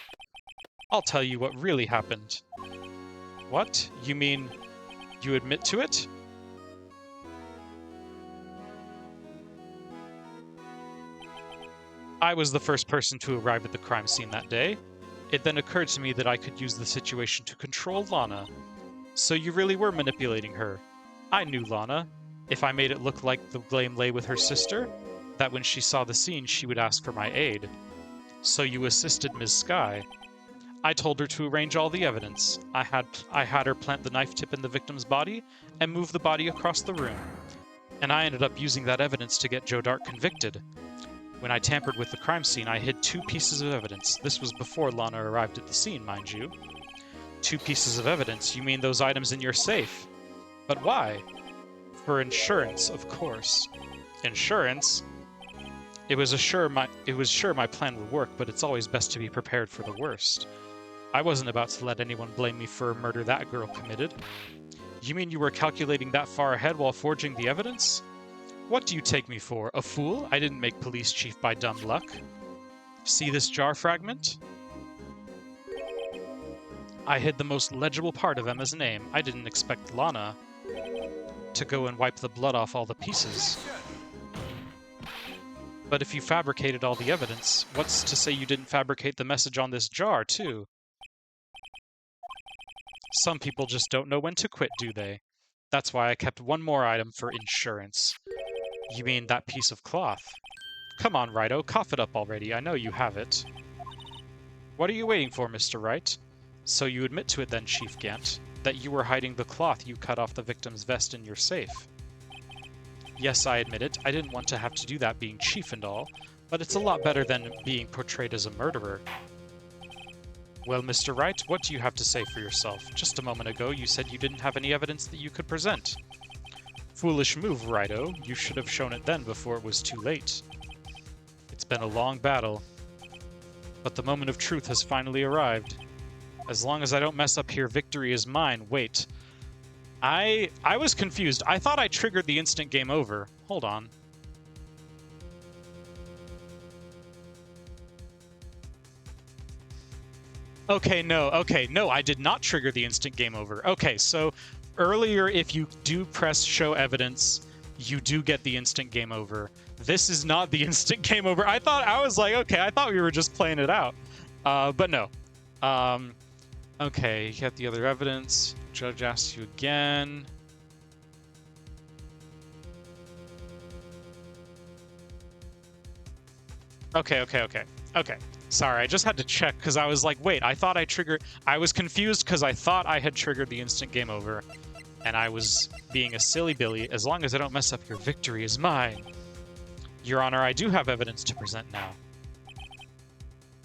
I'll tell you what really happened. What? You mean you admit to it? I was the first person to arrive at the crime scene that day. It then occurred to me that I could use the situation to control Lana. So you really were manipulating her. I knew Lana. If I made it look like the blame lay with her sister, that when she saw the scene she would ask for my aid. So you assisted Ms. Sky. I told her to arrange all the evidence. I had her plant the knife tip in the victim's body and move the body across the room. And I ended up using that evidence to get Joe Dart convicted. When I tampered with the crime scene, I hid 2 pieces of evidence. This was before Lana arrived at the scene, mind you. 2 pieces of evidence? You mean those items in your safe? But why? For insurance, of course. Insurance? It was sure my plan would work, but it's always best to be prepared for the worst. I wasn't about to let anyone blame me for a murder that girl committed. You mean you were calculating that far ahead while forging the evidence? What do you take me for? A fool? I didn't make police chief by dumb luck. See this jar fragment? I hid the most legible part of Emma's name. I didn't expect Lana to go and wipe the blood off all the pieces. But if you fabricated all the evidence, what's to say you didn't fabricate the message on this jar, too? Some people just don't know when to quit, do they? That's why I kept one more item for insurance. You mean that piece of cloth? Come on, Righto, cough it up already. I know you have it. What are you waiting for, Mr. Wright? So you admit to it then, Chief Gant, that you were hiding the cloth you cut off the victim's vest in your safe. Yes, I admit it. I didn't want to have to do that being chief and all, but it's a lot better than being portrayed as a murderer. Well, Mr. Wright, what do you have to say for yourself? Just a moment ago, you said you didn't have any evidence that you could present. Foolish move, Righto. You should have shown it then before it was too late. It's been a long battle, but the moment of truth has finally arrived. As long as I don't mess up here, victory is mine. Wait. I was confused. I thought I triggered the instant game over. Hold on. Okay, no, I did not trigger the instant game over. Okay, so earlier, if you do press show evidence, you do get the instant game over. This is not the instant game over. I was like, okay, I thought we were just playing it out. But no. Okay, you got the other evidence. Judge asks you again. Okay. Sorry, I just had to check because I was like, wait, I thought I triggered... I was confused because I thought I had triggered the instant game over. And I was being a silly Billy. As long as I don't mess up, your victory is mine. Your Honor, I do have evidence to present now.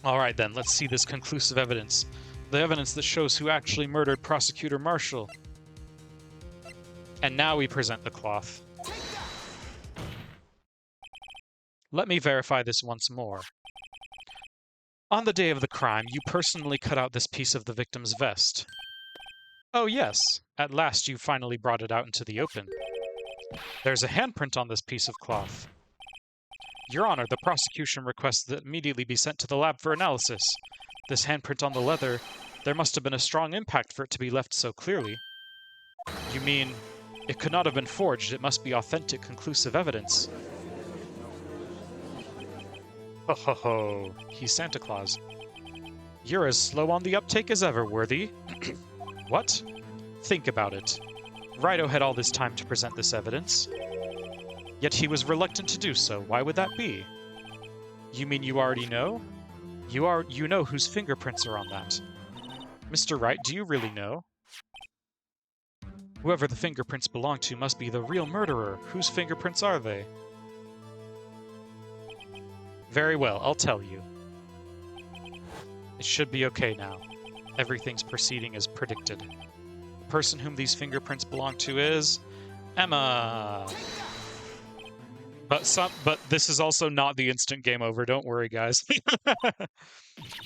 Alright then, let's see this conclusive evidence. The evidence that shows who actually murdered Prosecutor Marshall. And now we present the cloth. Let me verify this once more. On the day of the crime, you personally cut out this piece of the victim's vest. Oh yes, at last you finally brought it out into the open. There's a handprint on this piece of cloth. Your Honor, the prosecution requests that it immediately be sent to the lab for analysis. This handprint on the leather, there must have been a strong impact for it to be left so clearly. You mean, it could not have been forged, it must be authentic, conclusive evidence. Ho ho ho, he's Santa Claus. You're as slow on the uptake as ever, Worthy. What? Think about it. Righto had all this time to present this evidence. Yet he was reluctant to do so. Why would that be? You mean you already know? You know whose fingerprints are on that. Mr. Wright, do you really know? Whoever the fingerprints belong to must be the real murderer. Whose fingerprints are they? Very well, I'll tell you. It should be okay now. Everything's proceeding as predicted. The person whom these fingerprints belong to is... Emma! But this is also not the instant game over, don't worry, guys.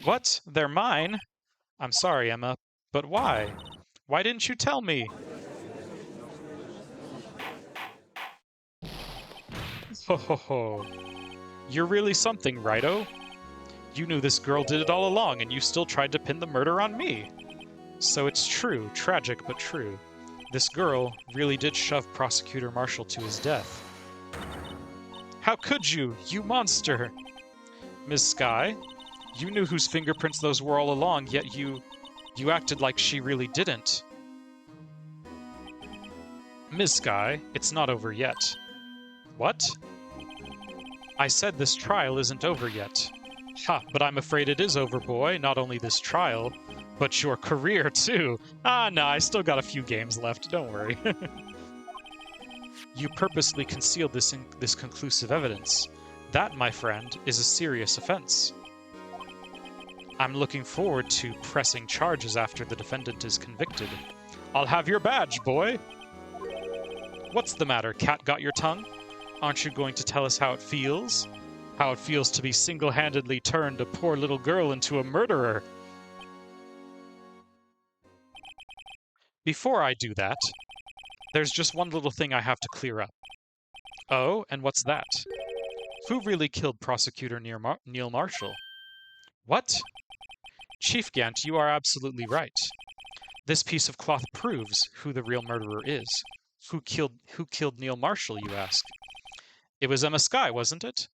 What? They're mine? I'm sorry, Emma, but why? Why didn't you tell me? Ho ho ho. You're really something, Righto. You knew this girl did it all along, and you still tried to pin the murder on me. So it's true, tragic but true. This girl really did shove Prosecutor Marshall to his death. How could you, you monster? Ms. Sky, you knew whose fingerprints those were all along, yet you acted like she really didn't. Ms. Sky, it's not over yet. What? I said this trial isn't over yet. Ha, but I'm afraid it is over, boy. Not only this trial, but your career, too. Ah, no, I still got a few games left. Don't worry. You purposely concealed this conclusive evidence. That, my friend, is a serious offense. I'm looking forward to pressing charges after the defendant is convicted. I'll have your badge, boy. What's the matter? Cat got your tongue? Aren't you going to tell us how it feels? How it feels to be single-handedly turned a poor little girl into a murderer? Before I do that, there's just one little thing I have to clear up. Oh, and what's that? Who really killed Prosecutor Neil Marshall? What? Chief Gant, you are absolutely right. This piece of cloth proves who the real murderer is. Who killed Neil Marshall, you ask? It was Emma Sky, wasn't it?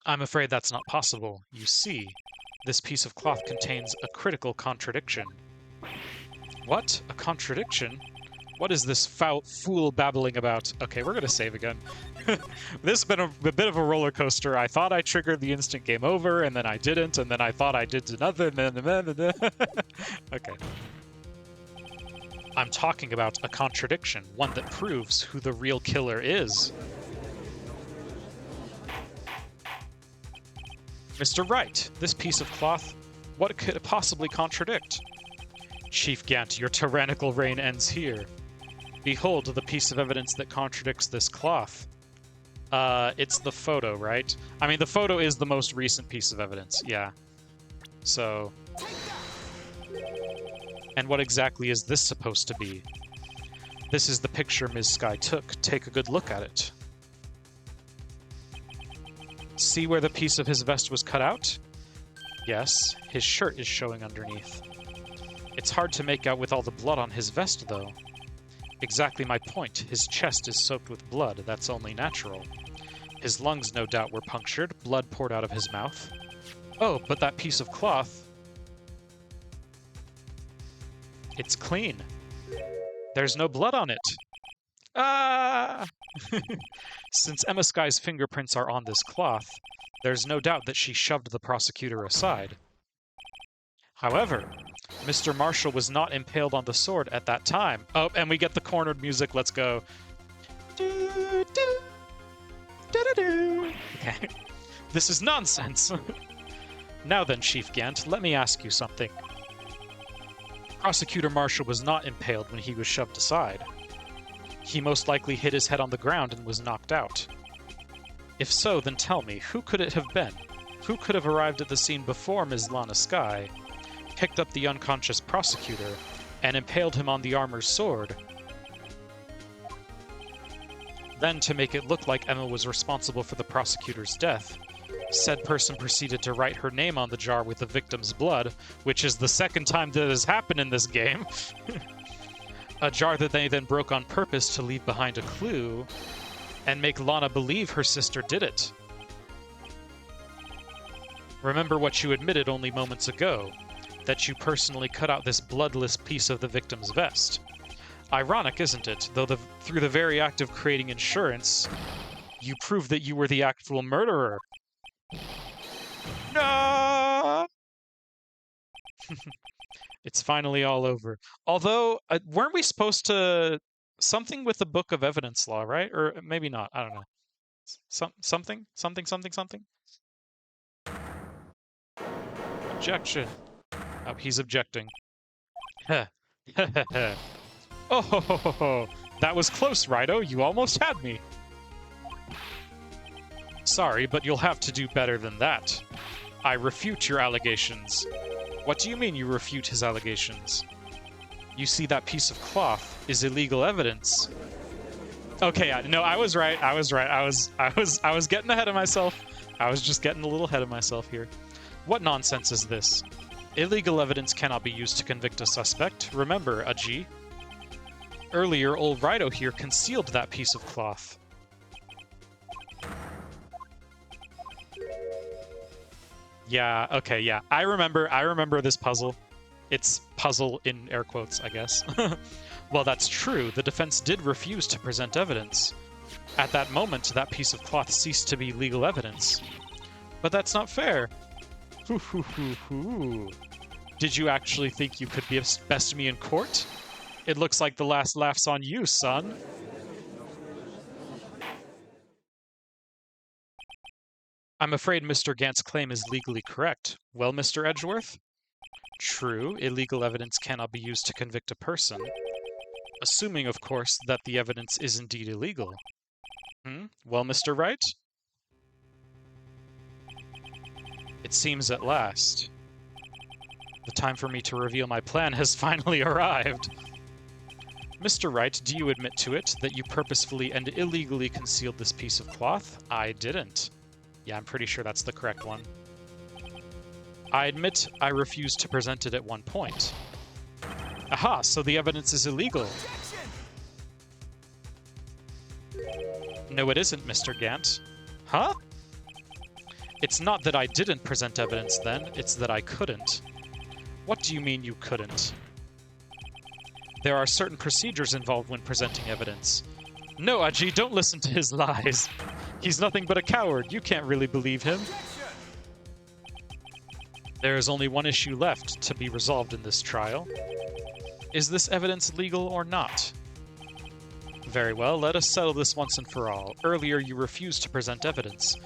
I'm afraid that's not possible. You see, this piece of cloth contains a critical contradiction. What? A contradiction? What is this fool babbling about? Okay, we're gonna save again. This has been a bit of a roller coaster. I thought I triggered the instant game over, and then I didn't, and then I thought I did another. Okay. I'm talking about a contradiction, one that proves who the real killer is. Mr. Wright, this piece of cloth, what could it possibly contradict? Chief Gant, your tyrannical reign ends here. Behold the piece of evidence that contradicts this cloth. It's the photo, right? I mean, the photo is the most recent piece of evidence, yeah. So... And what exactly is this supposed to be? This is the picture Ms. Sky took. Take a good look at it. See where the piece of his vest was cut out? Yes, his shirt is showing underneath. It's hard to make out with all the blood on his vest, though. Exactly my point. His chest is soaked with blood. That's only natural. His lungs, no doubt, were punctured. Blood poured out of his mouth. Oh, but that piece of cloth... It's clean. There's no blood on it. Ah! Since Emma Sky's fingerprints are on this cloth, there's no doubt that she shoved the prosecutor aside. However, Mr. Marshall was not impaled on the sword at that time. Oh, and we get the cornered music. Let's go. Okay. This is nonsense. Now then, Chief Gant, let me ask you something. Prosecutor Marshall was not impaled when he was shoved aside. He most likely hit his head on the ground and was knocked out. If so, then tell me, who could it have been? Who could have arrived at the scene before Ms. Lana Sky, picked up the unconscious prosecutor, and impaled him on the armor's sword? Then, to make it look like Emma was responsible for the prosecutor's death, said person proceeded to write her name on the jar with the victim's blood, which is the second time that has happened in this game. A jar that they then broke on purpose to leave behind a clue and make Lana believe her sister did it. Remember what you admitted only moments ago, that you personally cut out this bloodless piece of the victim's vest. Ironic, isn't it? Though through the very act of creating insurance, you proved that you were the actual murderer. No! It's finally all over. Although, weren't we supposed to... Something with the Book of Evidence Law, right? Or maybe not. I don't know. Something? Objection. Oh, he's objecting. Oh, ho, ho, ho, ho. That was close, Righto. You almost had me. Sorry, but you'll have to do better than that. I refute your allegations. What do you mean you refute his allegations? You see, that piece of cloth is illegal evidence. Okay, yeah, no, I was right. I was getting ahead of myself. I was just getting a little ahead of myself here. What nonsense is this? Illegal evidence cannot be used to convict a suspect. Remember, Aji. Earlier, old Righto here concealed that piece of cloth. Yeah, okay, yeah. I remember this puzzle. It's puzzle in air quotes, I guess. Well, that's true. The defense did refuse to present evidence. At that moment, that piece of cloth ceased to be legal evidence. But that's not fair. Hoo hoo hoo hoo. Did you actually think you could best me in court? It looks like the last laugh's on you, son. I'm afraid Mr. Gant's claim is legally correct. Well, Mr. Edgeworth? True, illegal evidence cannot be used to convict a person. Assuming, of course, that the evidence is indeed illegal. Well, Mr. Wright? It seems at last. The time for me to reveal my plan has finally arrived. Mr. Wright, do you admit to it that you purposefully and illegally concealed this piece of cloth? I didn't. Yeah, I'm pretty sure that's the correct one. I admit I refused to present it at one point. Aha, so the evidence is illegal. No, it isn't, Mr. Gant. Huh? It's not that I didn't present evidence then, it's that I couldn't. What do you mean you couldn't? There are certain procedures involved when presenting evidence. No, Aji, don't listen to his lies. He's nothing but a coward. You can't really believe him. There is only one issue left to be resolved in this trial. Is this evidence legal or not? Very well, let us settle this once and for all. Earlier, you refused to present evidence.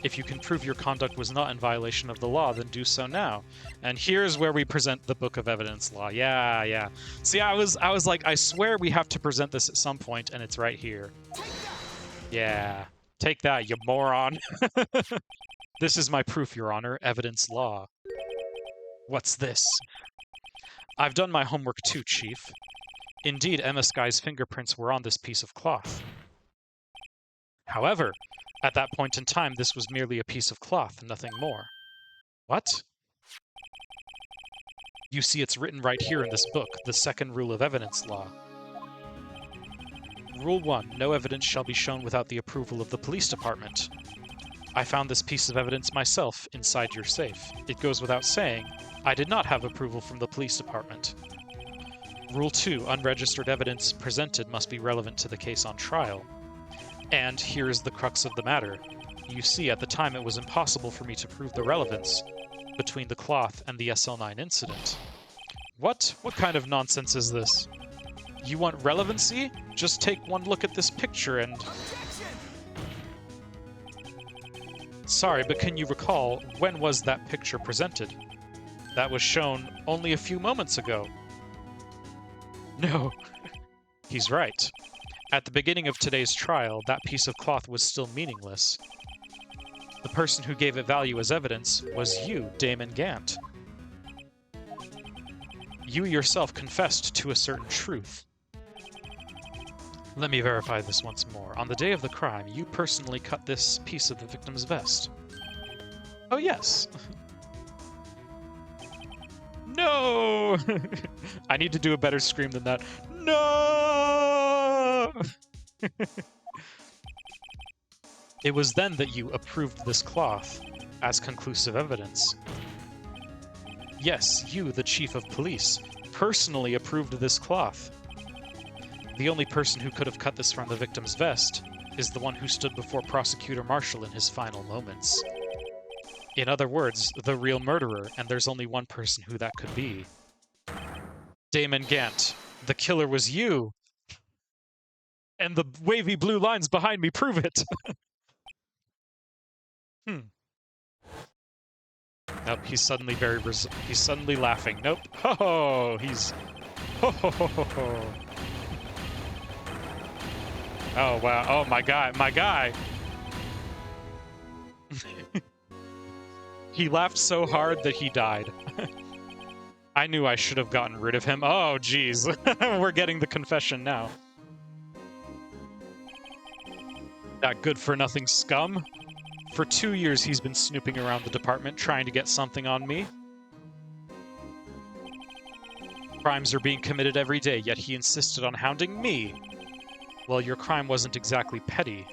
If you can prove your conduct was not in violation of the law, then do so now. And here's where we present the Book of Evidence Law. Yeah. See, I was like, I swear we have to present this at some point, and it's right here. Yeah. Take that, you moron. This is my proof, Your Honor. Evidence Law. What's this? I've done my homework too, Chief. Indeed, Emma Sky's fingerprints were on this piece of cloth. However, at that point in time, this was merely a piece of cloth, nothing more. What? You see, it's written right here in this book, the second rule of evidence law. Rule 1. No evidence shall be shown without the approval of the police department. I found this piece of evidence myself inside your safe. It goes without saying, I did not have approval from the police department. Rule 2. Unregistered evidence presented must be relevant to the case on trial. And here is the crux of the matter. You see, at the time it was impossible for me to prove the relevance between the cloth and the SL9 incident. What? What kind of nonsense is this? You want relevancy? Just take one look at this picture and... Sorry, but can you recall, when was that picture presented? That was shown only a few moments ago. No. He's right. At the beginning of today's trial, that piece of cloth was still meaningless. The person who gave it value as evidence was you, Damon Gant. You yourself confessed to a certain truth. Let me verify this once more. On the day of the crime, you personally cut this piece of the victim's vest. Oh, yes. No! I need to do a better scream than that. No! It was then that you approved this cloth as conclusive evidence. Yes, you, the chief of police, personally approved this cloth. The only person who could have cut this from the victim's vest is the one who stood before Prosecutor Marshall in his final moments. In other words, the real murderer, and there's only one person who that could be. Damon Gant, the killer was you! And the wavy blue lines behind me prove it! Nope, he's suddenly he's suddenly laughing. Nope. Ho-ho! He's... Ho-ho-ho-ho-ho! Oh, wow. Oh, my guy. My guy! He laughed so hard that he died. I knew I should have gotten rid of him. Oh, jeez. We're getting the confession now. That good-for-nothing scum? For 2 years he's been snooping around the department trying to get something on me. Crimes are being committed every day, yet he insisted on hounding me. Well, your crime wasn't exactly petty.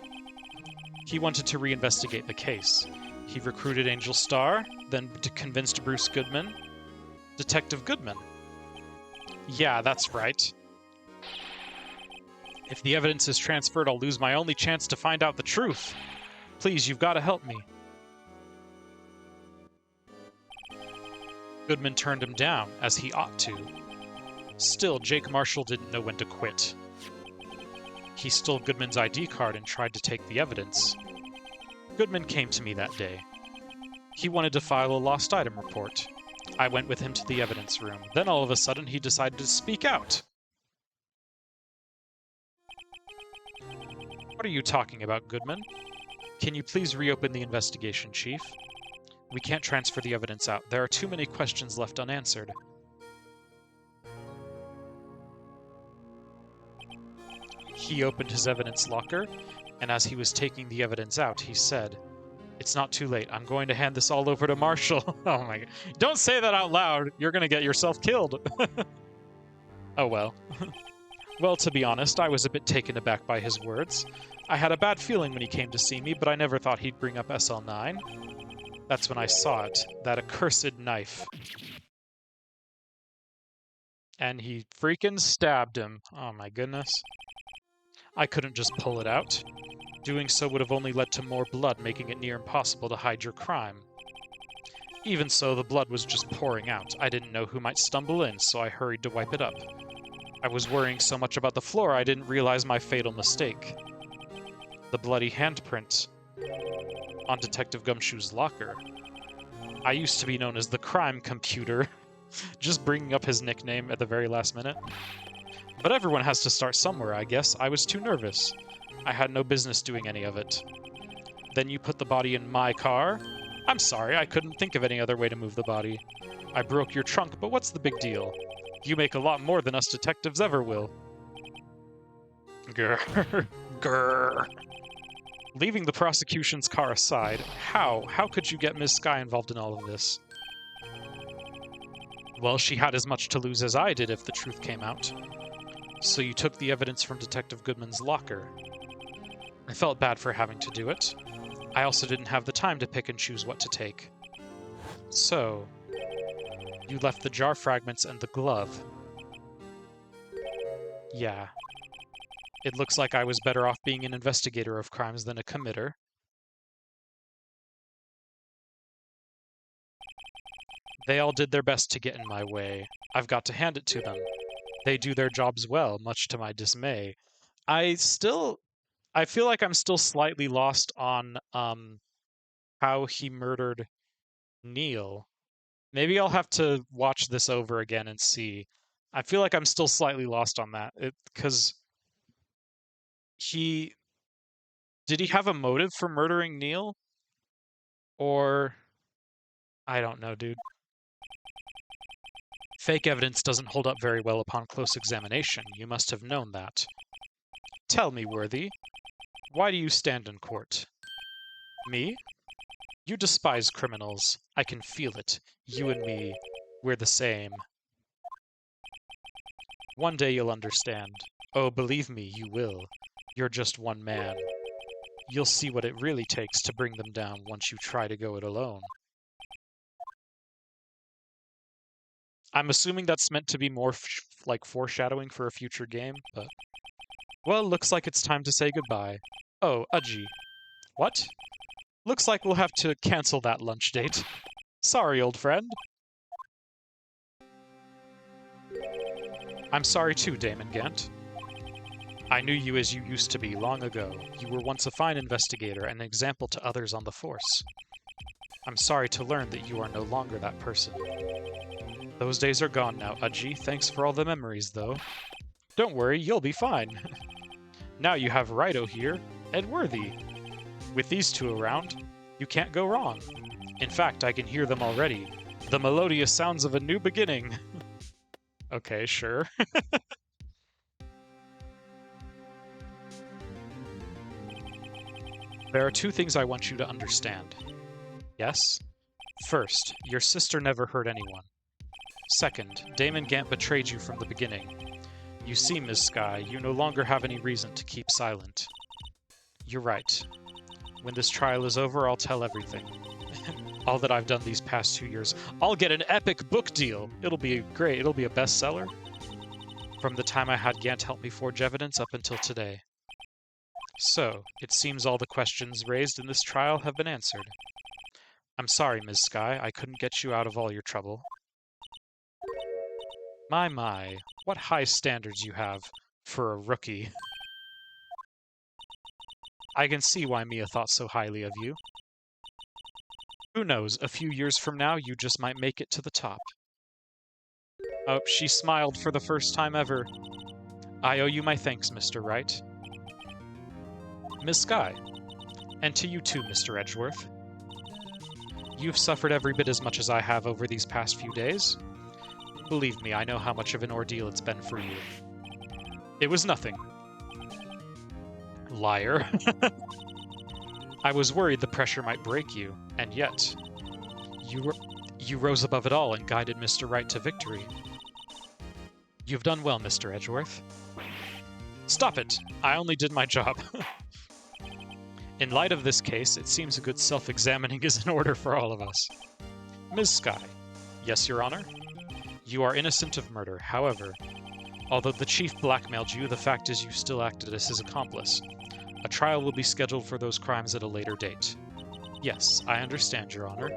He wanted to reinvestigate the case. He recruited Angel Starr, then convinced Bruce Goodman. Detective Goodman. Yeah, that's right. If the evidence is transferred, I'll lose my only chance to find out the truth. Please, you've got to help me. Goodman turned him down, as he ought to. Still, Jake Marshall didn't know when to quit. He stole Goodman's ID card and tried to take the evidence. Goodman came to me that day. He wanted to file a lost item report. I went with him to the evidence room. Then all of a sudden, he decided to speak out. What are you talking about, Goodman? Can you please reopen the investigation, Chief? We can't transfer the evidence out. There are too many questions left unanswered. He opened his evidence locker, and as he was taking the evidence out, he said, "It's not too late. I'm going to hand this all over to Marshall." Oh my god. Don't say that out loud. You're going to get yourself killed. Oh well. Well, to be honest, I was a bit taken aback by his words. I had a bad feeling when he came to see me, but I never thought he'd bring up SL9. That's when I saw it, that accursed knife. And he freaking stabbed him. Oh my goodness. I couldn't just pull it out. Doing so would have only led to more blood, making it near impossible to hide your crime. Even so, the blood was just pouring out. I didn't know who might stumble in, so I hurried to wipe it up. I was worrying so much about the floor, I didn't realize my fatal mistake. The bloody handprint on Detective Gumshoe's locker. I used to be known as the crime computer, just bringing up his nickname at the very last minute. But everyone has to start somewhere, I guess. I was too nervous. I had no business doing any of it. Then you put the body in my car? I'm sorry, I couldn't think of any other way to move the body. I broke your trunk, but what's the big deal? You make a lot more than us detectives ever will. Grr. Grr. Leaving the prosecution's car aside, how could you get Ms. Skye involved in all of this? Well, she had as much to lose as I did if the truth came out. So you took the evidence from Detective Goodman's locker. I felt bad for having to do it. I also didn't have the time to pick and choose what to take. So, you left the jar fragments and the glove. Yeah. It looks like I was better off being an investigator of crimes than a committer. They all did their best to get in my way. I've got to hand it to them. They do their jobs well, much to my dismay. I feel like I'm still slightly lost on how he murdered Neil. Maybe I'll have to watch this over again and see. I feel like I'm still slightly lost on that, because did he have a motive for murdering Neil? Or I don't know, dude. Fake evidence doesn't hold up very well upon close examination. You must have known that. Tell me, Worthy, why do you stand in court? Me? You despise criminals. I can feel it. You and me, we're the same. One day you'll understand. Oh, believe me, you will. You're just one man. You'll see what it really takes to bring them down once you try to go it alone. I'm assuming that's meant to be more like foreshadowing for a future game, but... Well, looks like it's time to say goodbye. Oh, Udgy. What? Looks like we'll have to cancel that lunch date. Sorry, old friend. I'm sorry too, Damon Gant. I knew you as you used to be long ago. You were once a fine investigator and an example to others on the force. I'm sorry to learn that you are no longer that person. Those days are gone now, Udgy. Thanks for all the memories, though. Don't worry, you'll be fine. Now you have Wright here, and Worthy. With these two around, you can't go wrong. In fact, I can hear them already. The melodious sounds of a new beginning. Okay, sure. There are two things I want you to understand. Yes? First, your sister never hurt anyone. Second, Damon Gant betrayed you from the beginning. You see, Ms. Skye, you no longer have any reason to keep silent. You're right. When this trial is over, I'll tell everything. All that I've done these past 2 years. I'll get an epic book deal! It'll be great. It'll be a bestseller. from the time I had Gant help me forge evidence up until today. So, it seems all the questions raised in this trial have been answered. I'm sorry, Ms. Sky, I couldn't get you out of all your trouble. My, what high standards you have for a rookie. I can see why Mia thought so highly of you. Who knows, a few years from now, you just might make it to the top. Oh, she smiled for the first time ever. I owe you my thanks, Mr. Wright. Miss Sky. And to you too, Mr. Edgeworth. You've suffered every bit as much as I have over these past few days. Believe me, I know how much of an ordeal it's been for you. It was nothing. Liar. I was worried the pressure might break you, and yet, you rose above it all and guided Mr. Wright to victory. You've done well, Mr. Edgeworth. Stop it! I only did my job. In light of this case, it seems a good self-examining is in order for all of us. Ms. Sky. Yes, Your Honor? You are innocent of murder. However, although the chief blackmailed you, the fact is you still acted as his accomplice. A trial will be scheduled for those crimes at a later date. Yes, I understand, Your Honor.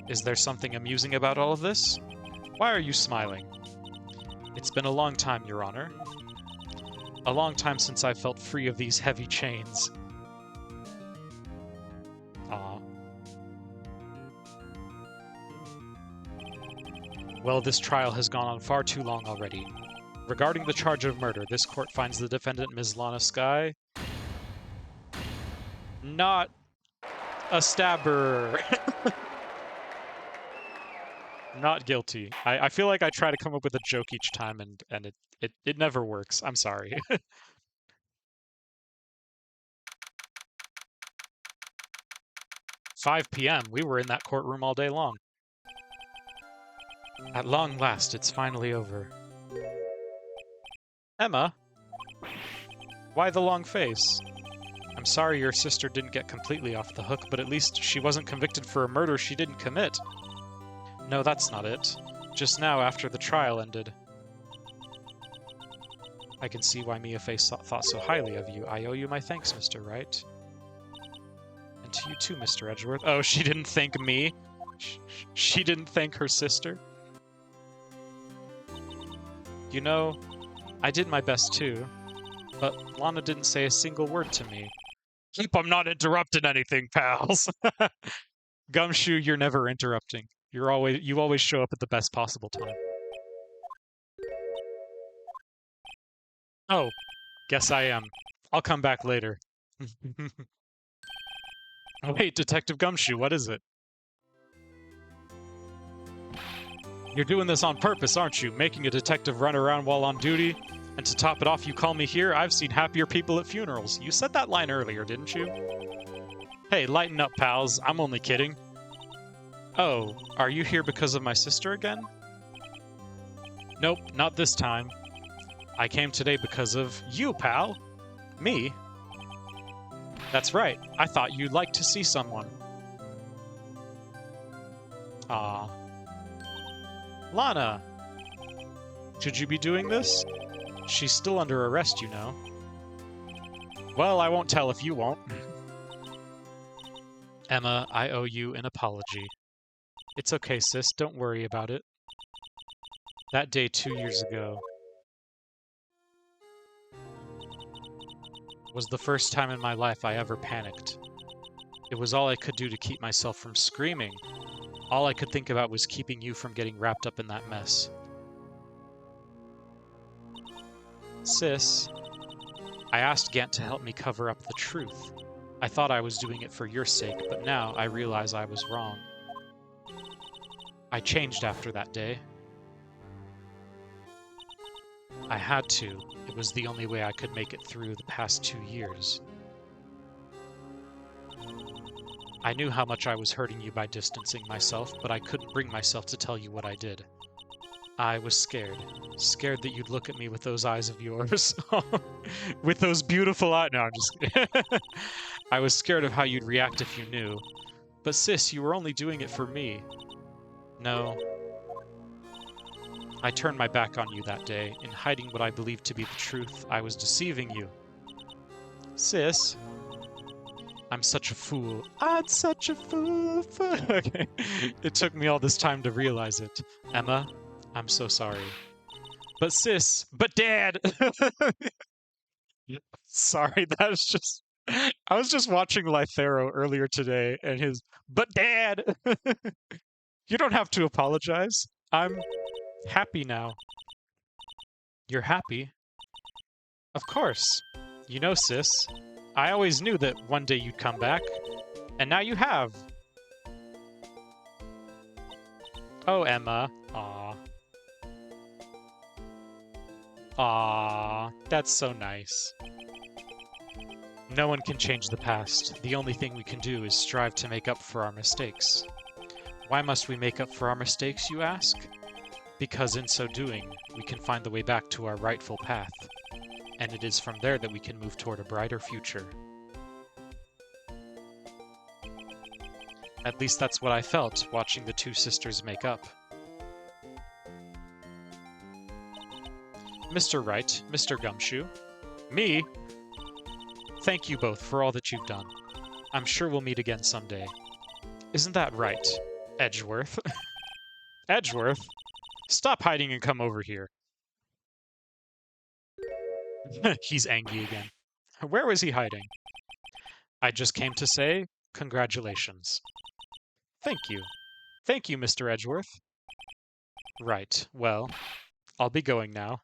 Is there something amusing about all of this? Why are you smiling? It's been a long time, Your Honor. A long time since I felt free of these heavy chains. Aw. Well, this trial has gone on far too long already. Regarding the charge of murder, this court finds the defendant, Ms. Lana Sky, not a stabber. Not guilty. I feel like I try to come up with a joke each time, and it never works. I'm sorry. 5 p.m. We were in that courtroom all day long. At long last, it's finally over. Emma? Why the long face? I'm sorry your sister didn't get completely off the hook, but at least she wasn't convicted for a murder she didn't commit. No, that's not it. Just now, after the trial ended. I can see why Mia Face thought so highly of you. I owe you my thanks, Mr. Wright. And to you too, Mr. Edgeworth. Oh, she didn't thank me? She didn't thank her sister? You know, I did my best too, but Lana didn't say a single word to me. Keep I'm not interrupting anything, pals. Gumshoe, you're never interrupting. You always show up at the best possible time. Oh, guess I am. I'll come back later. Wait, Detective Gumshoe, what is it? You're doing this on purpose, aren't you? Making a detective run around while on duty? And to top it off, you call me here? I've seen happier people at funerals. You said that line earlier, didn't you? Hey, lighten up, pals. I'm only kidding. Oh, are you here because of my sister again? Nope, not this time. I came today because of you, pal. Me? That's right. I thought you'd like to see someone. Ah. Lana! Should you be doing this? She's still under arrest, you know. Well, I won't tell if you won't. Emma, I owe you an apology. It's okay, sis. Don't worry about it. That day 2 years ago was the first time in my life I ever panicked. It was all I could do to keep myself from screaming. All I could think about was keeping you from getting wrapped up in that mess. Sis, I asked Gant to help me cover up the truth. I thought I was doing it for your sake, but now I realize I was wrong. I changed after that day. I had to. It was the only way I could make it through the past 2 years. I knew how much I was hurting you by distancing myself, but I couldn't bring myself to tell you what I did. I was scared. Scared that you'd look at me with those eyes of yours. With those beautiful eyes. No, I'm just kidding. I was scared of how you'd react if you knew. But sis, you were only doing it for me. No. I turned my back on you that day. In hiding what I believed to be the truth, I was deceiving you. Sis, I'm such a fool. I'm such a fool. Okay. It took me all this time to realize it. Emma, I'm so sorry. But sis, but dad! Sorry, that was just... I was just watching Lythero earlier today, and his, but dad! You don't have to apologize. I'm happy now. You're happy? Of course. You know, sis, I always knew that one day you'd come back, and now you have. Oh, Emma. Aw. Aw, that's so nice. No one can change the past. The only thing we can do is strive to make up for our mistakes. Why must we make up for our mistakes, you ask? Because in so doing, we can find the way back to our rightful path, and it is from there that we can move toward a brighter future. At least that's what I felt watching the two sisters make up. Mr. Wright, Mr. Gumshoe. Me? Thank you both for all that you've done. I'm sure we'll meet again someday. Isn't that right, Edgeworth? Edgeworth? Stop hiding and come over here. He's angry again. Where was he hiding? I just came to say congratulations. Thank you. Thank you, Mr. Edgeworth. Right, well, I'll be going now.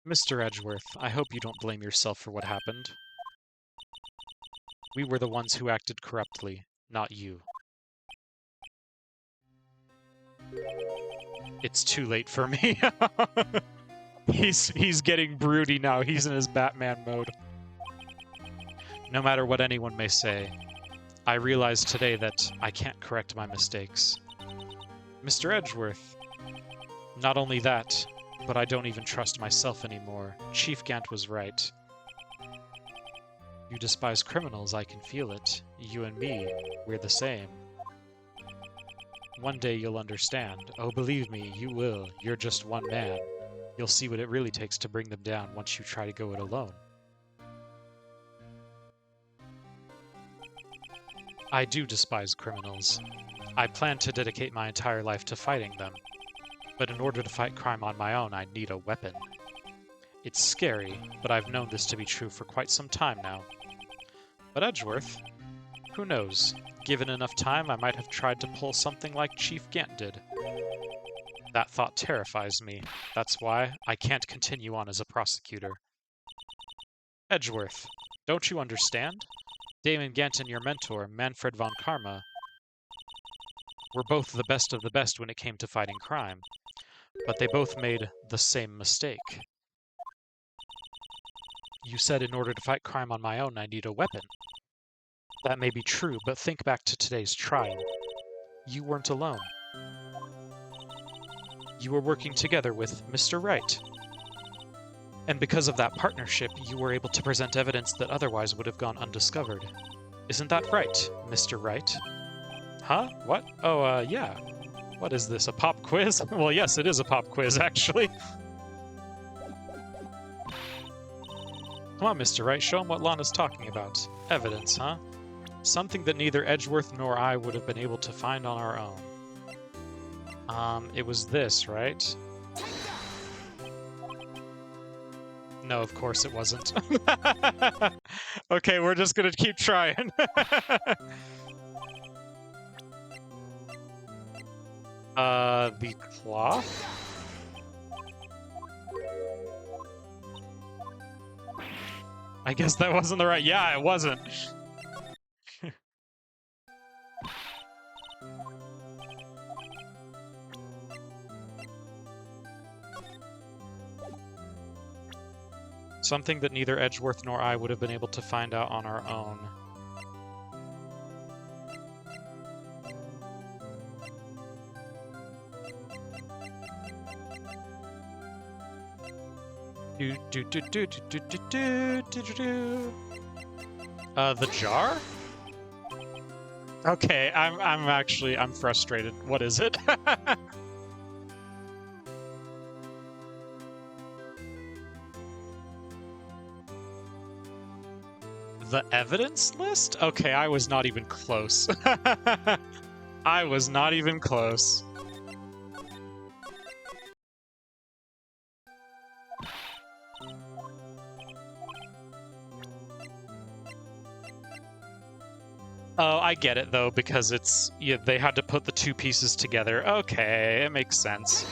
Mr. Edgeworth, I hope you don't blame yourself for what happened. We were the ones who acted corruptly, not you. It's too late for me. He's getting broody now. He's in his Batman mode. No matter what anyone may say, I realize today that I can't correct my mistakes. Mr. Edgeworth, not only that, but I don't even trust myself anymore. Chief Gant was right. You despise criminals, I can feel it. You and me, we're the same. One day you'll understand. Oh, believe me, you will. You're just one man. You'll see what it really takes to bring them down once you try to go it alone. I do despise criminals. I plan to dedicate my entire life to fighting them. But in order to fight crime on my own, I need a weapon. It's scary, but I've known this to be true for quite some time now. But Edgeworth, who knows? Given enough time, I might have tried to pull something like Chief Gant did. That thought terrifies me. That's why I can't continue on as a prosecutor. Edgeworth, don't you understand? Damon Gant and your mentor, Manfred von Karma, were both the best of the best when it came to fighting crime. But they both made the same mistake. You said in order to fight crime on my own, I need a weapon. That may be true, but think back to today's trial. You weren't alone. You were working together with Mr. Wright. And because of that partnership, you were able to present evidence that otherwise would have gone undiscovered. Isn't that right, Mr. Wright? Huh? What? Oh, yeah. What is this, a pop quiz? Well, yes, it is a pop quiz, actually. Come on, Mr. Wright, show him what Lana's talking about. Evidence, huh? Something that neither Edgeworth nor I would have been able to find on our own. It was this, right? No, of course it wasn't. Okay, we're just gonna keep trying. The cloth? I guess that wasn't the right... Yeah, it wasn't. Something that neither Edgeworth nor I would have been able to find out on our own. The jar? Okay, I'm frustrated. What is it? The evidence list? Okay, I was not even close. I was not even close. Oh, I get it though, because it's they had to put the two pieces together. Okay, it makes sense.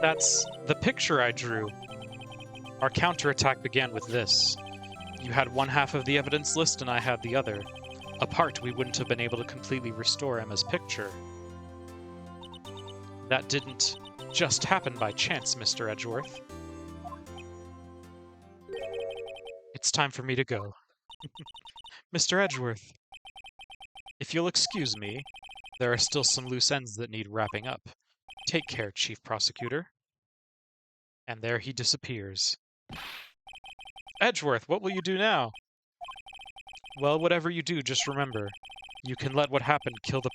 That's the picture I drew. Our counterattack began with this. You had one half of the evidence list and I had the other. Apart, we wouldn't have been able to completely restore Emma's picture. That didn't just happen by chance, Mr. Edgeworth. It's time for me to go. Mr. Edgeworth, if you'll excuse me, there are still some loose ends that need wrapping up. Take care, Chief Prosecutor. And there he disappears. Edgeworth, what will you do now? Well, whatever you do, just remember, you can let what happened kill the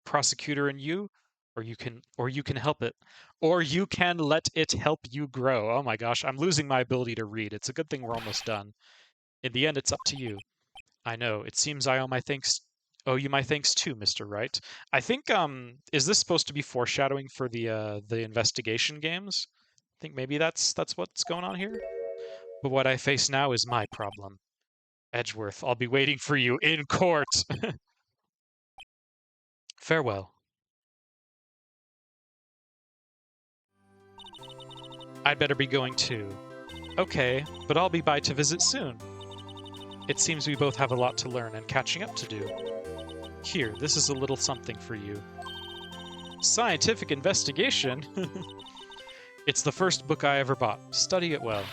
prosecutor in you, or you can help it. Or you can let it help you grow. Oh my gosh, I'm losing my ability to read. It's a good thing we're almost done. In the end, it's up to you. I know. It seems I owe you my thanks too, Mr. Wright. I think is this supposed to be foreshadowing for the investigation games? I think maybe that's what's going on here. But what I face now is my problem. Edgeworth, I'll be waiting for you in court. Farewell. I'd better be going too. Okay, but I'll be by to visit soon. It seems we both have a lot to learn and catching up to do. Here, this is a little something for you. Scientific investigation? It's the first book I ever bought. Study it well.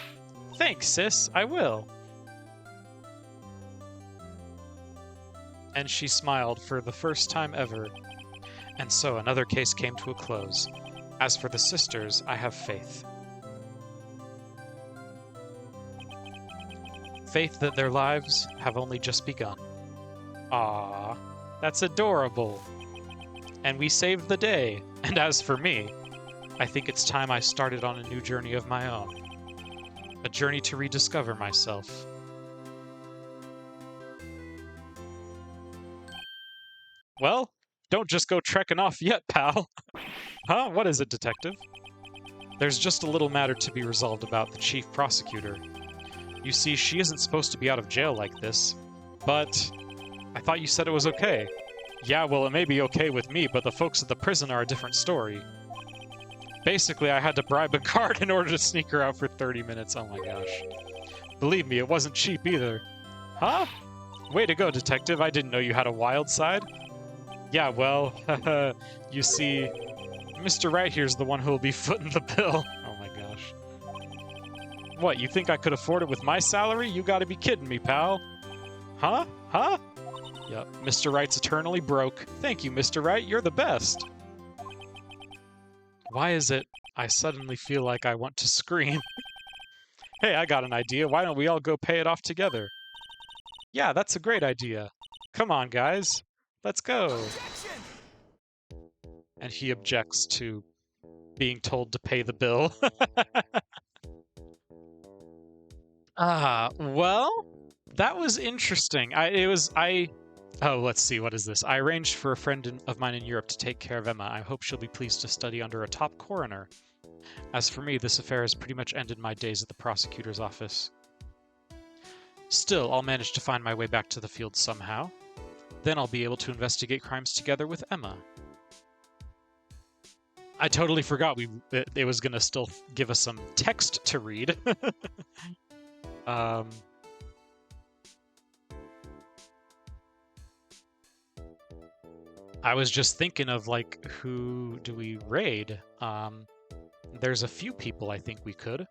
Thanks, sis. I will. And she smiled for the first time ever. And so another case came to a close. As for the sisters, I have faith. Faith that their lives have only just begun. Ah, that's adorable. And we saved the day. And as for me, I think it's time I started on a new journey of my own. A journey to rediscover myself. Well, don't just go trekking off yet, pal. Huh? What is it, detective? There's just a little matter to be resolved about the chief prosecutor. You see, she isn't supposed to be out of jail like this. But I thought you said it was okay. Yeah, well, it may be okay with me, but the folks at the prison are a different story. Basically, I had to bribe a guard in order to sneak her out for 30 minutes. Oh my gosh. Believe me, it wasn't cheap either. Huh? Way to go, detective. I didn't know you had a wild side. Yeah, well, you see, Mr. Wright here's the one who will be footing the bill. Oh my gosh. What, you think I could afford it with my salary? You gotta be kidding me, pal. Huh? Huh? Yep, Mr. Wright's eternally broke. Thank you, Mr. Wright, you're the best. Why is it I suddenly feel like I want to scream? Hey, I got an idea. Why don't we all go pay it off together? Yeah, that's a great idea. Come on, guys. Let's go. Objection! And he objects to being told to pay the bill. Well, that was interesting. Oh, let's see, what is this? I arranged for a friend of mine in Europe to take care of Emma. I hope she'll be pleased to study under a top coroner. As for me, this affair has pretty much ended my days at the prosecutor's office. Still, I'll manage to find my way back to the field somehow. Then I'll be able to investigate crimes together with Emma. I totally forgot it was going to still give us some text to read. I was just thinking of, like, who do we raid? There's a few people I think we could.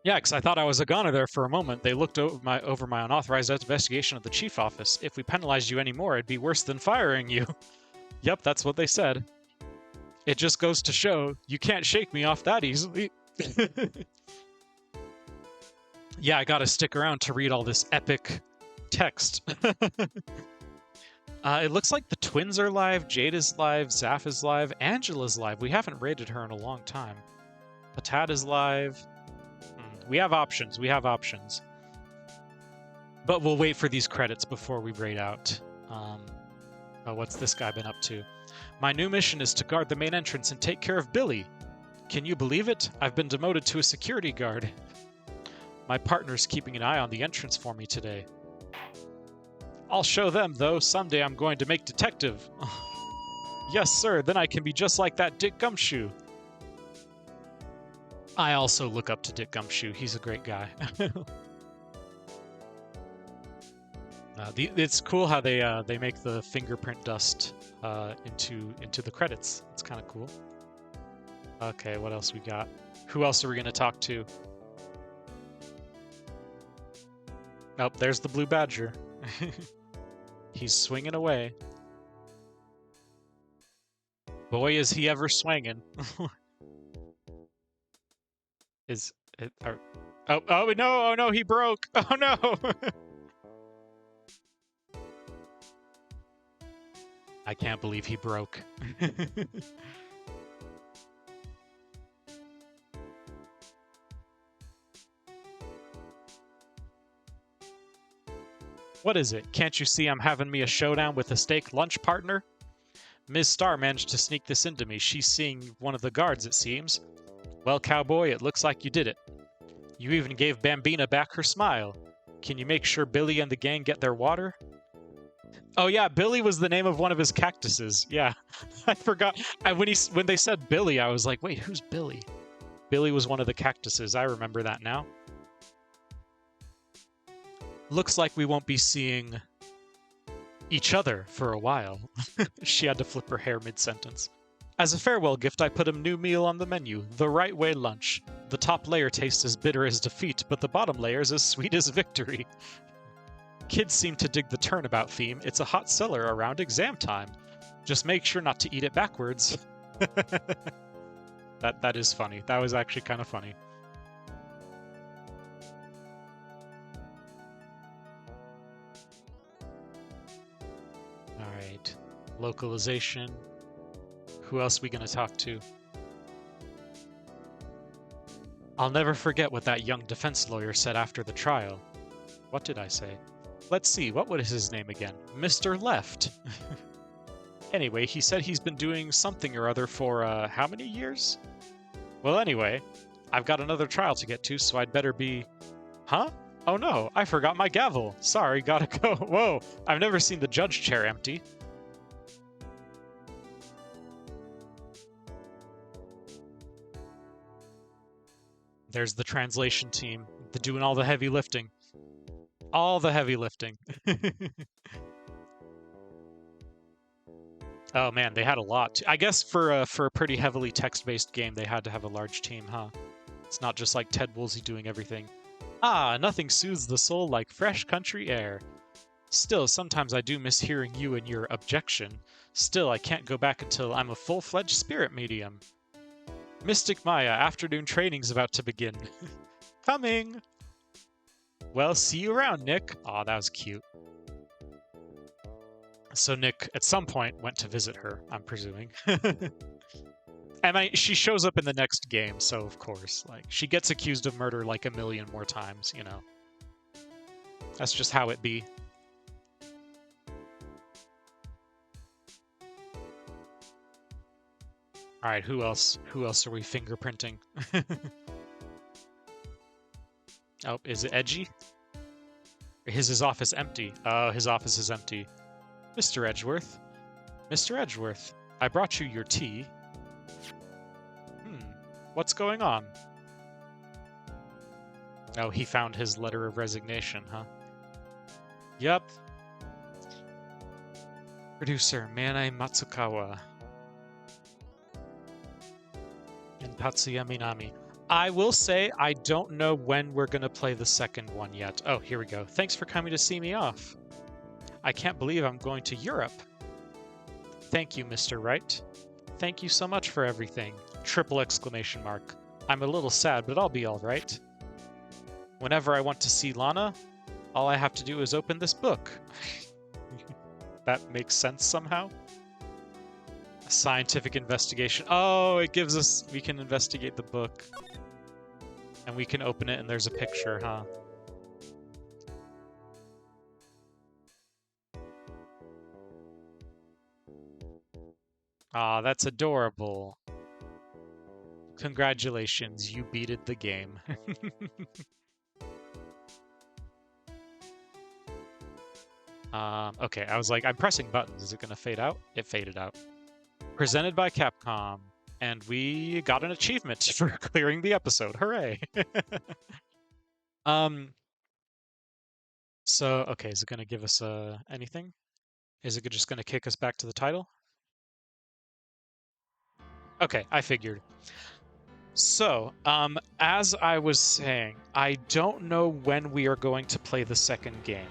Yeah, because I thought I was a goner there for a moment. They looked over my unauthorized investigation of the chief office. If we penalized you anymore, it'd be worse than firing you. Yep, that's what they said. It just goes to show, you can't shake me off that easily. Yeah, I gotta stick around to read all this epic Text. It looks like the twins are live, Jade is live, Zaf is live, Angela's live. We haven't raided her in a long time. Patat is live. We have options. We have options. But we'll wait for these credits before we raid out. What's this guy been up to? My new mission is to guard the main entrance and take care of Billy. Can you believe it? I've been demoted to a security guard. My partner's keeping an eye on the entrance for me today. I'll show them, though. Someday I'm going to make detective. Yes, sir. Then I can be just like that Dick Gumshoe. I also look up to Dick Gumshoe. He's a great guy. It's cool how they make the fingerprint dust into the credits. It's kind of cool. Okay, what else we got? Who else are we gonna talk to? Oh, there's the blue badger. He's swinging away. Boy, is he ever swinging. Oh no, he broke. Oh no. I can't believe he broke. What is it? Can't you see I'm having me a showdown with a steak lunch partner? Ms. Starr managed to sneak this into me. She's seeing one of the guards, it seems. Well, cowboy, it looks like you did it. You even gave Bambina back her smile. Can you make sure Billy and the gang get their water? Oh yeah, Billy was the name of one of his cactuses. Yeah, I forgot. When they said Billy, I was like, wait, who's Billy? Billy was one of the cactuses. I remember that now. Looks like we won't be seeing each other for a while. She had to flip her hair mid-sentence. As a farewell gift, I put a new meal on the menu, the Right Way lunch. The top layer tastes as bitter as defeat, but the bottom layer is as sweet as victory. Kids seem to dig the turnabout theme. It's a hot seller around exam time. Just make sure not to eat it backwards. That is funny. That was actually kind of funny. Alright. Localization. Who else are we gonna talk to? I'll never forget what that young defense lawyer said after the trial. What did I say? Let's see, what was his name again? Mr. Left. Anyway, he said he's been doing something or other for, how many years? Well, anyway, I've got another trial to get to, so I'd better be... Huh? Oh no, I forgot my gavel. Sorry, gotta go. Whoa, I've never seen the judge chair empty. There's the translation team. They're doing all the heavy lifting. All the heavy lifting. Oh man, they had a lot. I guess for a pretty heavily text-based game, they had to have a large team, huh? It's not just like Ted Woolsey doing everything. Ah, nothing soothes the soul like fresh country air. Still, sometimes I do miss hearing you and your objection. Still, I can't go back until I'm a full-fledged spirit medium. Mystic Maya, afternoon training's about to begin. Coming! Well, see you around, Nick. Aw, that was cute. So Nick, at some point, went to visit her, I'm presuming. And she shows up in the next game, so of course, like, she gets accused of murder like a million more times, you know. That's just how it be. Alright, who else? Who else are we fingerprinting? Oh, is it Edgy? Is his office empty? Oh, his office is empty. Mr. Edgeworth. Mr. Edgeworth, I brought you your tea. What's going on? Oh, he found his letter of resignation, huh? Yup. Producer, Manae Matsukawa. And Tatsuya Minami. I will say I don't know when we're going to play the second one yet. Oh, here we go. Thanks for coming to see me off. I can't believe I'm going to Europe. Thank you, Mr. Wright. Thank you so much for everything. Triple exclamation mark. I'm a little sad, but I'll be all right. Whenever I want to see Lana, all I have to do is open this book. That makes sense somehow. A scientific investigation. Oh, it gives us... We can investigate the book. And we can open it and there's a picture, huh? Aw, that's adorable. Congratulations, you beated the game. Okay, I was like, I'm pressing buttons. Is it gonna fade out? It faded out. Presented by Capcom. And we got an achievement for clearing the episode. Hooray! So, okay, is it gonna give us anything? Is it just gonna kick us back to the title? Okay, I figured. So, as I was saying, I don't know when we are going to play the second game.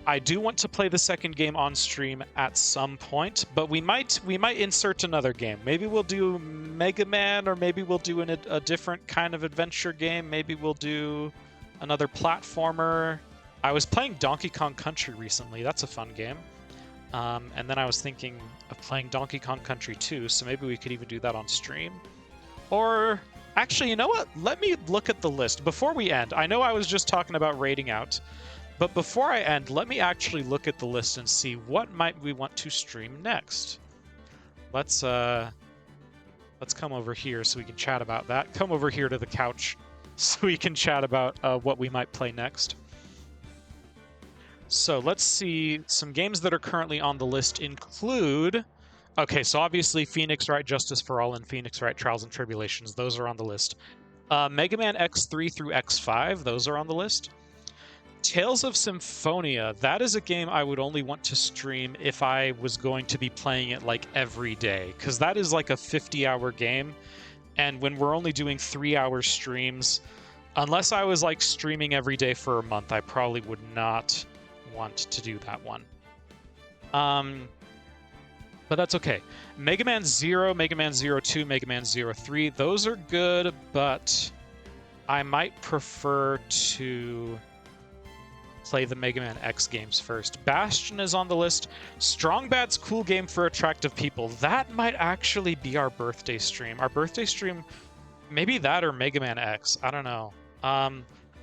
I do want to play the second game on stream at some point, but we might insert another game. Maybe we'll do Mega Man, or maybe we'll do a different kind of adventure game. Maybe we'll do another platformer. I was playing Donkey Kong Country recently. That's a fun game. And then I was thinking of playing Donkey Kong Country 2, so maybe we could even do that on stream. Or, actually, you know what? Let me look at the list. Before we end, I know I was just talking about raiding out, but before I end, let me actually look at the list and see what might we want to stream next. Let's come over here so we can chat about that. Come over here to the couch so we can chat about what we might play next. So let's see. Some games that are currently on the list include... Okay, so obviously Phoenix Wright Justice for All and Phoenix Wright Trials and Tribulations. Those are on the list. Mega Man X3 through X5. Those are on the list. Tales of Symphonia. That is a game I would only want to stream if I was going to be playing it like every day. Because that is like a 50-hour game. And when we're only doing 3-hour streams, unless I was like streaming every day for a month, I probably would not want to do that one. But that's okay. Mega Man 0, Mega Man 02, Mega Man 03, those are good, but I might prefer to play the Mega Man X games first. Bastion is on the list. Strong Bad's cool game for attractive people. That might actually be our birthday stream. Our birthday stream, maybe that or Mega Man X. I don't know.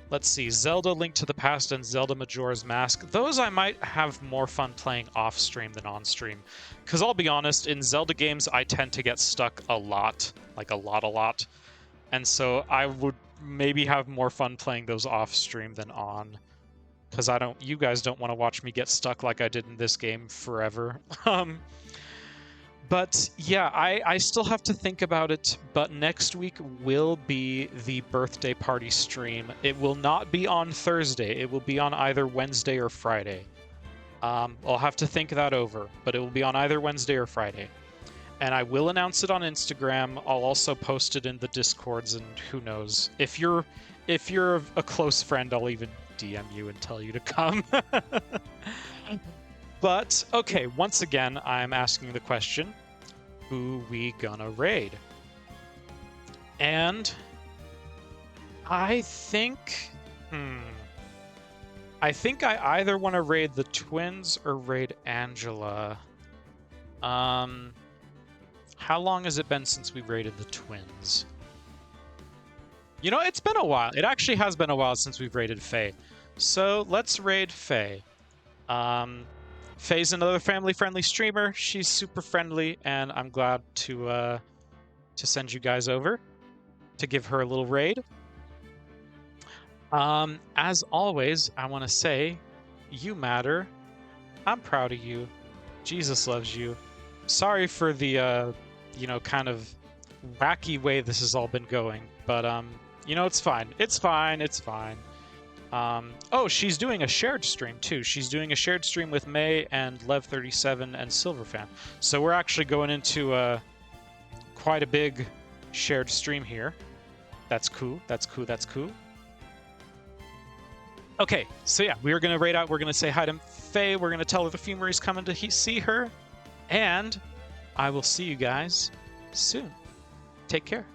Let's see. Zelda Link to the Past and Zelda Majora's Mask. Those I might have more fun playing off stream than on stream. Because I'll be honest, in Zelda games, I tend to get stuck a lot. Like a lot. And so I would maybe have more fun playing those off stream than on. Because you guys don't want to watch me get stuck like I did in this game forever. But yeah, I still have to think about it, but next week will be the birthday party stream. It will not be on Thursday. It will be on either Wednesday or Friday. I'll have to think that over, but it will be on either Wednesday or Friday. And I will announce it on Instagram. I'll also post it in the Discords, and who knows. If you're a close friend, I'll even DM you and tell you to come. But, okay, once again, I'm asking the question, who we gonna raid? And I think... I think I either want to raid the twins or raid Angela. How long has it been since we raided the twins? You know, it's been a while. It actually has been a while since we've raided Faye. So, let's raid Faye. Faye's another family-friendly streamer. She's super friendly, and I'm glad to send you guys over to give her a little raid. As always, I want to say, you matter. I'm proud of you. Jesus loves you. Sorry for the, kind of wacky way this has all been going, but, it's fine. It's fine. It's fine. Oh, she's doing a shared stream too. She's doing a shared stream with May and Lev37 and Silverfan. So we're actually going into quite a big shared stream here. That's cool. That's cool. That's cool. Okay, so yeah, we are going to raid out. We're going to say hi to Faye. We're going to tell her the Fumery's coming to see her. And I will see you guys soon. Take care.